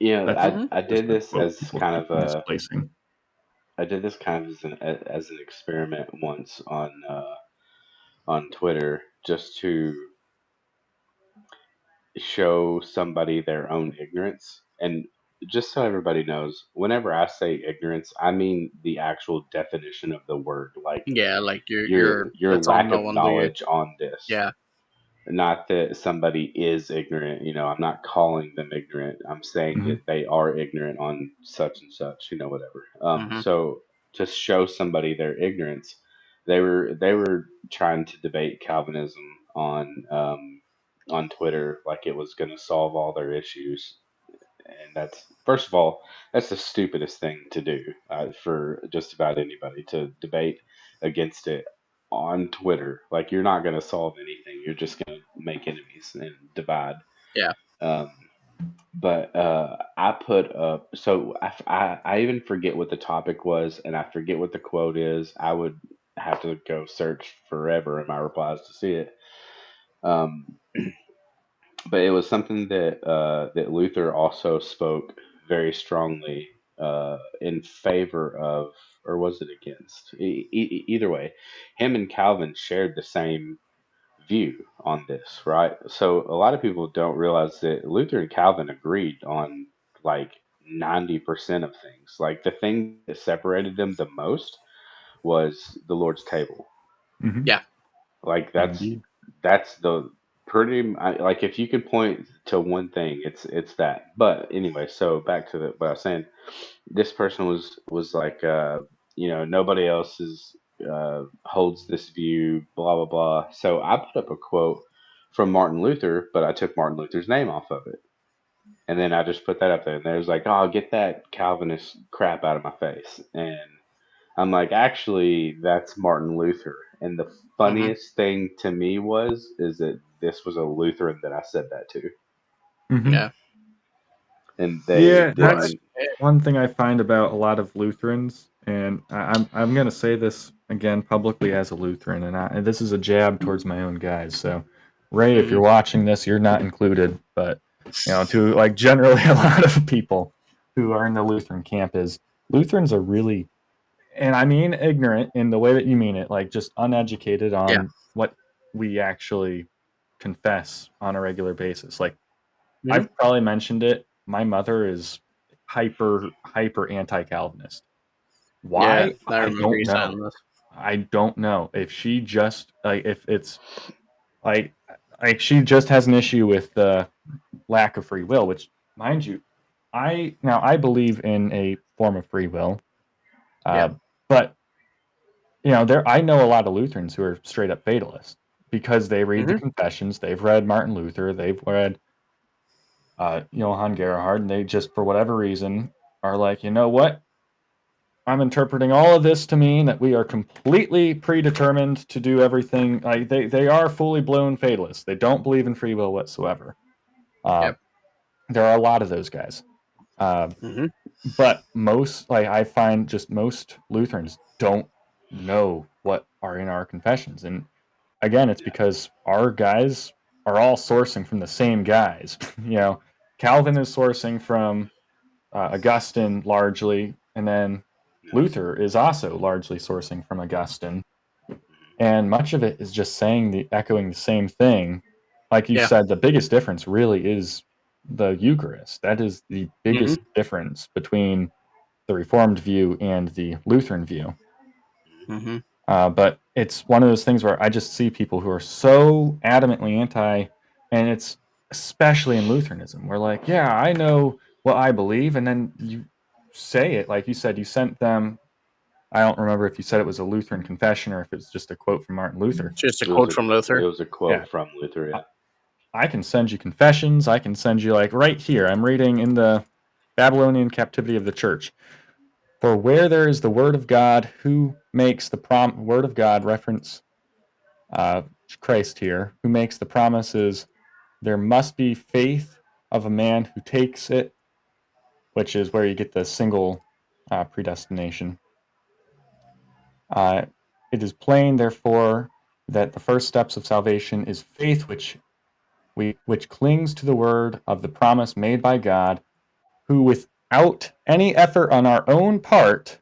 Yeah, I did this as kind of a misplacing. I did this kind of as an experiment once on Twitter, just to show somebody their own ignorance. And just so everybody knows, whenever I say ignorance, I mean the actual definition of the word. Like, yeah, like your lack of knowledge on this. Yeah. Not that somebody is ignorant, I'm not calling them ignorant. I'm saying that they are ignorant on such and such, whatever. So to show somebody their ignorance, they were trying to debate Calvinism on Twitter like it was going to solve all their issues. And that's, first of all, that's the stupidest thing to do for just about anybody, to debate against it on Twitter. Like, you're not going to solve anything. You're just going to make enemies and divide. Yeah. But I put up, so I even forget what the topic was, and I forget what the quote is. I would have to go search forever in my replies to see it. But it was something that Luther also spoke very strongly in favor of, or was it against? Either way, him and Calvin shared the same view on this, right? So a lot of people don't realize that Luther and Calvin agreed on like 90% of things. Like, the thing that separated them the most was the Lord's table. Mm-hmm. Yeah. Like, that's the pretty, like, if you could point to one thing, it's that. But anyway, so back to what I was saying. This person was like, nobody else holds this view, blah blah blah. So I put up a quote from Martin Luther, but I took Martin Luther's name off of it, and then I just put that up there. And there's like, oh, get that Calvinist crap out of my face. And I'm like, actually, that's Martin Luther. And the funniest thing to me is that this was a Lutheran that I said that to. Mm-hmm. Yeah. And that's one thing I find about a lot of Lutherans, and I'm going to say this again publicly as a Lutheran, and this is a jab towards my own guys. So, Ray, if you're watching this, you're not included, but to like generally a lot of people who are in the Lutheran camp, is Lutherans are really, and I mean ignorant in the way that you mean it, like just uneducated on what we actually confess on a regular basis. Like, I've probably mentioned it. My mother is hyper anti-Calvinist. Why? Yeah, I don't know. If she just if it's like she just has an issue with the lack of free will, which, mind you, I believe in a form of free will. But I know a lot of Lutherans who are straight up fatalists because they read the confessions, they've read Martin Luther, they've read Johann Gerhard, and they just, for whatever reason, are like, you know what? I'm interpreting all of this to mean that we are completely predetermined to do everything. Like, they are fully blown fatalists. They don't believe in free will whatsoever. There are a lot of those guys. But most, I find just most Lutherans don't know what are in our confessions. And again, it's because our guys are all sourcing from the same guys. Calvin is sourcing from Augustine largely, and then Luther is also largely sourcing from Augustine. And much of it is just echoing the same thing. Like you said, the biggest difference really is the Eucharist. That is the biggest difference between the Reformed view and the Lutheran view. But it's one of those things where I just see people who are so adamantly anti, and it's especially in Lutheranism. We're like, yeah, I know what I believe, and then you say it like you said. You sent them. I don't remember if you said it was a Lutheran confession or if it's just a quote from Martin Luther. Just a quote from Luther. It was a quote from Luther. Yeah. I can send you confessions. I can send you like right here. I'm reading in the Babylonian Captivity of the Church. For where there is the word of God, who makes the word of God reference Christ here, who makes the promises, there must be faith of a man who takes it, which is where you get the single predestination. It is plain, therefore, that the first steps of salvation is faith, which clings to the word of the promise made by God, who without any effort on our own part,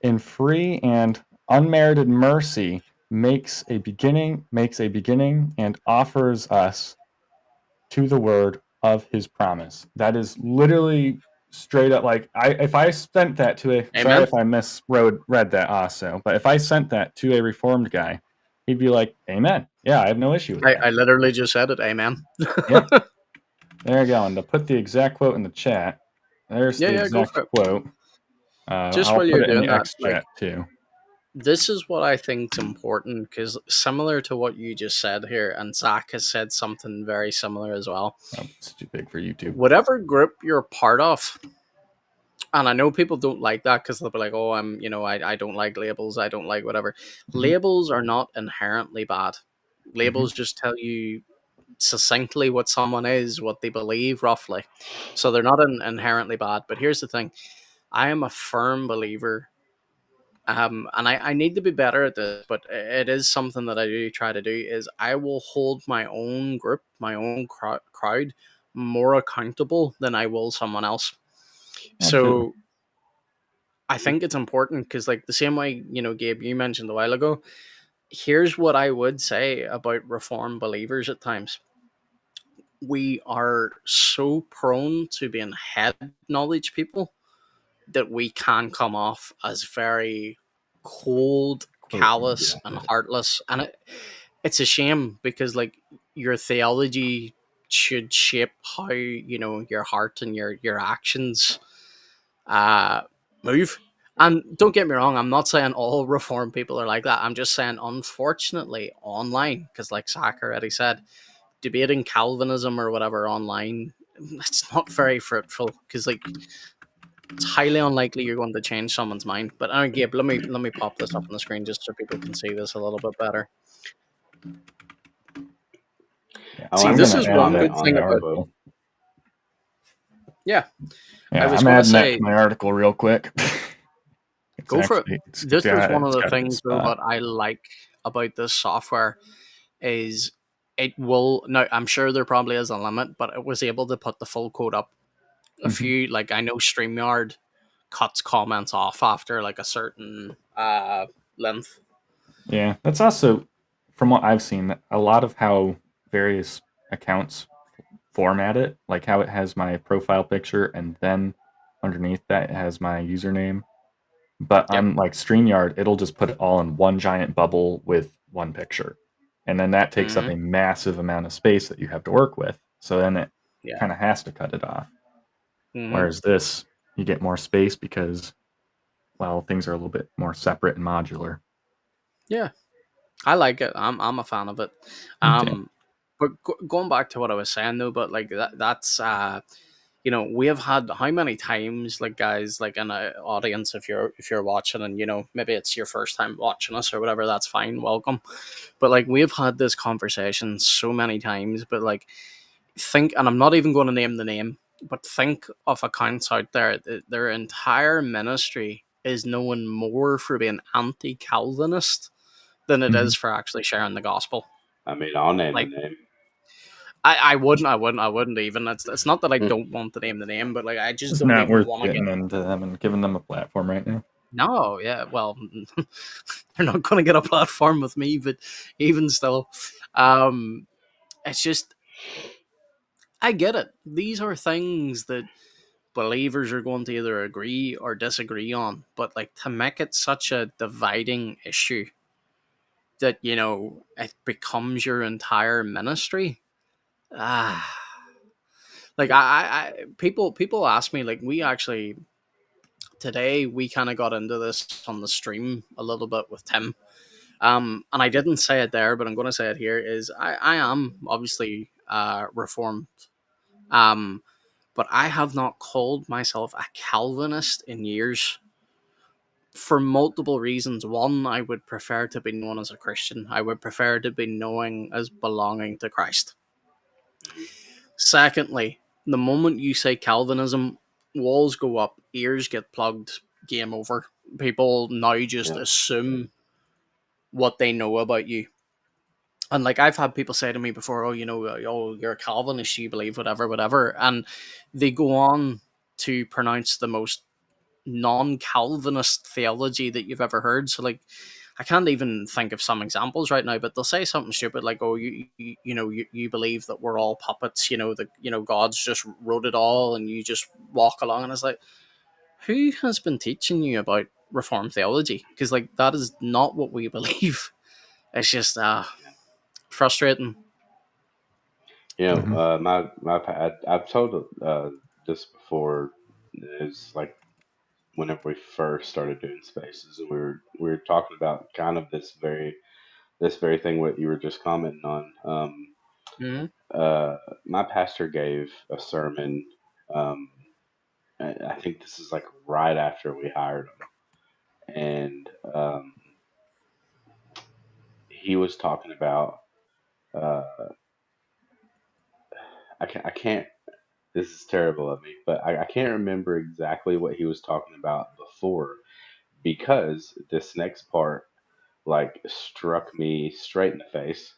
in free and unmerited mercy, makes a beginning and offers us to the word of his promise. That is literally straight up like if I sent that to a sorry if I misread that also, but if I sent that to a Reformed guy, he'd be like, amen. Yeah, I have no issue with that. I literally just said it, amen. Yep. There you go. And to put the exact quote in the chat, there's the exact quote. Just I'll while put you're it in doing the that, X-chat too. This is what I think is important, because similar to what you just said here, and Zach has said something very similar as well. Oh, it's too big for YouTube. Whatever group you're part of, and I know people don't like that because they'll be like, oh, I don't like labels, I don't like whatever. Labels are not inherently bad. Labels just tell you succinctly what someone is, what they believe roughly. So they're not inherently bad. But here's the thing. I am a firm believer, and I need to be better at this, but it is something that I do try to do, is I will hold my own group, my own crowd more accountable than I will someone else. Absolutely. So I think it's important because, like, the same way, Gabe, you mentioned a while ago, here's what I would say about Reformed believers at times. We are so prone to being head knowledge people that we can come off as very cold, callous, and heartless. And it's a shame because, like, your theology should shape how, your heart and your actions move. And don't get me wrong, I'm not saying all Reformed people are like that. I'm just saying, unfortunately, online, because like Zach already said, debating Calvinism or whatever online, it's not very fruitful, because like it's highly unlikely you're going to change someone's mind. But Gabe, let me pop this up on the screen just so people can see this a little bit better. Yeah. See, this is one good thing about it. Yeah, I was going to say my article real quick. Go for it. This is one of the things though that I like about this software is it will, now I'm sure there probably is a limit, but it was able to put the full code up. A few, like, I know StreamYard cuts comments off after like a certain length. Yeah, that's also, from what I've seen, a lot of how various accounts format it, like how it has my profile picture and then underneath that it has my username. But on like StreamYard, it'll just put it all in one giant bubble with one picture. And then that takes up a massive amount of space that you have to work with. So then it kind of has to cut it off. Whereas this, you get more space because, well, things are a little bit more separate and modular. Yeah, I like it. I'm a fan of it. But going back to what I was saying though, but like that's we have had how many times, like, guys, like in an audience, if you're watching and maybe it's your first time watching us or whatever, that's fine, welcome. But like, we have had this conversation so many times, but like, think, and I'm not even going to name the name, but think of accounts out there, their entire ministry is known more for being anti-Calvinist than it Mhm. is for actually sharing the gospel. I mean, I'll name the Like name. I wouldn't even. It's not that I Hmm. don't want to name the name, but like I just It's don't not even worth want to get. getting into them and giving them a platform right now. No, yeah, well, they're not going to get a platform with me, but even still, um, it's just I get it. These are things that believers are going to either agree or disagree on, but like to make it such a dividing issue that it becomes your entire ministry. Ah, like people ask me, like, we actually today we kind of got into this on the stream a little bit with Tim. And I didn't say it there, but I'm going to say it here. Is I am obviously reformed, um, but I have not called myself a Calvinist in years for multiple reasons. One, I would prefer to be known as a Christian. I would prefer to be knowing as belonging to Christ. Secondly, the moment you say Calvinism, walls go up, ears get plugged, game over. People now just Yeah. assume what they know about you. And like I've had people say to me before, oh, oh, you're a Calvinist, you believe whatever, whatever, and they go on to pronounce the most non-Calvinist theology that you've ever heard. So like, I can't even think of some examples right now, but they'll say something stupid like, "Oh, you believe that we're all puppets, that God's just wrote it all, and you just walk along." And it's like, who has been teaching you about Reformed theology? Because like that is not what we believe. It's just frustrating. Mhm. I've told this before. Is like whenever we first started doing spaces, and we were talking about kind of this very thing what you were just commenting on. Mm-hmm. My pastor gave a sermon. Um, I think this is like right after we hired him, and he was talking about. Uh, I can't. This is terrible of me, but I can't remember exactly what he was talking about before because this next part like struck me straight in the face.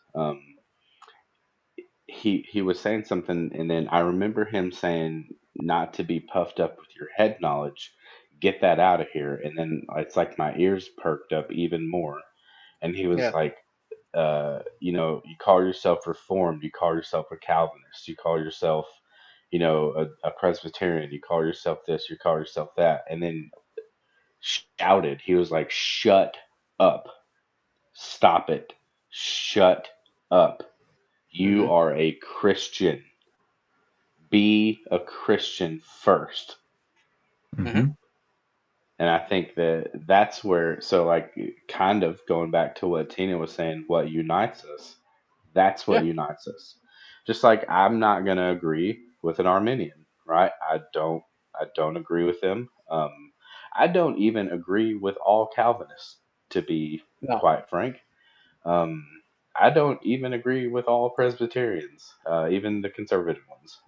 He was saying something, and then I remember him saying not to be puffed up with your head knowledge, get that out of here. And then it's like my ears perked up even more. And he was Yeah. like, you call yourself reformed, you call yourself a Calvinist, you call yourself, a Presbyterian, you call yourself this, you call yourself that, and then shouted. He was like, "Shut up! Stop it! Shut up! Mm-hmm. You are a Christian. Be a Christian first." Mm-hmm. Mhm. And I think that that's where, so like, kind of going back to what Tina was saying, what unites us, that's what Yeah. unites us. Just like I'm not going to agree with an Arminian, right? I don't agree with them. I don't even agree with all Calvinists, to be No. quite frank. Um, I don't even agree with all Presbyterians, even the conservative ones.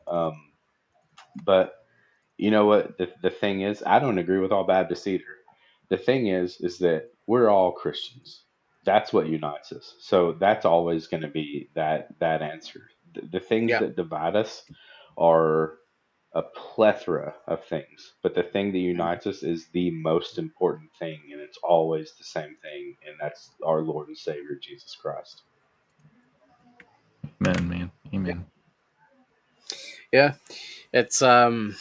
But you know what? The thing is, I don't agree with all Baptists either. The thing is that we're all Christians. That's what unites us. So that's always going to be that answer. The things Yeah. that divide us are a plethora of things, but the thing that unites us is the most important thing, and it's always the same thing, and that's our Lord and Savior Jesus Christ. Amen, man. Yeah. Amen. Yeah. It's and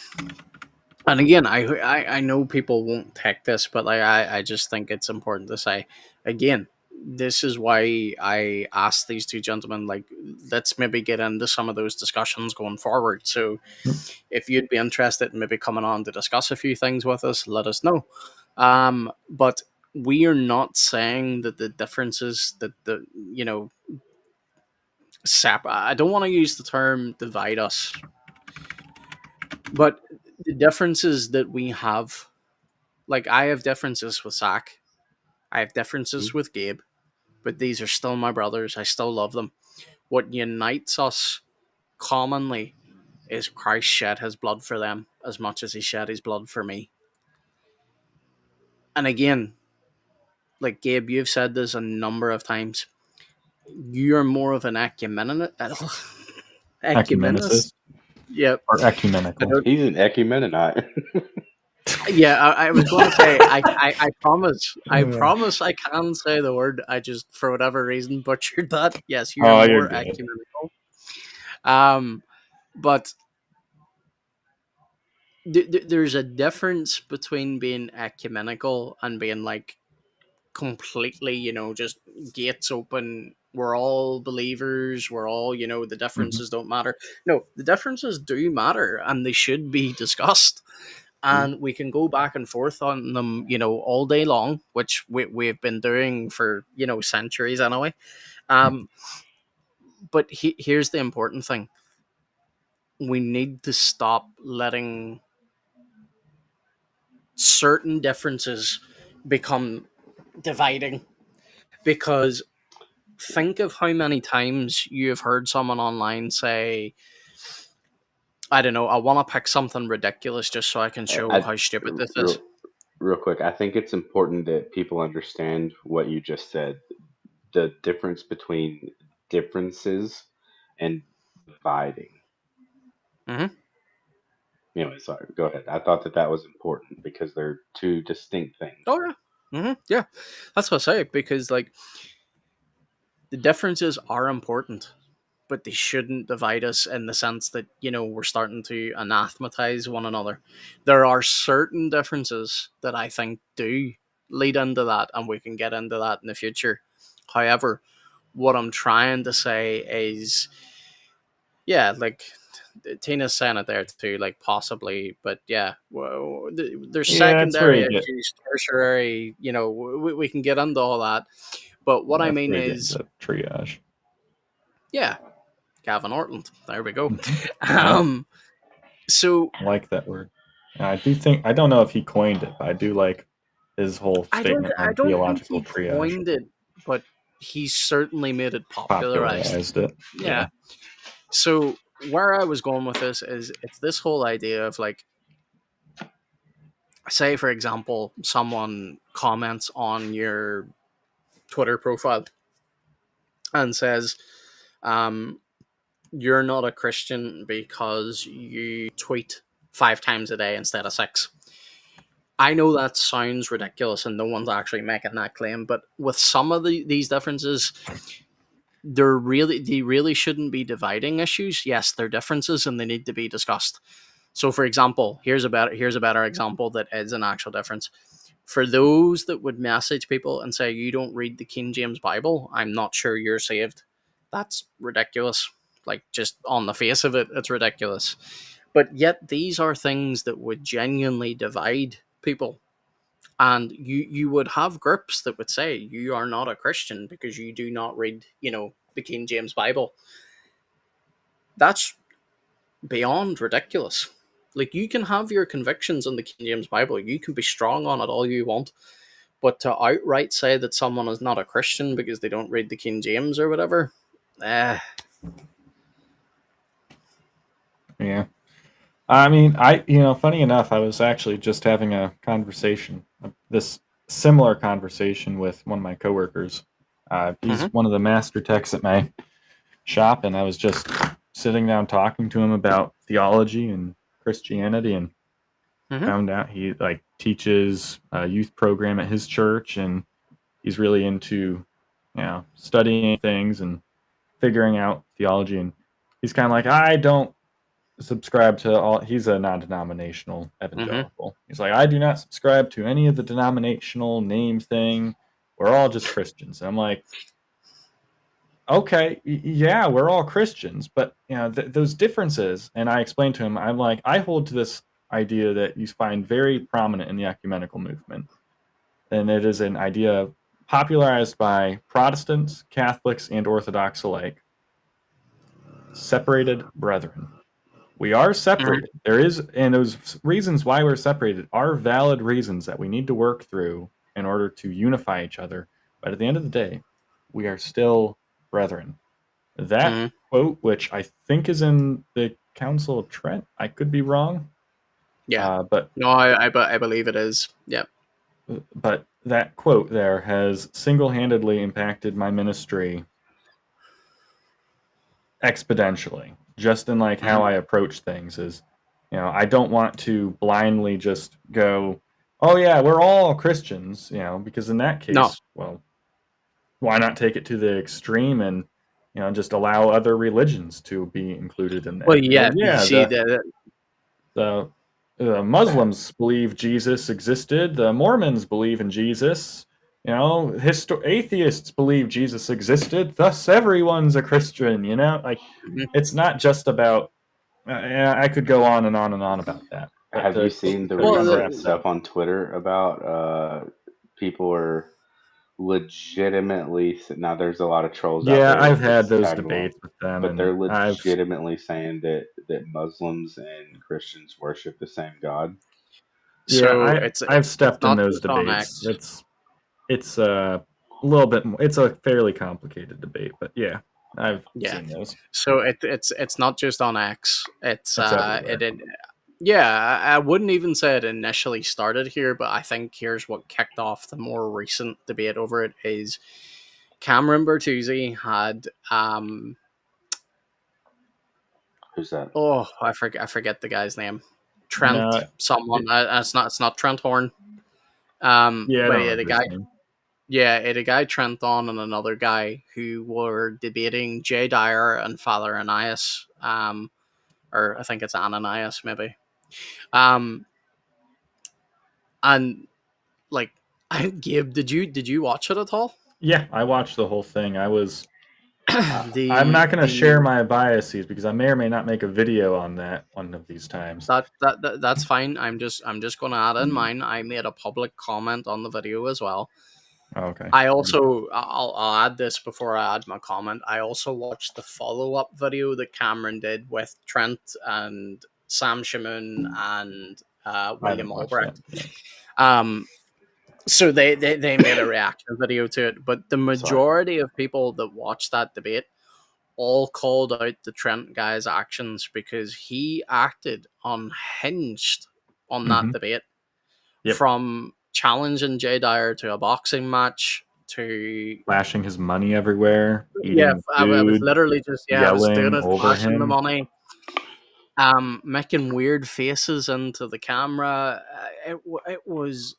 again, I know people won't take this, but like I just think it's important to say again. This is why I asked these two gentlemen, like, let's maybe get into some of those discussions going forward. So, Yep. if you'd be interested in maybe coming on to discuss a few things with us, let us know. But we are not saying that the differences that I don't want to use the term divide us, but the differences that we have, like I have differences with Zach, I have differences Mhm. with Gabe, but these are still my brothers. I still love them. What unites us commonly is Christ shed his blood for them as much as he shed his blood for me. And again, like Gabe, you've said this a number of times. You're more of an ecumenist. Ecumenicist Yep. or I ecumenical. don't, He's an ecumenic. yeah, I was going to say, I promise I can say the word. I just, for whatever reason, butchered that. Yes, you're Oh, you're more good. ecumenical. But there's a difference between being ecumenical and being like completely, just gates open. We're all believers. We're all, the differences don't matter. No, the differences do matter and they should be discussed. And we can go back and forth on them, all day long, which we've been doing for, centuries anyway. But here's the important thing. We need to stop letting certain differences become dividing, because think of how many times you have heard someone online say, I don't know, I want to pick something ridiculous just so I can show how stupid this is. Real quick, I think it's important that people understand what you just said. The difference between differences and dividing. Mm-hmm. Anyway, sorry, go ahead. I thought that was important because they're two distinct things. Oh, yeah. Mm-hmm. Yeah. That's what I say, because, like, the differences are important, but they shouldn't divide us in the sense that, we're starting to anathematize one another. There are certain differences that I think do lead into that, and we can get into that in the future. However, what I'm trying to say is, yeah, like Tina's saying it there too, like possibly, but yeah, well, there's secondary issues, tertiary, we can get into all that. But what I mean is, triage. Yeah, Gavin Ortland. There we go. So I like that word. And I do think, I don't know if he coined it, but I do like his whole statement on theological triage. Coined it, but he certainly made it popularized it. Yeah. So where I was going with this is, it's this whole idea of, like, say for example, someone comments on your Twitter profile and says, you're not a Christian because you tweet 5 times a day instead of 6. I know that sounds ridiculous and no one's actually making that claim, but with some of these differences, they really shouldn't be dividing issues. Yes, they're differences and they need to be discussed. So, for example, here's a better example that is an actual difference. For those that would message people and say, you don't read the King James Bible, I'm not sure you're saved. That's ridiculous. Like, just on the face of it, it's ridiculous. But yet these are things that would genuinely divide people. And you would have groups that would say, you are not a Christian because you do not read, the King James Bible. That's beyond ridiculous. Like, you can have your convictions on the King James Bible. You can be strong on it all you want. But to outright say that someone is not a Christian because they don't read the King James or whatever, Yeah. I mean, funny enough, I was actually just having a conversation, this similar conversation with one of my coworkers. He's one of the master techs at my shop, and I was just sitting down talking to him about theology and Christianity, and found out he teaches a youth program at his church, and he's really into studying things and figuring out theology. And he's kind of like, I don't subscribe to all. He's a non-denominational evangelical. He's like, I do not subscribe to any of the denominational name thing. We're all just Christians. And I'm like, okay, yeah, we're all Christians, but those differences. And I explained to him, I'm like, I hold to this idea that you find very prominent in the ecumenical movement, and it is an idea popularized by Protestants, Catholics, and Orthodox alike. Separated brethren. We are separated. There is, and those reasons why we're separated are valid reasons that we need to work through in order to unify each other. But at the end of the day, we are still brethren. That quote, which I think is in the Council of Trent, I could be wrong. Yeah, but no, I believe it is. Yeah. But that quote there has single-handedly impacted my ministry exponentially, just in like how I approach things. Is, I don't want to blindly just go, oh yeah, we're all Christians, because in that No. case, well, why not take it to the extreme and just allow other religions to be included in that? Well, yeah, you Yeah, see the Muslims believe Jesus existed. The Mormons believe in Jesus. Atheists believe Jesus existed. Thus, everyone's a Christian. Like it's not just about. I could go on and on and on about that. But Have you seen the well, recent stuff on Twitter about people are legitimately, now there's a lot of trolls out yeah, there I've that had just those tag along, debates with them, but they're and legitimately saying that Muslims and Christians worship the same God. so I've it's stepped in not those just on debates. X. It's a little bit more. It's a fairly complicated debate, but yeah, I've Yeah. seen those. So it's not just on X. It's everywhere. yeah, I wouldn't even say it initially started here, but I think here's what kicked off the more recent debate over it is Cameron Bertuzzi had Who's that? I forget the guy's name. Trent No, someone. It's not Trent Horn. yeah, I But don't he had a remember his guy. name. Yeah, it a guy Trent on and another guy who were debating Jay Dyer and Father Ananias. Or I think it's Ananias maybe. And like, Gabe, did you watch it at all? Yeah, I watched the whole thing. I'm The not going to share my biases because I may or may not make a video on that one of these times. that's fine. I'm just going to add in mine. I made a public comment on the video as well. Oh, okay. I also I'll add this before I add my comment. I also watched the follow up video that Cameron did with Trent and Sam Shamoon and William Albrecht. So they made a reaction video to it, but the majority of people that watched that debate all called out the Trent guy's actions because he acted unhinged on that debate. Yep. From challenging Jay Dyer to a boxing match to flashing his money everywhere. Yeah, I was food, literally just I was doing it, over flashing the him. money, making weird faces into the camera. It was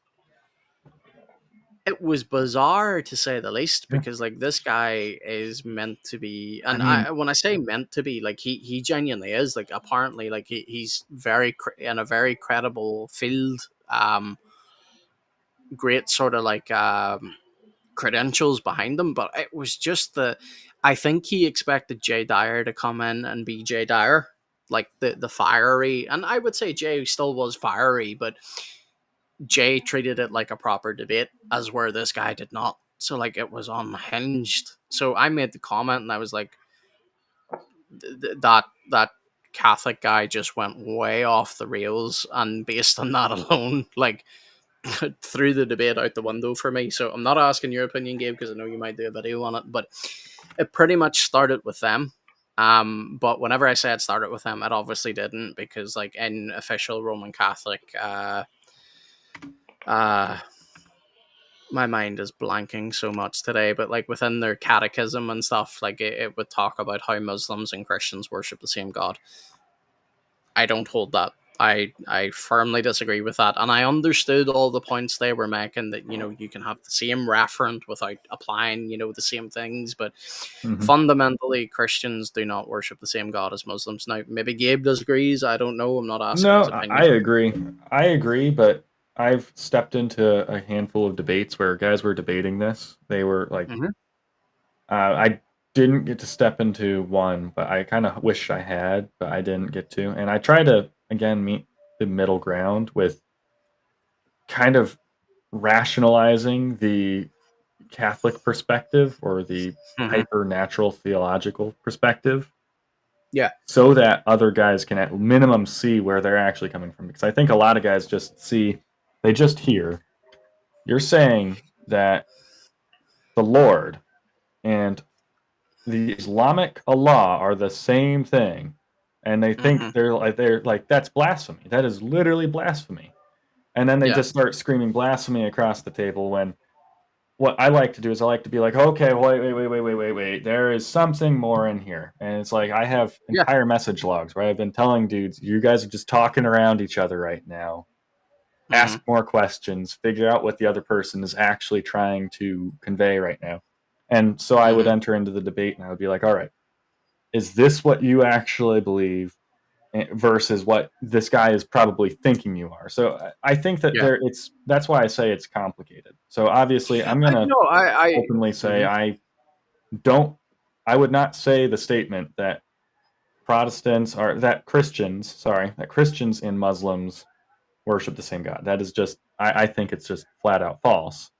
bizarre to say the least because like this guy is meant to be, and when I say meant to be, like he genuinely is. Like apparently, like he's very in a very credible field. Great sort of like credentials behind him, but it was just I think he expected Jay Dyer to come in and be Jay Dyer, like the fiery, and I would say Jay still was fiery, but Jay treated it like a proper debate, as where this guy did not. So like it was unhinged. So I made the comment and I was like, that Catholic guy just went way off the rails, and based on that alone, like threw the debate out the window for me. So I'm not asking your opinion, Gabe, because I know you might do a video on it, but it pretty much started with them. But whenever I say it started with them, it obviously didn't, because like in official Roman Catholic my mind is blanking so much today, but like within their catechism and stuff, like it would talk about how Muslims and Christians worship the same God. I don't hold that. I firmly disagree with that, and I understood all the points they were making, that you can have the same referent without applying the same things, but fundamentally Christians do not worship the same God as Muslims. Now maybe Gabe disagrees. I don't know. I'm not asking his opinion. I agree, but I've stepped into a handful of debates where guys were debating this. They were like, I didn't get to step into one, but I kind of wish I had, but I didn't get to. And I try to, again, meet the middle ground with kind of rationalizing the Catholic perspective or the hyper-natural theological perspective. Yeah. So that other guys can at minimum see where they're actually coming from. Because I think a lot of guys they just hear, you're saying that the Lord and the Islamic Allah are the same thing, and they think they're like that's blasphemy. That is literally blasphemy. And then they Yeah. just start screaming blasphemy across the table when what I like to do is I like to be like, okay, wait. There is something more in here. And it's like I have Yeah. entire message logs where I've been telling dudes, you guys are just talking around each other right now. Ask more questions, figure out what the other person is actually trying to convey right now. And so I would enter into the debate and I would be like, all right, is this what you actually believe versus what this guy is probably thinking you are? So I think that Yeah. that's why I say it's complicated. So obviously I'm going to I openly say I would not say the statement that Christians and Muslims worship the same God. That is just, I think it's just flat out false.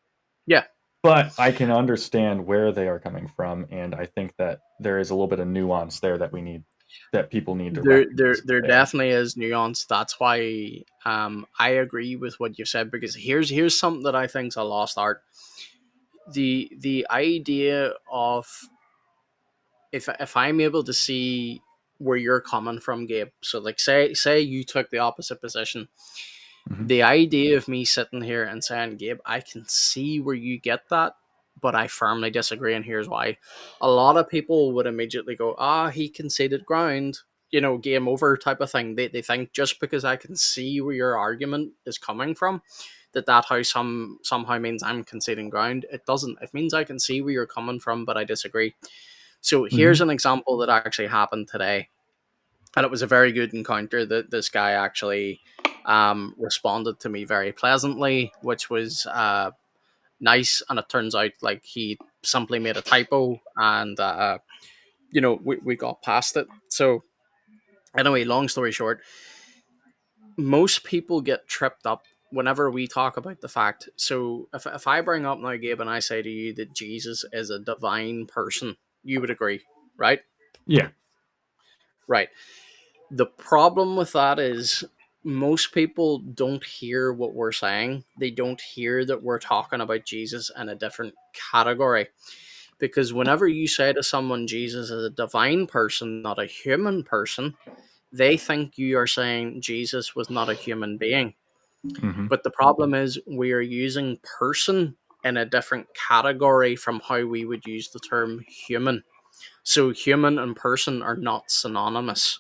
Yeah. But I can understand where they are coming from, and I think that there is a little bit of nuance there that people need to recognize. There definitely is nuance. That's why I agree with what you said, because here's something that I think is a lost art. The idea of if I'm able to see where you're coming from, Gabe. So like say you took the opposite position. Mhm. The idea of me sitting here and saying, Gabe, I can see where you get that, but I firmly disagree, and here's why. A lot of people would immediately go, he conceded ground, game over type of thing. They think just because I can see where your argument is coming from, that somehow means I'm conceding ground. It doesn't. It means I can see where you're coming from, but I disagree. So here's an example that actually happened today, and it was a very good encounter. That this guy actually responded to me very pleasantly, which was nice. And it turns out like he simply made a typo, and we got past it. So anyway, long story short, most people get tripped up whenever we talk about the fact. So if I bring up now, Gabe, and I say to you that Jesus is a divine person, you would agree, right? Yeah. Right. The problem with that is most people don't hear what we're saying. They don't hear that we're talking about Jesus in a different category. Because whenever you say to someone Jesus is a divine person, not a human person, they think you are saying Jesus was not a human being. Mm-hmm. But the problem is we are using person in a different category from how we would use the term human. So human and person are not synonymous.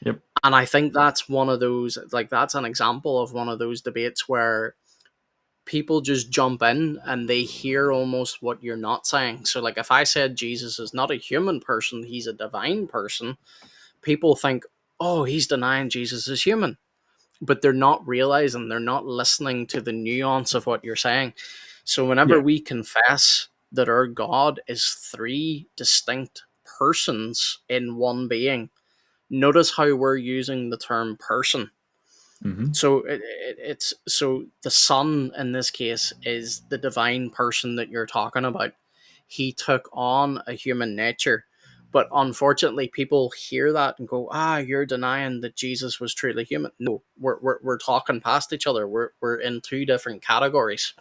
Yep. And I think that's one of those, like, that's an example of one of those debates where people just jump in and they hear almost what you're not saying. So, like, if I said Jesus is not a human person, he's a divine person, people think, oh, he's denying Jesus is human. But they're not realizing, they're not listening to the nuance of what you're saying. So, whenever we confess that our God is three distinct persons in one being, notice how we're using the term person. Mm-hmm. So it's so the Son in this case is the divine person that you're talking about. He took on a human nature, but unfortunately, people hear that and go, you're denying that Jesus was truly human." No, we're talking past each other. We're in two different categories,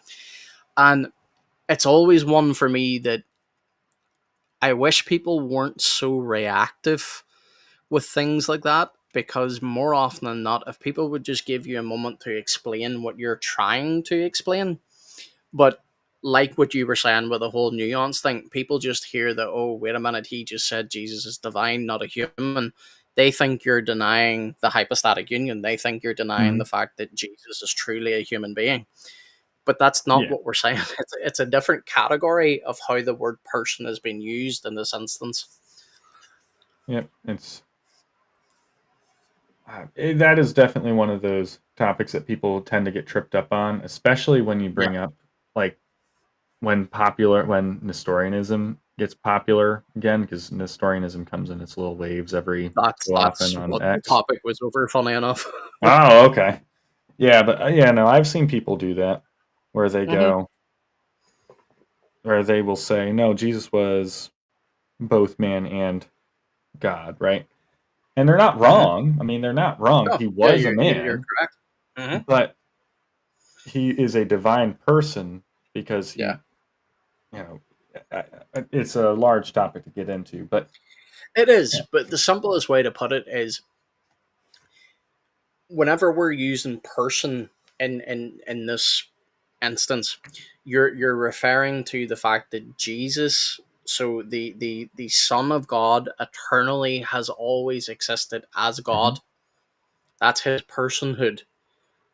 and it's always one for me that I wish people weren't so reactive with things like that, because more often than not, if people would just give you a moment to explain what you're trying to explain, but like what you were saying with the whole nuance thing, people just hear that, oh, wait a minute, he just said Jesus is divine, not a human. They think you're denying the hypostatic union. They think you're denying the fact that Jesus is truly a human being. But that's not what we're saying. It's a different category of how the word person has been used in this instance. Yep. That is definitely one of those topics that people tend to get tripped up on, especially when you bring up, like, when Nestorianism gets popular again, because Nestorianism comes in its little waves every so often on what X. the topic was over, funny enough. Oh, okay. Yeah, but no, I've seen people do that where they go, where they will say, no, Jesus was both man and God, right? And they're not wrong. I mean, they're not wrong. Oh, he was a you're man, correct. but he is a divine person because he, it's a large topic to get into, but it is. But the simplest way to put it is, whenever we're using person in this instance, you're referring to the fact that Jesus, so the Son of God, eternally has always existed as God. That's his personhood.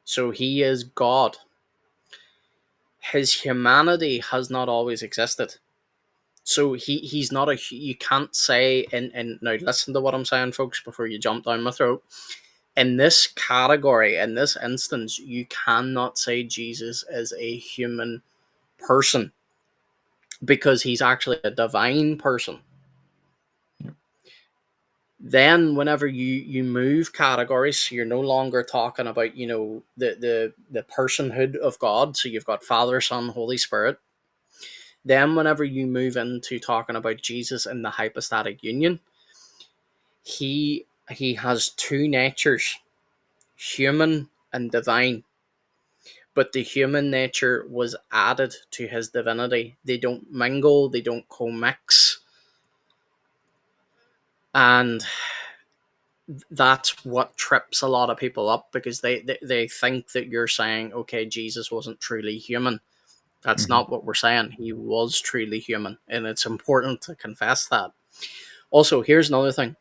So he is God. His humanity has not always existed. So he's not a, you can't say, and now listen to what I'm saying, folks, before you jump down my throat. In this category, in this instance, you cannot say Jesus is a human person, because he's actually a divine person. Then whenever you move categories, so you're no longer talking about, you know, the personhood of God. So you've got Father, Son, Holy Spirit. Then whenever you move into talking about Jesus in the hypostatic union, he has two natures, human and divine. But the human nature was added to his divinity. They don't mingle, they don't co-mix. And that's what trips a lot of people up, because they think that you're saying, okay, Jesus wasn't truly human. That's not what we're saying. He was truly human, and it's important to confess that. Also, here's another thing,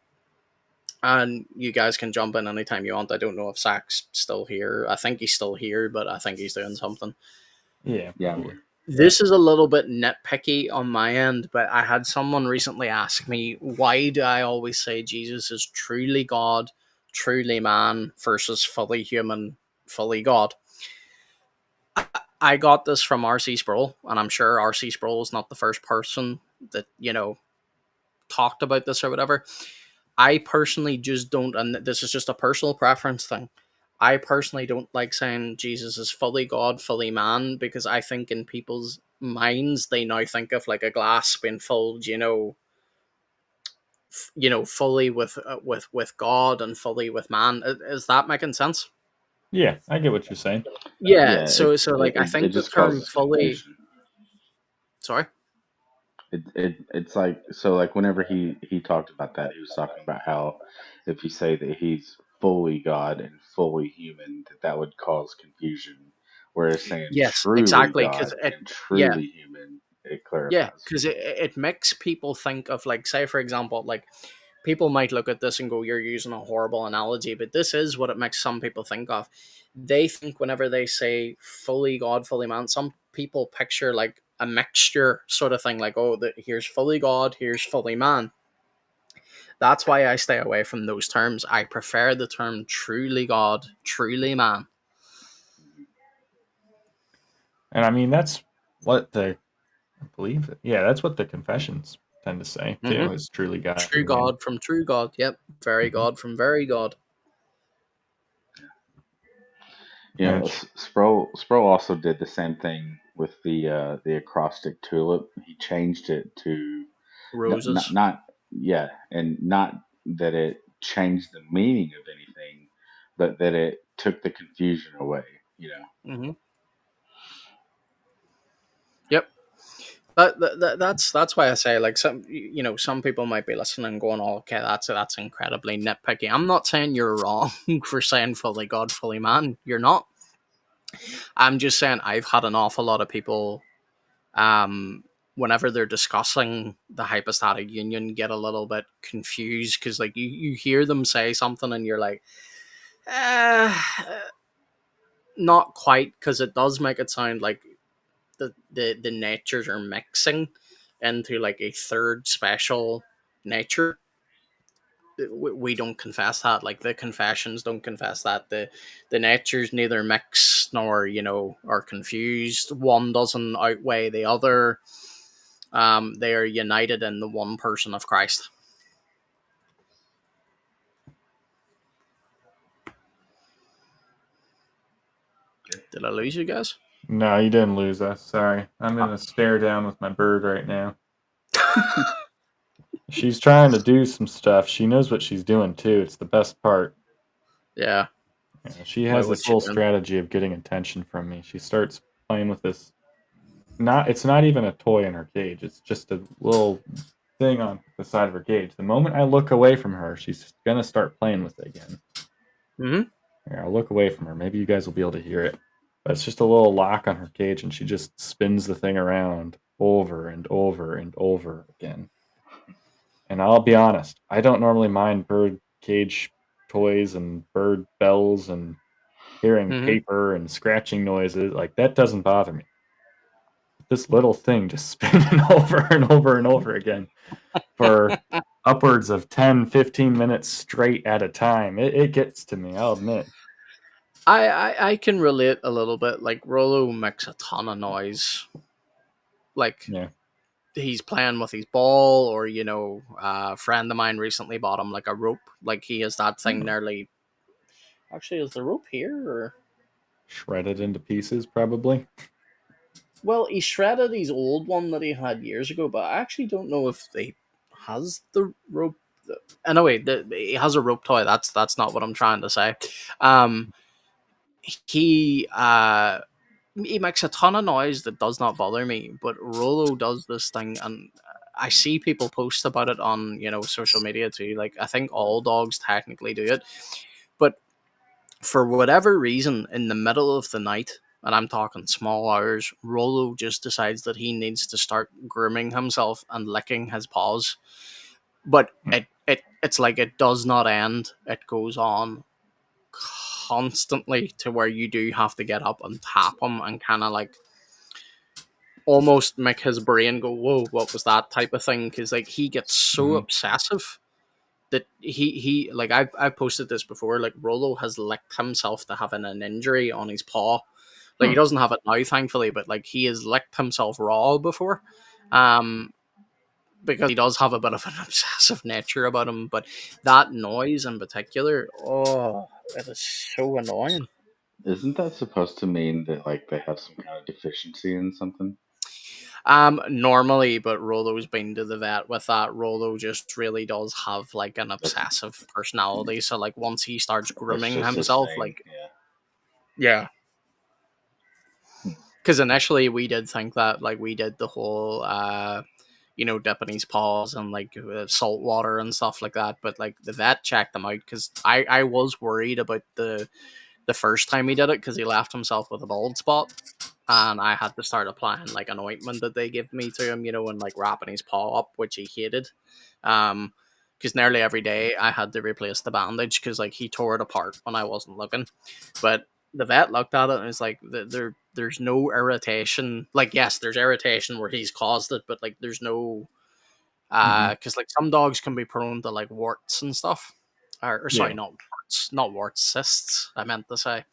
and you guys can jump in anytime you want. I don't know if Zach's still here. I think he's still here, but I think he's doing something. Yeah. This is a little bit nitpicky on my end, but I had someone recently ask me, why do I always say Jesus is truly God, truly man, versus fully human, fully God? I got this from R.C. Sproul, and I'm sure R.C. Sproul is not the first person that, you know, talked about this or whatever. I personally just don't, and this is just a personal preference thing, I personally don't like saying Jesus is fully God, fully man, because I think in people's minds they now think of like a glass being filled, fully with God and fully with man. Is that making sense? Yeah, I get what you're saying. Yeah. Yeah, So like I it think the just term causes fully. confusion. Sorry. It's like, so like whenever he talked about that, he was talking about how if you say that he's fully God and fully human, that would cause confusion. Whereas saying Yes, truly exactly. Because God it, and yeah, truly human, it yeah, clarifies. because it makes people think of, like, say for example, like people might look at this and go, "You're using a horrible analogy," but this is what it makes some people think of. They think whenever they say fully God, fully man, some people picture like a mixture sort of thing, like, oh, here's fully God, here's fully man. That's why I stay away from those terms. I prefer the term truly God, truly man. And I mean, that's what I believe. Yeah, that's what the confessions tend to say too. Mm-hmm. Is truly God, True truly man. God from true God. Yep. Very Mhm. God from very God. You know, Sproul also did the same thing with the acrostic tulip. He changed it to Roses. not yeah, and not that it changed the meaning of anything, but that it took the confusion away. You know. Mm-hmm. Yep. That's why I say, like, some people might be listening and going, oh, okay, that's incredibly nitpicky. I'm not saying you're wrong for saying fully God, fully man. You're not. I'm just saying I've had an awful lot of people, whenever they're discussing the hypostatic union, get a little bit confused, because like you hear them say something and you're like, uh, not quite, because it does make it sound like the natures are mixing into like a third special nature. We don't confess that. Like the confessions don't confess that. The natures neither mix nor are confused. One doesn't outweigh the other. They are united in the one person of Christ. Did I lose you guys? No, you didn't lose us. Sorry, I'm in a stare down with my bird right now. She's trying to do some stuff. She knows what she's doing too. It's the best part. Yeah. She has What this you little doing? strategy of getting attention from me. She starts playing with this. It's not even a toy in her cage. It's just a little thing on the side of her cage. The moment I look away from her, she's gonna start playing with it again. Mm-hmm. Here, I'll look away from her. Maybe you guys will be able to hear it. but it's just a little lock on her cage, and she just spins the thing around over and over and over again. And I'll be honest, I don't normally mind bird cage toys and bird bells and hearing paper and scratching noises. Like, that doesn't bother me. This little thing just spinning over and over and over again for upwards of 10-15 minutes straight at a time, it gets to me, I'll admit. I can relate a little bit. Like, Rollo makes a ton of noise. Like, Yeah. he's playing with his ball, or, you know, a friend of mine recently bought him like a rope. Like, he has that thing nearly. Actually, is the rope here, or Shredded into pieces, probably. well, he shredded his old one that he had years ago, but I actually don't know if he has the rope. Anyway, he has a rope toy. That's not what I'm trying to say. He makes a ton of noise that does not bother me, but Rollo does this thing, and I see people post about it on, you know, social media too. Like, I think all dogs technically do it, but for whatever reason, in the middle of the night, and I'm talking small hours, Rollo just decides that he needs to start grooming himself and licking his paws. But it's like it does not end. It goes on constantly to where you do have to get up and tap him and kind of like almost make his brain go, whoa, what was that type of thing? Because like he gets so obsessive that he like I've posted this before. Like, Rollo has licked himself to having an injury on his paw. Like, he doesn't have it now, thankfully, but like he has licked himself raw before. Because he does have a bit of an obsessive nature about him. But that noise in particular, oh, it is so annoying. Isn't that supposed to mean that like they have some kind of deficiency in something? Normally, but Rollo's been to the vet with that. Rollo just really does have like an obsessive personality. So like once he starts grooming just his himself, thing, like yeah. Because initially we did think that like we did the whole you know, dipping his paws and like salt water and stuff like that. But like the vet checked them out because I was worried about the first time he did it because he left himself with a bald spot. And I had to start applying like an ointment that they give me to him, you know, and like wrapping his paw up, which he hated. Because nearly every day I had to replace the bandage because like he tore it apart when I wasn't looking. But the vet looked at it and was like, there's no irritation. Like, yes, there's irritation where he's caused it, but like there's no because like some dogs can be prone to like warts and stuff. Or sorry, not warts, cysts. I meant to say.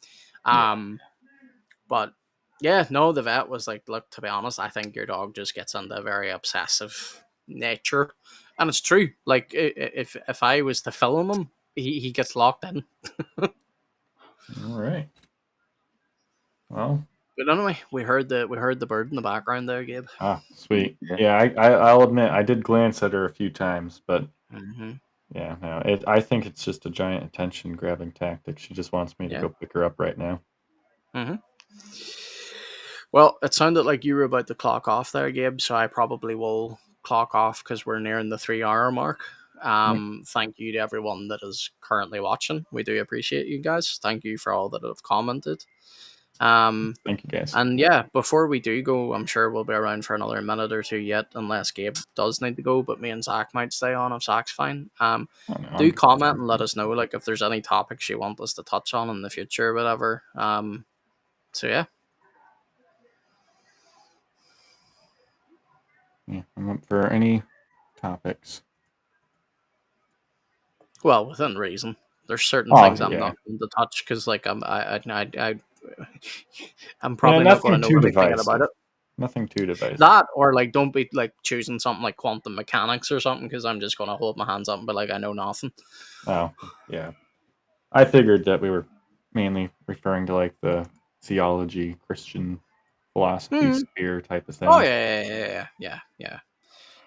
But yeah, no, the vet was like, look, to be honest, I think your dog just gets into a very obsessive nature, and it's true. Like if I was to film him, he gets locked in. All right. Well, but anyway, we heard the bird in the background there, Gabe. Ah, sweet. Yeah, I'll admit I did glance at her a few times, but yeah, no, I think it's just a giant attention grabbing tactic. She just wants me to go pick her up right now. Well, it sounded like you were about to clock off there, Gabe, so I probably will clock off because we're nearing the 3-hour mark. Thank you to everyone that is currently watching. We do appreciate you guys. Thank you for all that have commented. Thank you, guys. And yeah, before we do go, I'm sure we'll be around for another minute or two yet, unless Gabe does need to go, but me and Zach might stay on if Zach's fine. Do comment and let us know like if there's any topics you want us to touch on in the future or whatever. So yeah. Yeah, I'm up for any topics. Well, within reason. There's certain things I'm not going to touch because, like, I'm probably not going to know anything about it. Nothing too divisive. That, or like, don't be like choosing something like quantum mechanics or something because I'm just going to hold my hands up and be like, I know nothing. Oh, yeah. I figured that we were mainly referring to like the theology, Christian philosophy, sphere type of thing. Oh yeah.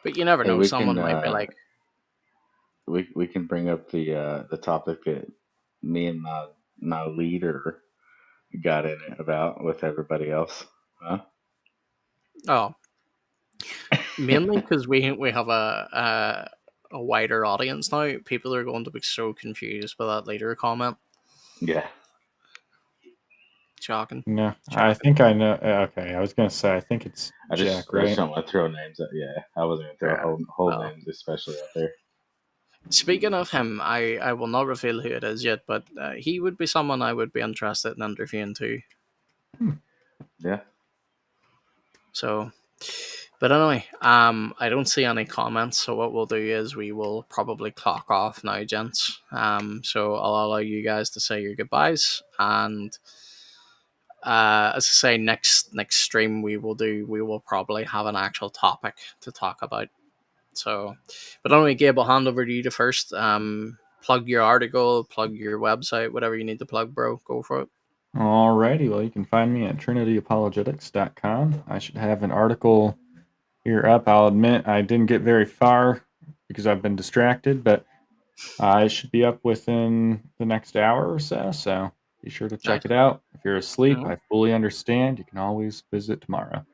But you never know. Someone might be like, we can bring up the topic that me and my leader got in it about with everybody else, huh? Oh, mainly because we have a wider audience now. People are going to be so confused by that later comment. Yeah. Shocking. No, I Shocking. think I know. Okay, I was gonna say I think it's I just Jack, right? don't want to throw names out. Yeah, I wasn't gonna throw Yeah. whole Well, names, especially out there. speaking of him, I will not reveal who it is yet, but he would be someone I would be interested in interviewing too. Yeah. So, but anyway, I don't see any comments. So what we'll do is we will probably clock off now, gents. So I'll allow you guys to say your goodbyes, and as I say, next stream we will probably have an actual topic to talk about. So, but anyway, Gabe, I'll hand over to you to first. Plug your article, plug your website, whatever you need to plug, bro. Go for it. Alrighty, well, you can find me at trinityapologetics.com. I should have an article here up. I'll admit I didn't get very far because I've been distracted, but I should be up within the next hour or so. So be sure to check it out. If you're asleep, I fully understand. You can always visit tomorrow.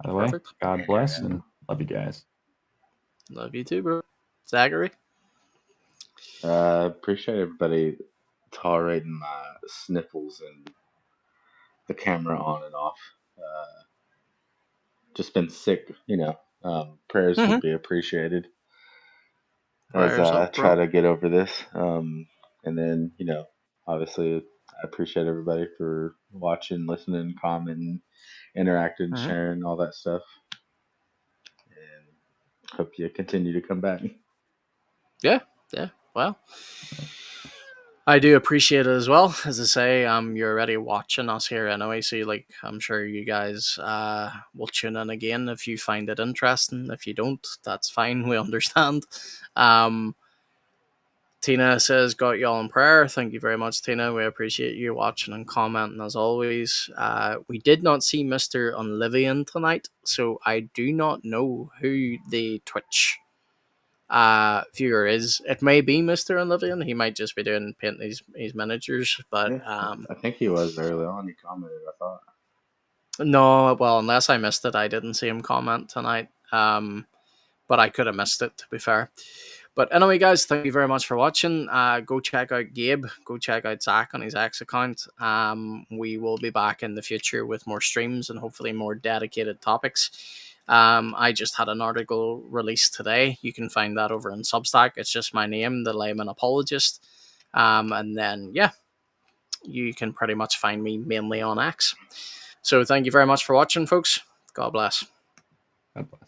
By the way, Perfect. God bless and love you guys. Love you too, bro. Zachary. Appreciate everybody tolerating my sniffles and the camera on and off. Just been sick, prayers would be appreciated as Prayers I up, try bro. to get over this. And then, obviously, I appreciate everybody for watching, listening, commenting, interacting, sharing, all that stuff. And hope you continue to come back. Yeah. Well, I do appreciate it as well. As I say, you're already watching us here anyway, so I'm sure you guys will tune in again if you find it interesting. If you don't, that's fine. We understand. Tina says, got y'all in prayer. Thank you very much, Tina. We appreciate you watching and commenting as always. We did not see Mr. Unlivian tonight, so I do not know who the Twitch viewer is. It may be Mr. Unlivian. He might just be doing painting his miniatures, but I think he was early on. He commented, I thought. no, well, unless I missed it, I didn't see him comment tonight. But I could have missed it, to be fair. But anyway, guys, thank you very much for watching. Go check out Gabe. Go check out Zach on his X account. We will be back in the future with more streams and hopefully more dedicated topics. I just had an article released today. You can find that over in Substack. It's just my name, The Layman Apologist. And then, yeah, you can pretty much find me mainly on X. So thank you very much for watching, folks. God bless. God bless.